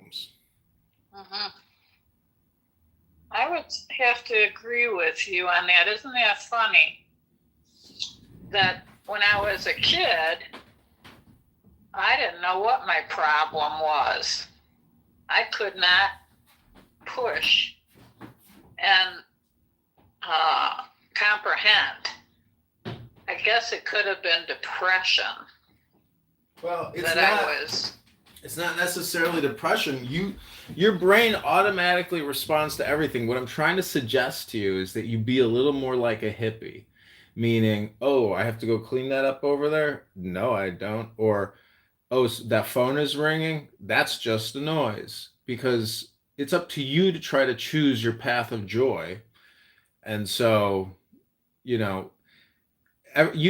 I would have to agree with you on that. Isn't that funny? That when I was a kid, I didn't know what my problem was. I could not push and comprehend. I guess it could have been depression. Well, it's not necessarily depression. Your brain automatically responds to everything. What I'm trying to suggest to you is that you be a little more like a hippie, meaning, oh, I have to go clean that up over there? No, I don't. Or, oh, that phone is ringing? That's just a noise. Because it's up to you to try to choose your path of joy. And so, you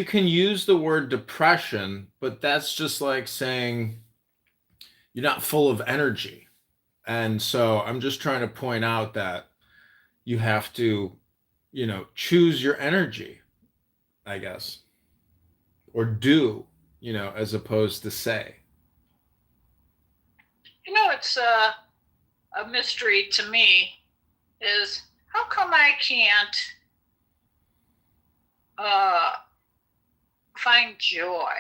can use the word depression, but that's just like saying you're not full of energy. And so I'm just trying to point out that you have to, choose your energy, I guess, or do, as opposed to say. It's a mystery to me is how come I can't find joy?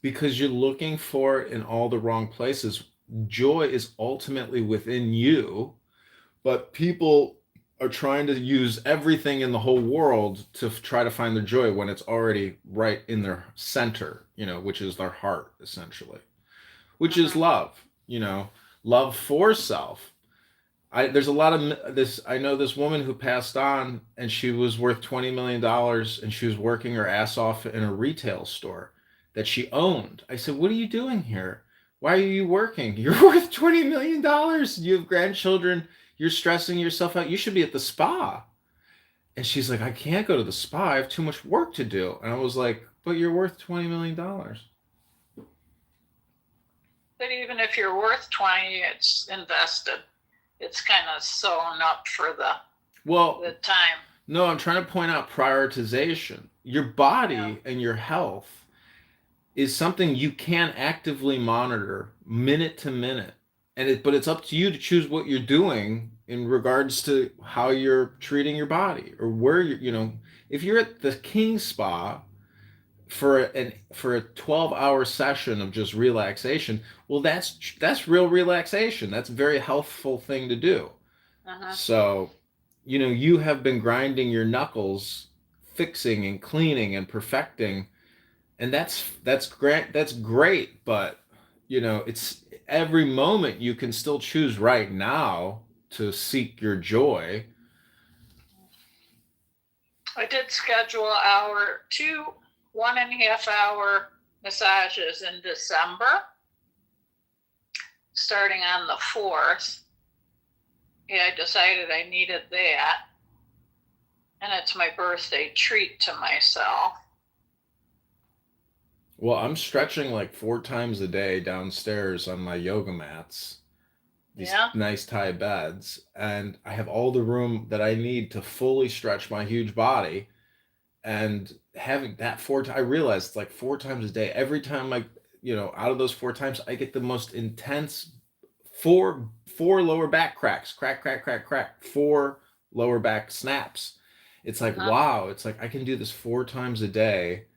Because you're looking for it in all the wrong places. Joy is ultimately within you, but people are trying to use everything in the whole world to try to find their joy when it's already right in their center, which is their heart, essentially, which is love, love for self. There's a lot of this. I know this woman who passed on and she was worth $20 million and she was working her ass off in a retail store that she owned. I said, what are you doing here? Why are you working? You're worth $20 million. You have grandchildren. You're stressing yourself out. You should be at the spa. And she's like, I can't go to the spa. I have too much work to do. And I was like, but you're worth $20 million. But even if you're worth 20, it's invested. it's kind of sewn up for Well, the time. no, I'm trying to point out prioritization. Your body and your health is something you can actively monitor minute to minute. But it's up to you to choose what you're doing in regards to how you're treating your body or where if you're at the King Spa for a 12-hour session of just relaxation, well that's real relaxation. That's a very healthful thing to do. So, you have been grinding your knuckles, fixing and cleaning and perfecting, and that's great, but it's every moment you can still choose right now to seek your joy. I did schedule two 1.5 hour massages in December, starting on the 4th. Yeah, I decided I needed that. And it's my birthday treat to myself. Well, I'm stretching like 4 times a day downstairs on my yoga mats, these nice Thai beds, and I have all the room that I need to fully stretch my huge body. And having that I realized it's like 4 times a day. Every time out of those 4 times, I get the most intense four lower back cracks, crack, crack, crack, crack, 4 lower back snaps. It's like, wow, it's like I can do this 4 times a day,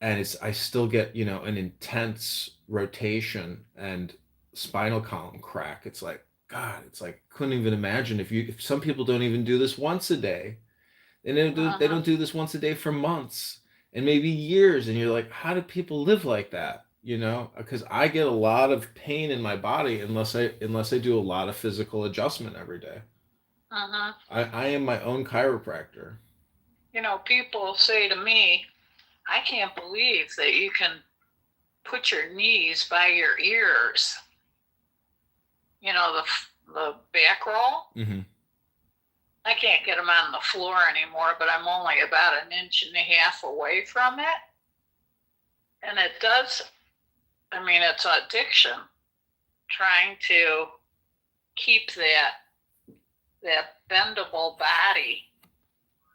and I still get, an intense rotation and spinal column crack. It's like, God, it's like, couldn't even imagine if some people don't even do this once a day. And they don't do this once a day for months and maybe years. And you're like, how do people live like that? Because I get a lot of pain in my body unless I do a lot of physical adjustment every day. I am my own chiropractor. People say to me, I can't believe that you can put your knees by your ears. The back roll. Mm-hmm. I can't get them on the floor anymore, but I'm only about 1.5 inches away from it. And it does, it's addiction, trying to keep that bendable body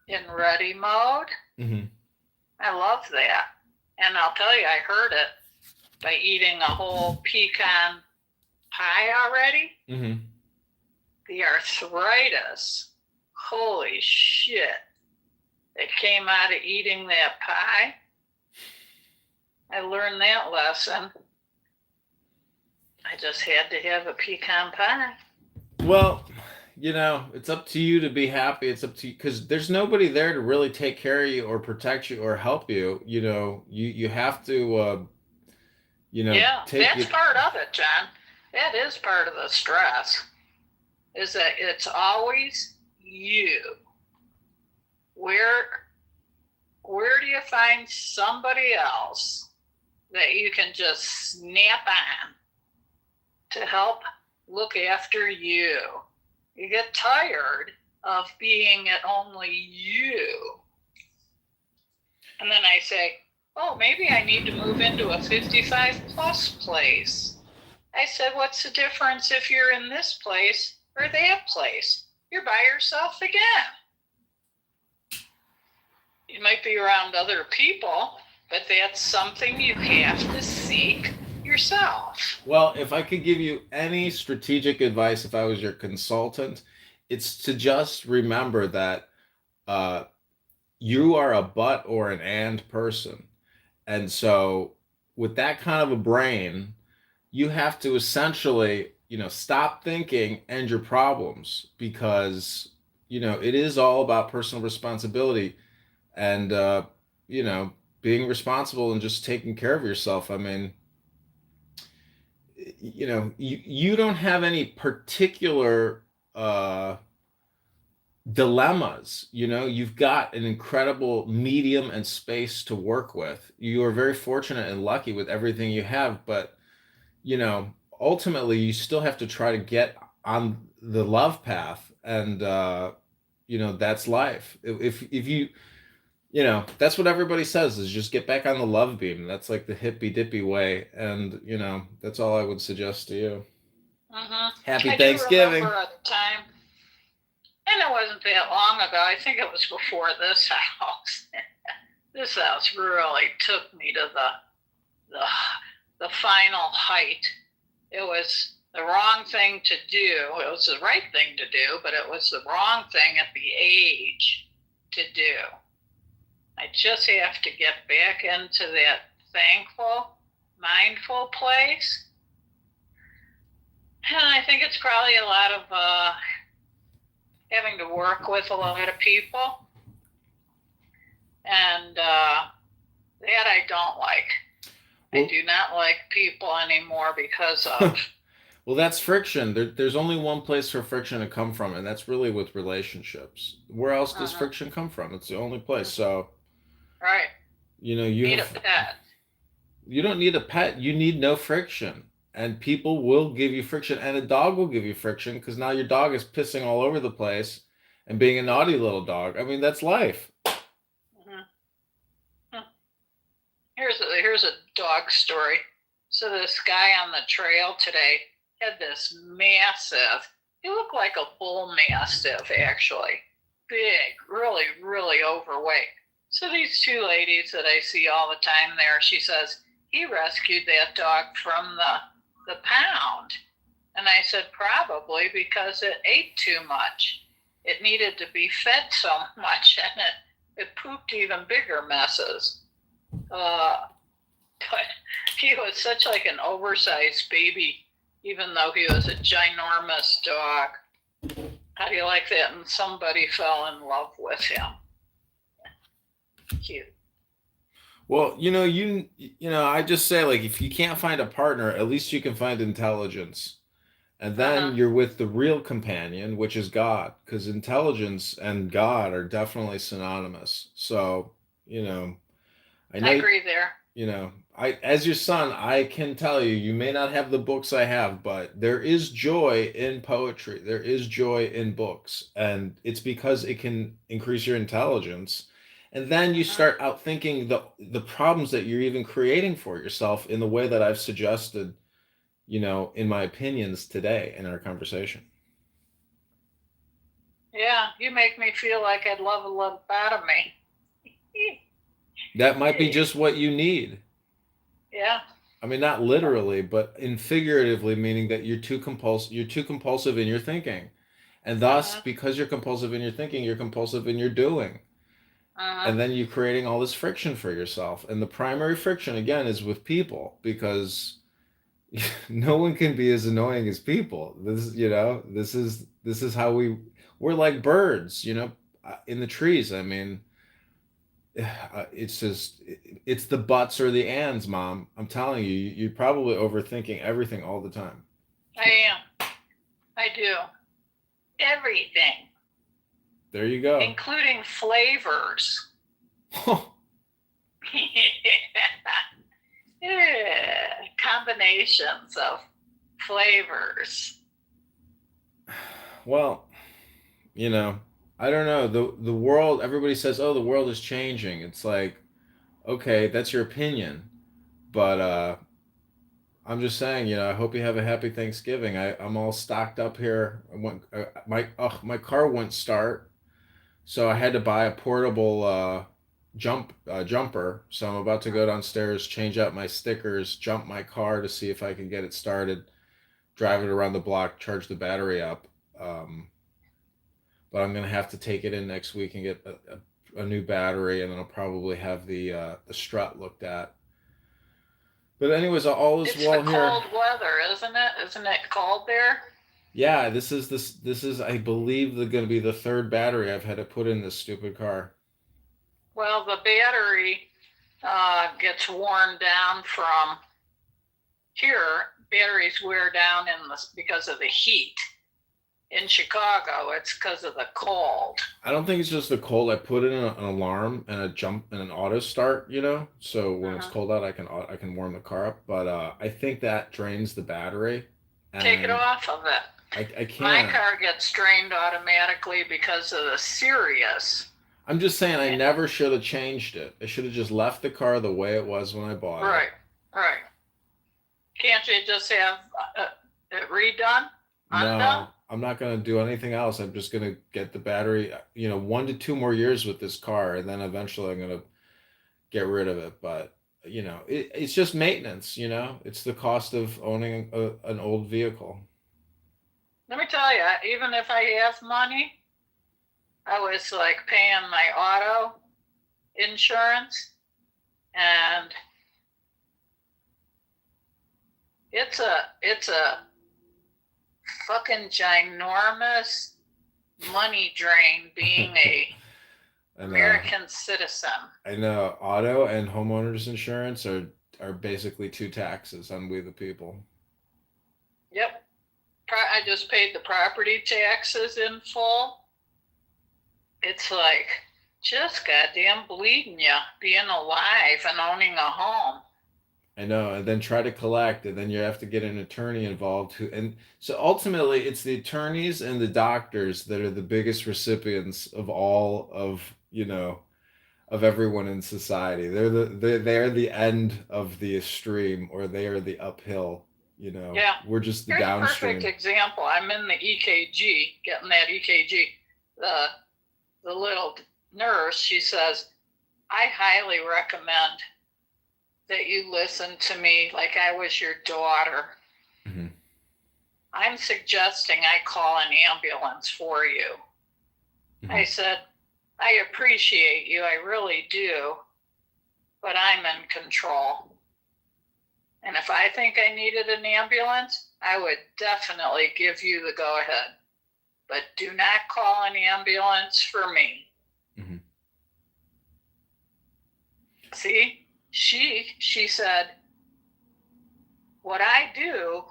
in ready mode. Mm-hmm. I love that. And I'll tell you, I heard it by eating a whole pecan pie already. Mm-hmm. The arthritis, holy shit, that came out of eating that pie. I learned that lesson. I just had to have a pecan pie. Well, it's up to you to be happy. It's up to you because there's nobody there to really take care of you or protect you or help you. You have to, that's part of it, John. That is part of the stress, is that it's always you. Where do you find somebody else that you can just snap on to help look after you? You get tired of being at only you. And then I say, oh, maybe I need to move into a 55 plus place. I said, what's the difference if you're in this place or that place? You're by yourself again. You might be around other people, but that's something you have to seek yourself. Well, if I could give you any strategic advice, if I was your consultant, it's to just remember that you are a but or an and person. And so with that kind of a brain, you have to essentially, stop thinking and your problems, because, it is all about personal responsibility and, being responsible and just taking care of yourself. You don't have any particular dilemmas. You've got an incredible medium and space to work with. You are very fortunate and lucky with everything you have, but ultimately you still have to try to get on the love path, and that's life. If you that's what everybody says, is just get back on the love beam. That's like the hippy dippy way, and that's all I would suggest to you. Happy I Thanksgiving. do remember a time, and it wasn't that long ago. I think it was before this house. This house really took me to the final height. It was the wrong thing to do. It was the right thing to do, but it was the wrong thing at the age to do. I just have to get back into that thankful, mindful place. And I think it's probably a lot of having to work with a lot of people. And that I don't like. I do not like people anymore because of... Well, that's friction. There's only one place for friction to come from, and that's really with relationships. Where else does friction come from? It's the only place. So, right. You need a pet. You don't need a pet. You need no friction. And people will give you friction, and a dog will give you friction because now your dog is pissing all over the place and being a naughty little dog. I mean, that's life. Here's a dog story. So this guy on the trail today had this massive, he looked like a bull mastiff actually, big, really, really overweight. So these two ladies that I see all the time there, she says, he rescued that dog from the pound. And I said, probably because it ate too much. It needed to be fed so much, and it pooped even bigger messes. But he was such like an oversized baby, even though he was a ginormous dog. How do you like that? And somebody fell in love with him. Cute. Well, you know, I just say, like, if you can't find a partner, at least you can find intelligence. And then you're with the real companion, which is God, because intelligence and God are definitely synonymous. So, you know, I agree there. You know, as your son, I can tell you, you may not have the books I have, but there is joy in poetry. There is joy in books, and it's because it can increase your intelligence. And then you start out thinking the problems that you're even creating for yourself in the way that I've suggested, you know, in my opinions today in our conversation. Yeah, you make me feel like I'd love a lobotomy. That might be just what you need. Yeah. I mean, not literally, but in figuratively, meaning that you're too compulsive in your thinking. And thus, because you're compulsive in your thinking, you're compulsive in your doing. And then you're creating all this friction for yourself. And the primary friction, again, is with people, because no one can be as annoying as people. This is how we're like birds, you know, in the trees. I mean, it's the buts or the ands, Mom. I'm telling you, you're probably overthinking everything all the time. I am. I do. Everything. There you go. Including flavors. Yeah. Combinations of flavors. Well, you know, I don't know. The world, everybody says, oh, the world is changing. It's like, okay, that's your opinion. But I'm just saying, you know, I hope you have a happy Thanksgiving. I'm all stocked up here. My car wouldn't start, so I had to buy a portable jumper. So I'm about to go downstairs, change out my stickers, jump my car to see if I can get it started, drive it around the block, charge the battery up. But I'm gonna have to take it in next week and get a new battery, and then I'll probably have the strut looked at. But anyways, all is well here. It's the cold weather, isn't it? Isn't it cold there? Yeah, this is I believe going to be the third battery I've had to put in this stupid car. Well, the battery gets worn down from here. Batteries wear down because of the heat. In Chicago, it's because of the cold. I don't think it's just the cold. I put in an alarm and a jump and an auto start, you know, so when it's cold out, I can warm the car up. But I think that drains the battery. Take it off of it. I can't. My car gets drained automatically because of the Sirius. I'm just saying, I never should have changed it. I should have just left the car the way it was when I bought it. Right. Can't you just have it redone? Undone? No, I'm not going to do anything else. I'm just going to get the battery, 1 to 2 more years with this car, and then eventually I'm going to get rid of it. But, it's just maintenance, it's the cost of owning an old vehicle. Let me tell you, even if I have money, I was like paying my auto insurance, and it's a fucking ginormous money drain being a American citizen. I know auto and homeowners insurance are basically two taxes on we the people. Yep. I just paid the property taxes in full. It's like just goddamn bleeding you being alive and owning a home. I know, and then try to collect, and then you have to get an attorney involved and so ultimately it's the attorneys and the doctors that are the biggest recipients of all of everyone in society. They're the end of the stream, or they are the uphill. Yeah. We're just the Here's downstream. a perfect example. I'm in the EKG, getting that EKG. The little nurse, she says, I highly recommend that you listen to me like I was your daughter. Mm-hmm. I'm suggesting I call an ambulance for you. Mm-hmm. I said, I appreciate you, I really do, but I'm in control. And if I think I needed an ambulance, I would definitely give you the go ahead. But do not call an ambulance for me. Mm-hmm. See? She said, what I do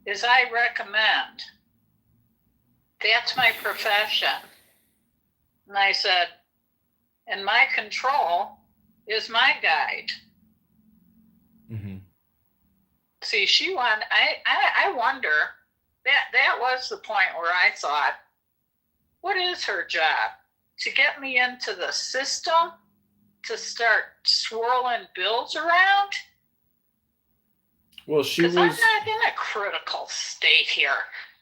is I recommend. That's my profession. And I said, and my control is my guide. Mm-hmm. See, I wonder, that was the point where I thought, what is her job? To get me into the system? To start swirling bills around? Well, she was. I'm not in a critical state here.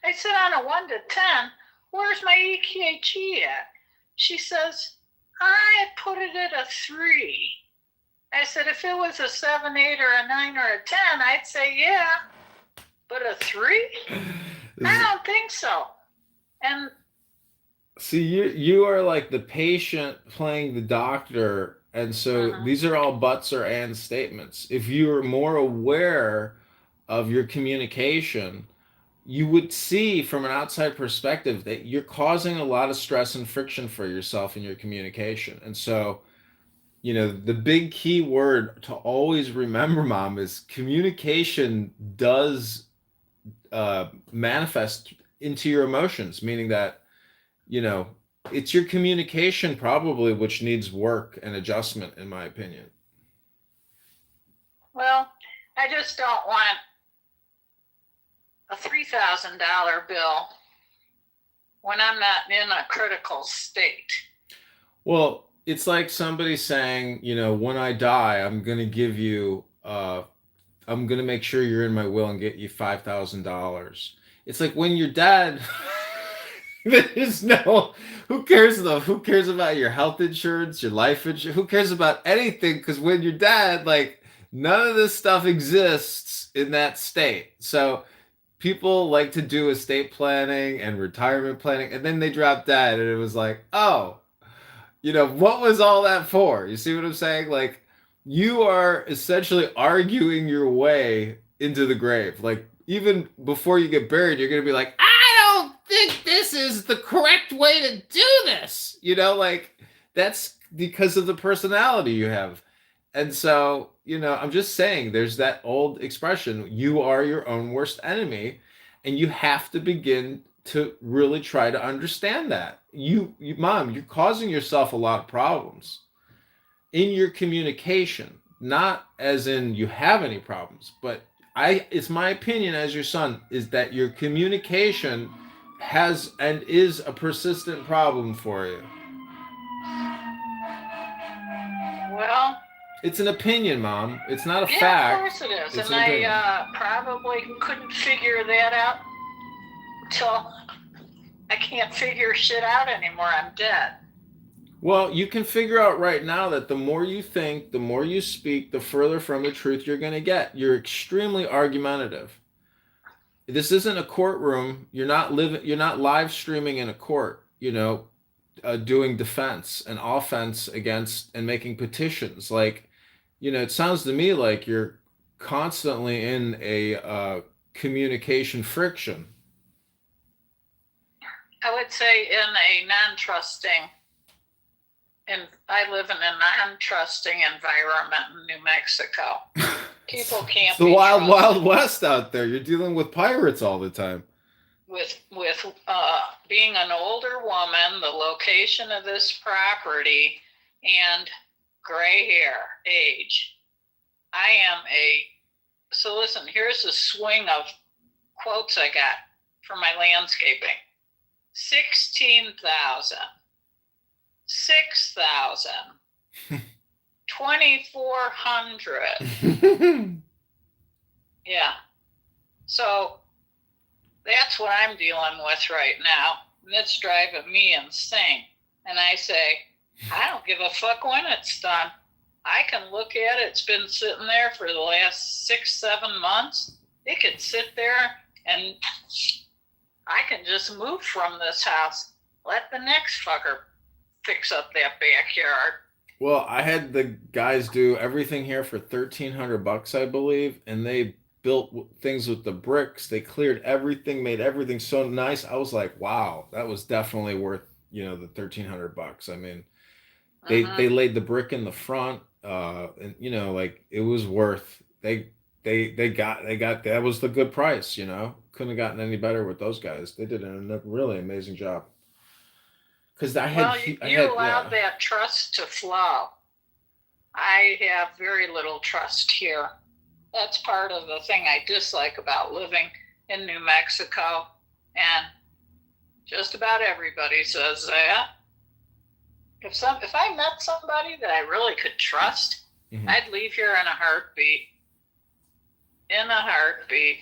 I said on a 1 to 10, where's my EKG at? She says, I put it at a 3. I said, if it was a 7, 8, or a 9, or a 10, I'd say yeah. But a 3? I don't think so. And see, you are like the patient playing the doctor. And so these are all buts or and statements. If you're more aware of your communication, you would see from an outside perspective that you're causing a lot of stress and friction for yourself in your communication. And so, the big key word to always remember, Mom, is communication does manifest into your emotions, meaning that, it's your communication probably which needs work and adjustment, in my opinion. Well, I just don't want a $3,000 bill when I'm not in a critical state. Well, it's like somebody saying, when I die, I'm going to give you, I'm going to make sure you're in my will and get you $5,000. It's like when you're dead, there's no, who cares though? Who cares about your health insurance, your life insurance? Who cares about anything? Because when you're dead, like none of this stuff exists in that state. So people like to do estate planning and retirement planning, and then they drop dead, and it was like, oh, what was all that for? You see what I'm saying? Like, you are essentially arguing your way into the grave. Like, even before you get buried, you're going to be like, I don't think this is the correct way to do this. Like, that's because of the personality you have. And so, I'm just saying, there's that old expression, you are your own worst enemy, and you have to begin to really try to understand that. Mom, you're causing yourself a lot of problems in your communication, not as in you have any problems, but it's my opinion as your son is that your communication has and is a persistent problem for you. Well, It's an opinion, Mom. It's not a Yeah, fact. of course it is. It's And an opinion. I probably couldn't figure that out till I can't figure shit out anymore. I'm dead. Well, you can figure out right now that the more you think, the more you speak, the further from the truth you're going to get. You're extremely argumentative. This isn't a courtroom. You're not live streaming in a court, doing defense and offense against and making petitions. Like, it sounds to me like you're constantly in a communication friction. I would say in a non-trusting, and I live in a non-trusting environment in New Mexico. People can't It's the be wild, trusted. wild west out there. You're dealing with pirates all the time. With being an older woman, the location of this property, and gray hair, age. So listen, here's a swing of quotes I got for my landscaping. 16,000, 6,000, 2,400. Yeah. So that's what I'm dealing with right now. And it's driving me insane. And I say, I don't give a fuck when it's done. I can look at it. It's been sitting there for the last 6-7 months. It could sit there and I can just move from this house. Let the next fucker fix up that backyard. Well, I had the guys do everything here for $1,300, I believe, and they built things with the bricks. They cleared everything, made everything so nice. I was like, wow, that was definitely worth, the $1,300. I mean, they laid the brick in the front, and like it was worth. They got that was the good price. Couldn't have gotten any better with those guys. They did a really amazing job. Because you allowed that trust to flow. I have very little trust here. That's part of the thing I dislike about living in New Mexico. And just about everybody says that. If I met somebody that I really could trust, I'd leave here in a heartbeat. In a heartbeat.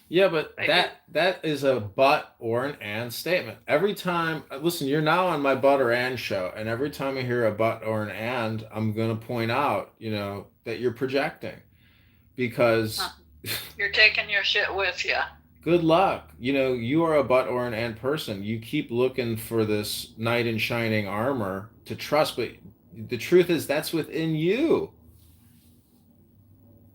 Yeah, but that is a but or an and statement. Every time, listen, you're now on my but or and show, and every time I hear a but or an and, I'm going to point out, that you're projecting. Because you're taking your shit with you. Good luck. You are a but or an and person. You keep looking for this knight in shining armor to trust, but the truth is that's within you.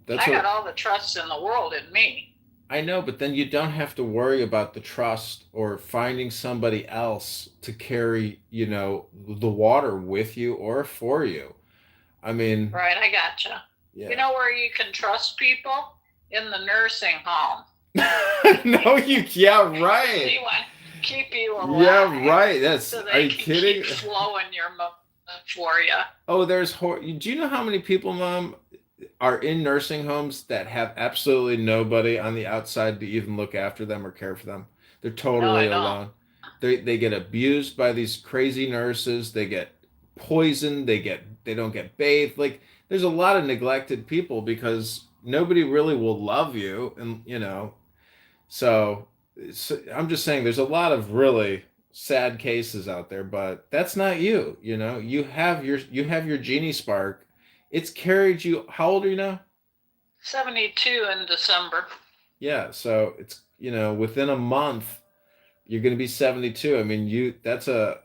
I got all the trust in the world in me. I know, but then you don't have to worry about the trust or finding somebody else to carry, the water with you or for you. I mean... Right, I gotcha. Yeah. You know where you can trust people? In the nursing home. No, yeah, right. Keep you alive. Yeah, right. Are you kidding? Keep flowing your for you. Oh, do you know how many people, Mom, are in nursing homes that have absolutely nobody on the outside to even look after them or care for them? They're totally alone. They get abused by these crazy nurses. They get poisoned. They don't get bathed. Like, there's a lot of neglected people because nobody really will love you, and so I'm just saying there's a lot of really sad cases out there, but that's not you. You have your genie spark. It's carried you. How old are you now? 72 in December. Yeah, so it's within a month you're going to be 72. I mean, that's a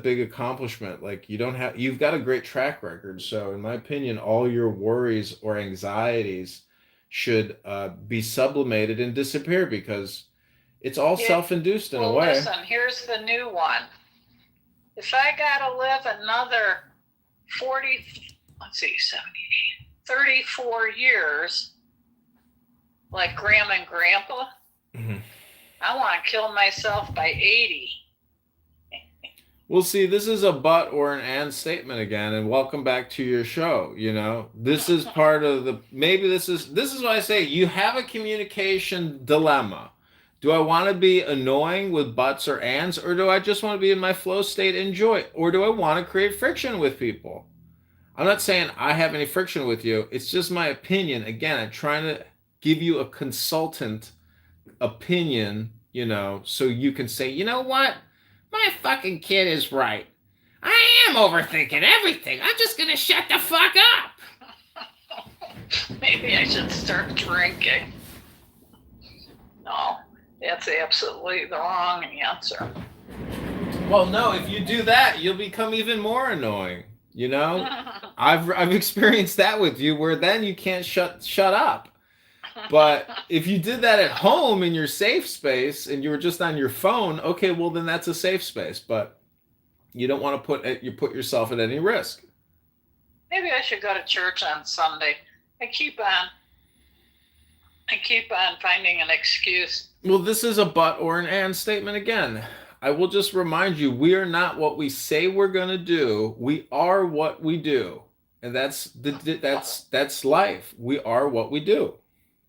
big accomplishment. Like, you've got a great track record. So in my opinion, all your worries or anxieties should be sublimated and disappear because it's all self-induced in a way. Listen, here's the new one. If I got to live another 34 years, like Grandma and Grandpa, I want to kill myself by 80. Well, see, this is a but or an and statement again, and welcome back to your show. This is part of this is why I say you have a communication dilemma. Do I want to be annoying with buts or ands, or do I just want to be in my flow state, enjoy it? Or do I want to create friction with people? I'm not saying I have any friction with you. It's just my opinion. Again, I'm trying to give you a consultant opinion, so you can say, you know what? My fucking kid is right. I am overthinking everything. I'm just going to shut the fuck up. Maybe I should start drinking. No, that's absolutely the wrong answer. Well, no, if you do that, you'll become even more annoying. I've experienced that with you, where then you can't shut up. But if you did that at home in your safe space and you were just on your phone, okay, well then that's a safe space. But you don't want to put yourself at any risk. Maybe I should go to church on Sunday. I keep on finding an excuse. Well, this is a but or an and statement again. I will just remind you, we are not what we say we're going to do. We are what we do. And that's life. We are what we do.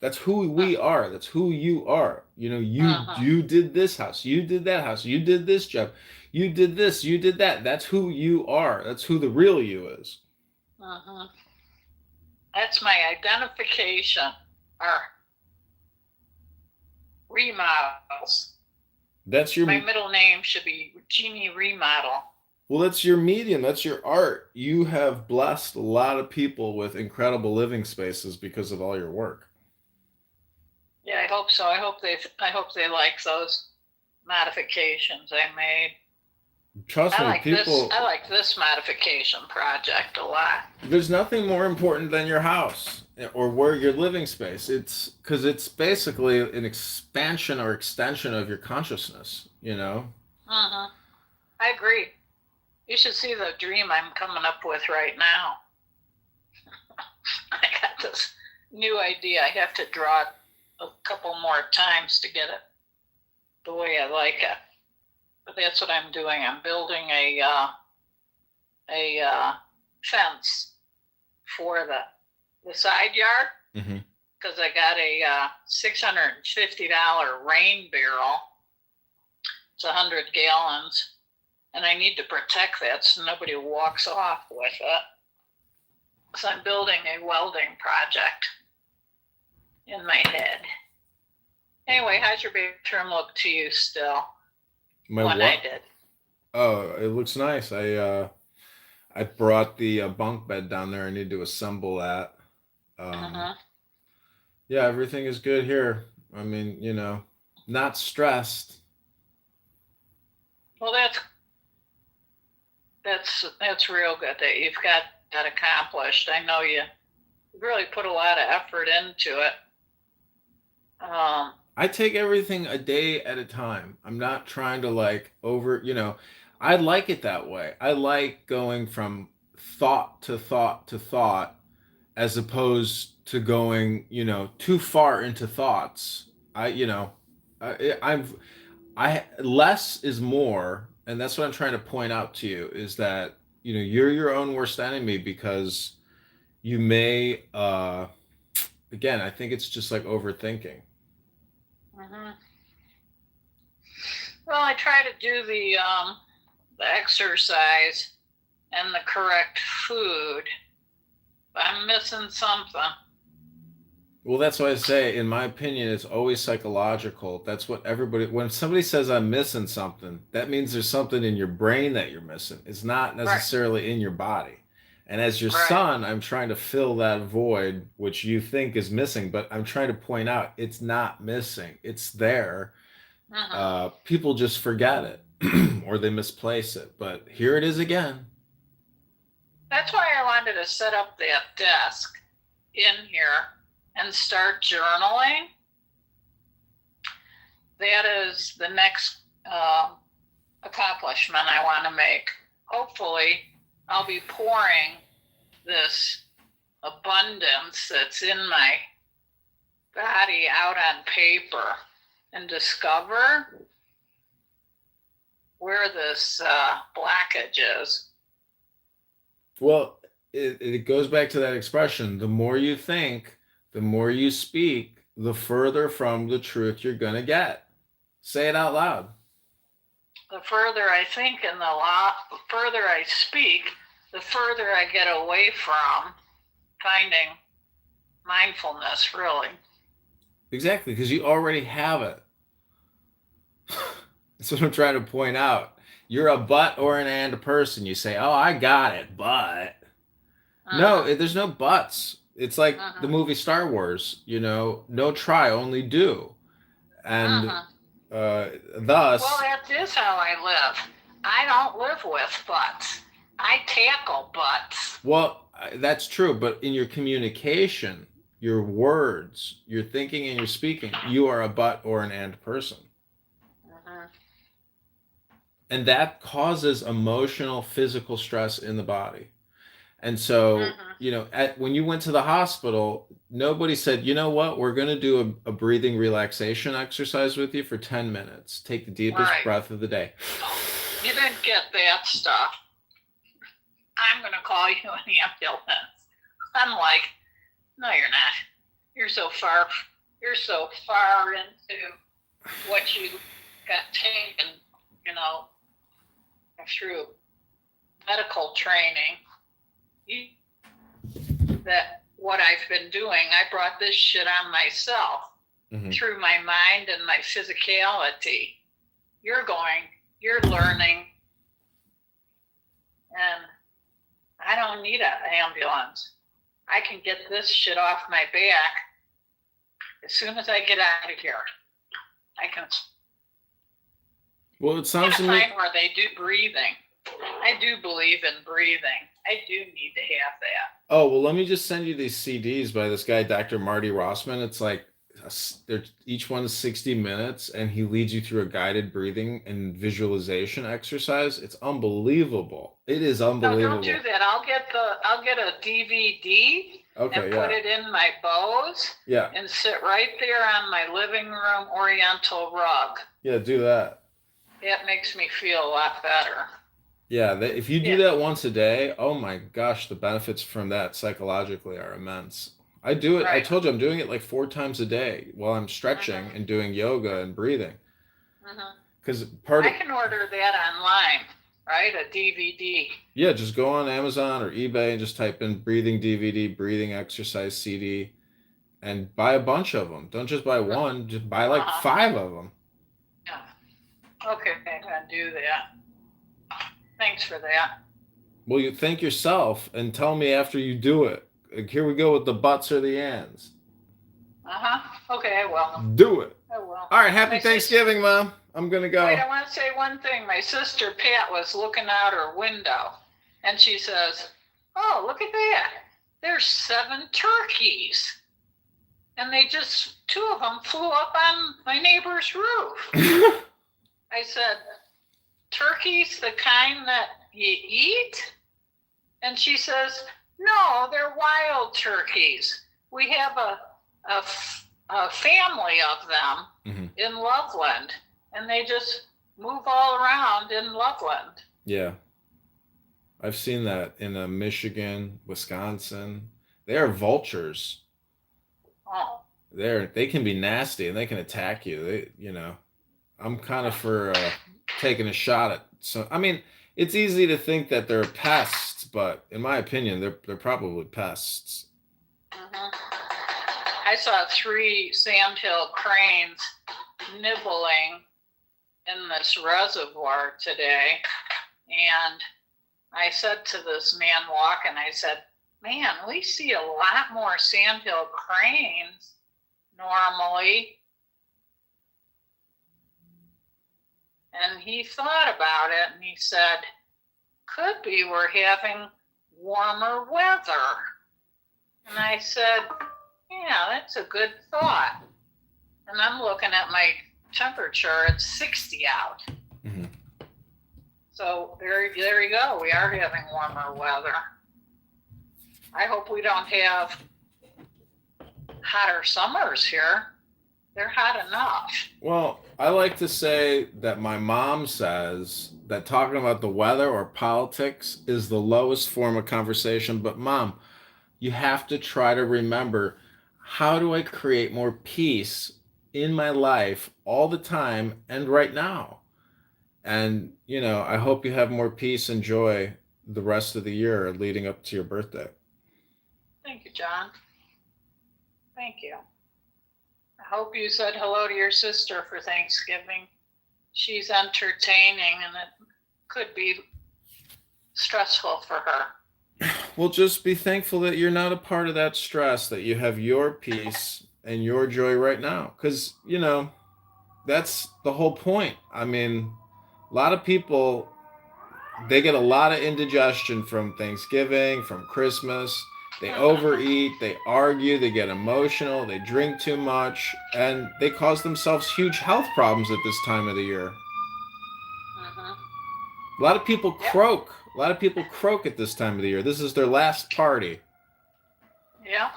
That's who we are. That's who you are. You did this house. You did that house. You did this job. You did this. You did that. That's who you are. That's who the real you is. That's my identification. Or remodels. My middle name should be Jeannie Remodel. Well, that's your medium. That's your art. You have blessed a lot of people with incredible living spaces because of all your work. Yeah, I hope so. I hope they like those modifications I made. Trust me, I like this modification project a lot. There's nothing more important than your house or where your living space. It's because it's basically an expansion or extension of your consciousness. I agree. You should see the dream I'm coming up with right now. I got this new idea. I have to draw it a couple more times to get it the way I like it. But that's what I'm doing. I'm building a fence for the side yard because I got a $650 rain barrel. It's 100 gallons, and I need to protect that so nobody walks off with it. So I'm building a welding project in my head. Anyway, how's your bathroom look to you still? I did. Oh, it looks nice. I brought the bunk bed down there. I need to assemble that. Yeah, everything is good here. I mean, not stressed. Well, that's real good that you've got that accomplished. I know you really put a lot of effort into it. I take everything a day at a time. I'm not trying to I like it that way. I like going from thought to thought to thought as opposed to going, too far into thoughts. Less is more. And that's what I'm trying to point out to you is that, you're your own worst enemy because you may, again, I think it's just like overthinking. Well, I try to do the exercise and the correct food. But I'm missing something. Well, that's why I say, in my opinion, it's always psychological. That's what when somebody says I'm missing something, that means there's something in your brain that you're missing. It's not necessarily in your body. And as your son, I'm trying to fill that void, which you think is missing, but I'm trying to point out it's not missing. It's there. People just forget it or they misplace it. But here it is again. That's why I wanted to set up that desk in here and start journaling. That is the next accomplishment I want to make. Hopefully, I'll be pouring this abundance that's in my body out on paper and discover where this blockage is. Well, it goes back to that expression. The more you think, the more you speak, the further from the truth you're going to get. Say it out loud. The further I think and the further I speak, the further I get away from finding mindfulness, really. Exactly, because you already have it. That's what I'm trying to point out. You're a but or an and person. You say, "Oh, I got it," but no, there's no buts. It's like the movie Star Wars. No try, only do, and thus. Well, that is how I live. I don't live with buts. I tackle buts. Well, that's true, but in your communication, your words, your thinking, and your speaking, you are a but or an and person. And that causes emotional, physical stress in the body. And so, when you went to the hospital, nobody said, you know what, we're going to do a breathing relaxation exercise with you for 10 minutes. Take the deepest breath of the day. You didn't get that stuff. I'm going to call you an ambulance. I'm like, no, you're not. You're so far into what you got taken, through medical training. That what I've been doing, I brought this shit on myself through my mind and my physicality. You're learning, and I don't need an ambulance. I can get this shit off my back as soon as I get out of here. I can. Well, it sounds to me where they do breathing. I do believe in breathing. I do need to have that. Oh, well, let me just send you these CDs by this guy, Dr. Marty Rossman. It's like each one is 60 minutes, and he leads you through a guided breathing and visualization exercise. It's unbelievable. It is unbelievable. No, don't do that. I'll get a DVD and put it in my Bose and sit right there on my living room Oriental rug. Yeah, do that. That makes me feel a lot better. Yeah, if you do that once a day, oh my gosh, the benefits from that psychologically are immense. I do it. Right. I told you I'm doing it like 4 times a day while I'm stretching and doing yoga and breathing. Because I can order that online, right? A DVD. Yeah, just go on Amazon or eBay and just type in breathing DVD, breathing exercise CD, and buy a bunch of them. Don't just buy one, just buy like 5 of them. Yeah. Okay, I'm gonna do that. Thanks for that. Well, you thank yourself and tell me after you do it. Here we go with the buts or the ands. Okay, I will. Do it. I will. All right, happy Thanksgiving, Mom. I'm going to go. Wait, I want to say one thing. My sister Pat was looking out her window, and she says, "Oh, look at that. There's 7 turkeys." And 2 of them flew up on my neighbor's roof. I said, "Turkeys, the kind that you eat?" And she says, "No, they're wild turkeys. We have a family of them in Loveland, and they just move all around in Loveland." Yeah. I've seen that in Michigan, Wisconsin. They are vultures. Oh. They can be nasty and they can attack you. I'm kind of for taking a shot at it's easy to think that they're pests, but in my opinion, they're probably pests. I saw 3 sandhill cranes nibbling in this reservoir today, and I said to this man walking, I said, "Man, we see a lot more sandhill cranes normally." And he thought about it and he said, "Could be we're having warmer weather." And I said, "Yeah, that's a good thought." And I'm looking at my temperature, it's 60 out. So there you go. We are having warmer weather. I hope we don't have hotter summers here. They're hot enough. Well, I like to say that my mom says that talking about the weather or politics is the lowest form of conversation. But Mom, you have to try to remember, how do I create more peace in my life all the time and right now? And, I hope you have more peace and joy the rest of the year leading up to your birthday. Thank you, John. Thank you. I hope you said hello to your sister for Thanksgiving. She's entertaining and it could be stressful for her. Well, just be thankful that you're not a part of that stress, that you have your peace and your joy right now. Because, that's the whole point. I mean, a lot of people, they get a lot of indigestion from Thanksgiving, from Christmas. They overeat, they argue, they get emotional, they drink too much, and they cause themselves huge health problems at this time of the year. A lot of people croak. A lot of people croak at this time of the year. This is their last party. Yeah.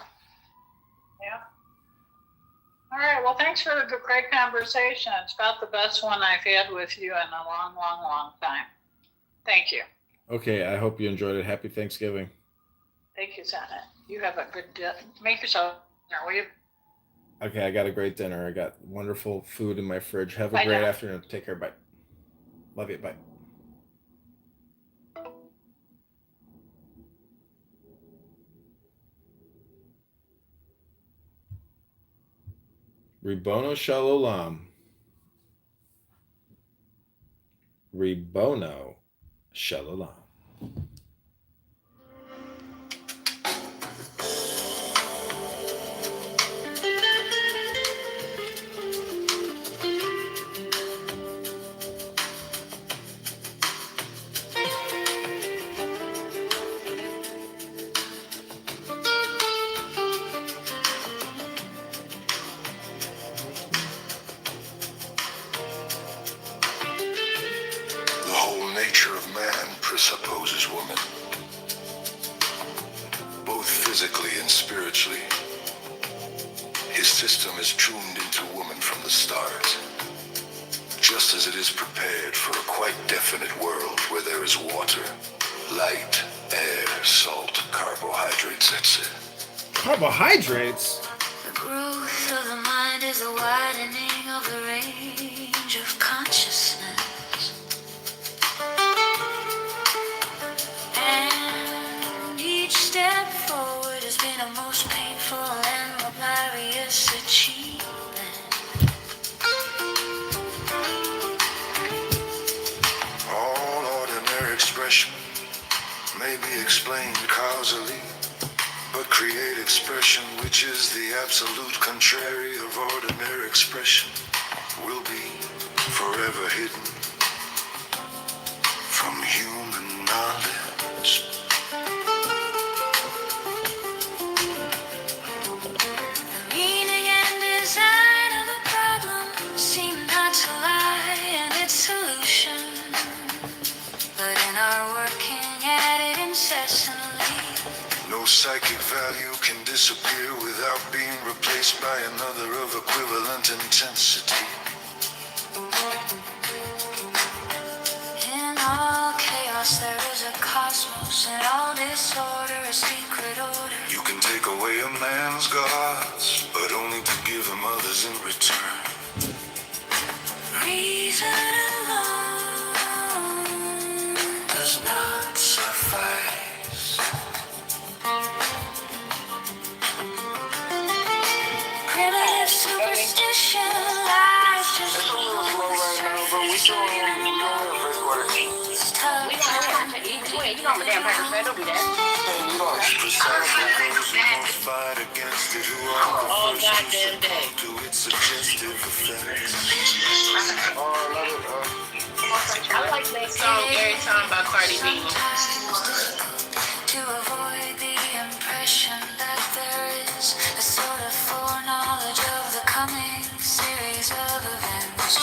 All right. Well, thanks for the great conversation. It's about the best one I've had with you in a long, long, long time. Thank you. Okay, I hope you enjoyed it. Happy Thanksgiving. Thank you, Senna. You have a good day. Make yourself dinner, will you? Okay, I got a great dinner. I got wonderful food in my fridge. Have a Bye great now. afternoon. Take care. Bye. Love you. Bye. Ribono Shalom. Ribono Shalom. The whole nature of man presupposes woman, both physically and spiritually. His system is tuned into woman from the start, just as it is prepared for a quite definite world where there is water, light, air, salt, carbohydrates, etc. Carbohydrates? The growth of the mind is a widening of the range of consciousness. And each step forward has been a most painful and laborious achievement. All ordinary expression may be explained causally, but create expression, which is the absolute contrary of ordinary expression, will be forever hidden from human knowledge. The meaning and design of a problem seem not to lie in its solution, but in our working at it incessantly. No psychic value can disappear without being replaced by another of equivalent intensity. In all chaos there is a cosmos, and all disorder a secret order. You can take away a man's gods, but only to give him others in return. Reason alone Does not suffice. primitive superstition lies just below the surface of your nose. Tough. You know I'm a damn Packers fan. Don't do that. Fight against it, who are All the goddamn day. to its suggestive effects. I like that song every time by Cardi B. To avoid the impression that there is a sort of foreknowledge of the coming series of events.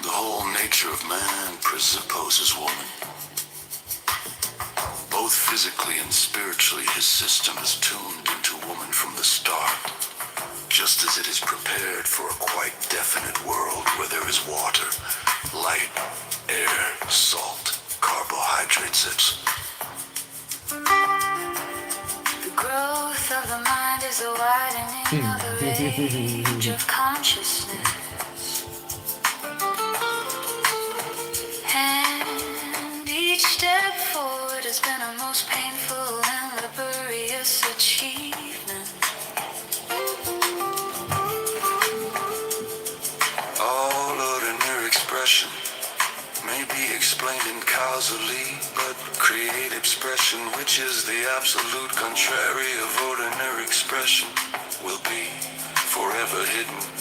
The whole nature of man presupposes woman. Both physically and spiritually, his system is tuned into woman from the start, just as it is prepared for a quite definite world where there is water, light, air, salt, carbohydrates, etc. The growth of the mind is a widening of the range of consciousness. And each step forward has been a most painful and laborious achievement. All ordinary expression may be explained incausally, but create expression, which is the absolute contrary of ordinary expression, will be forever hidden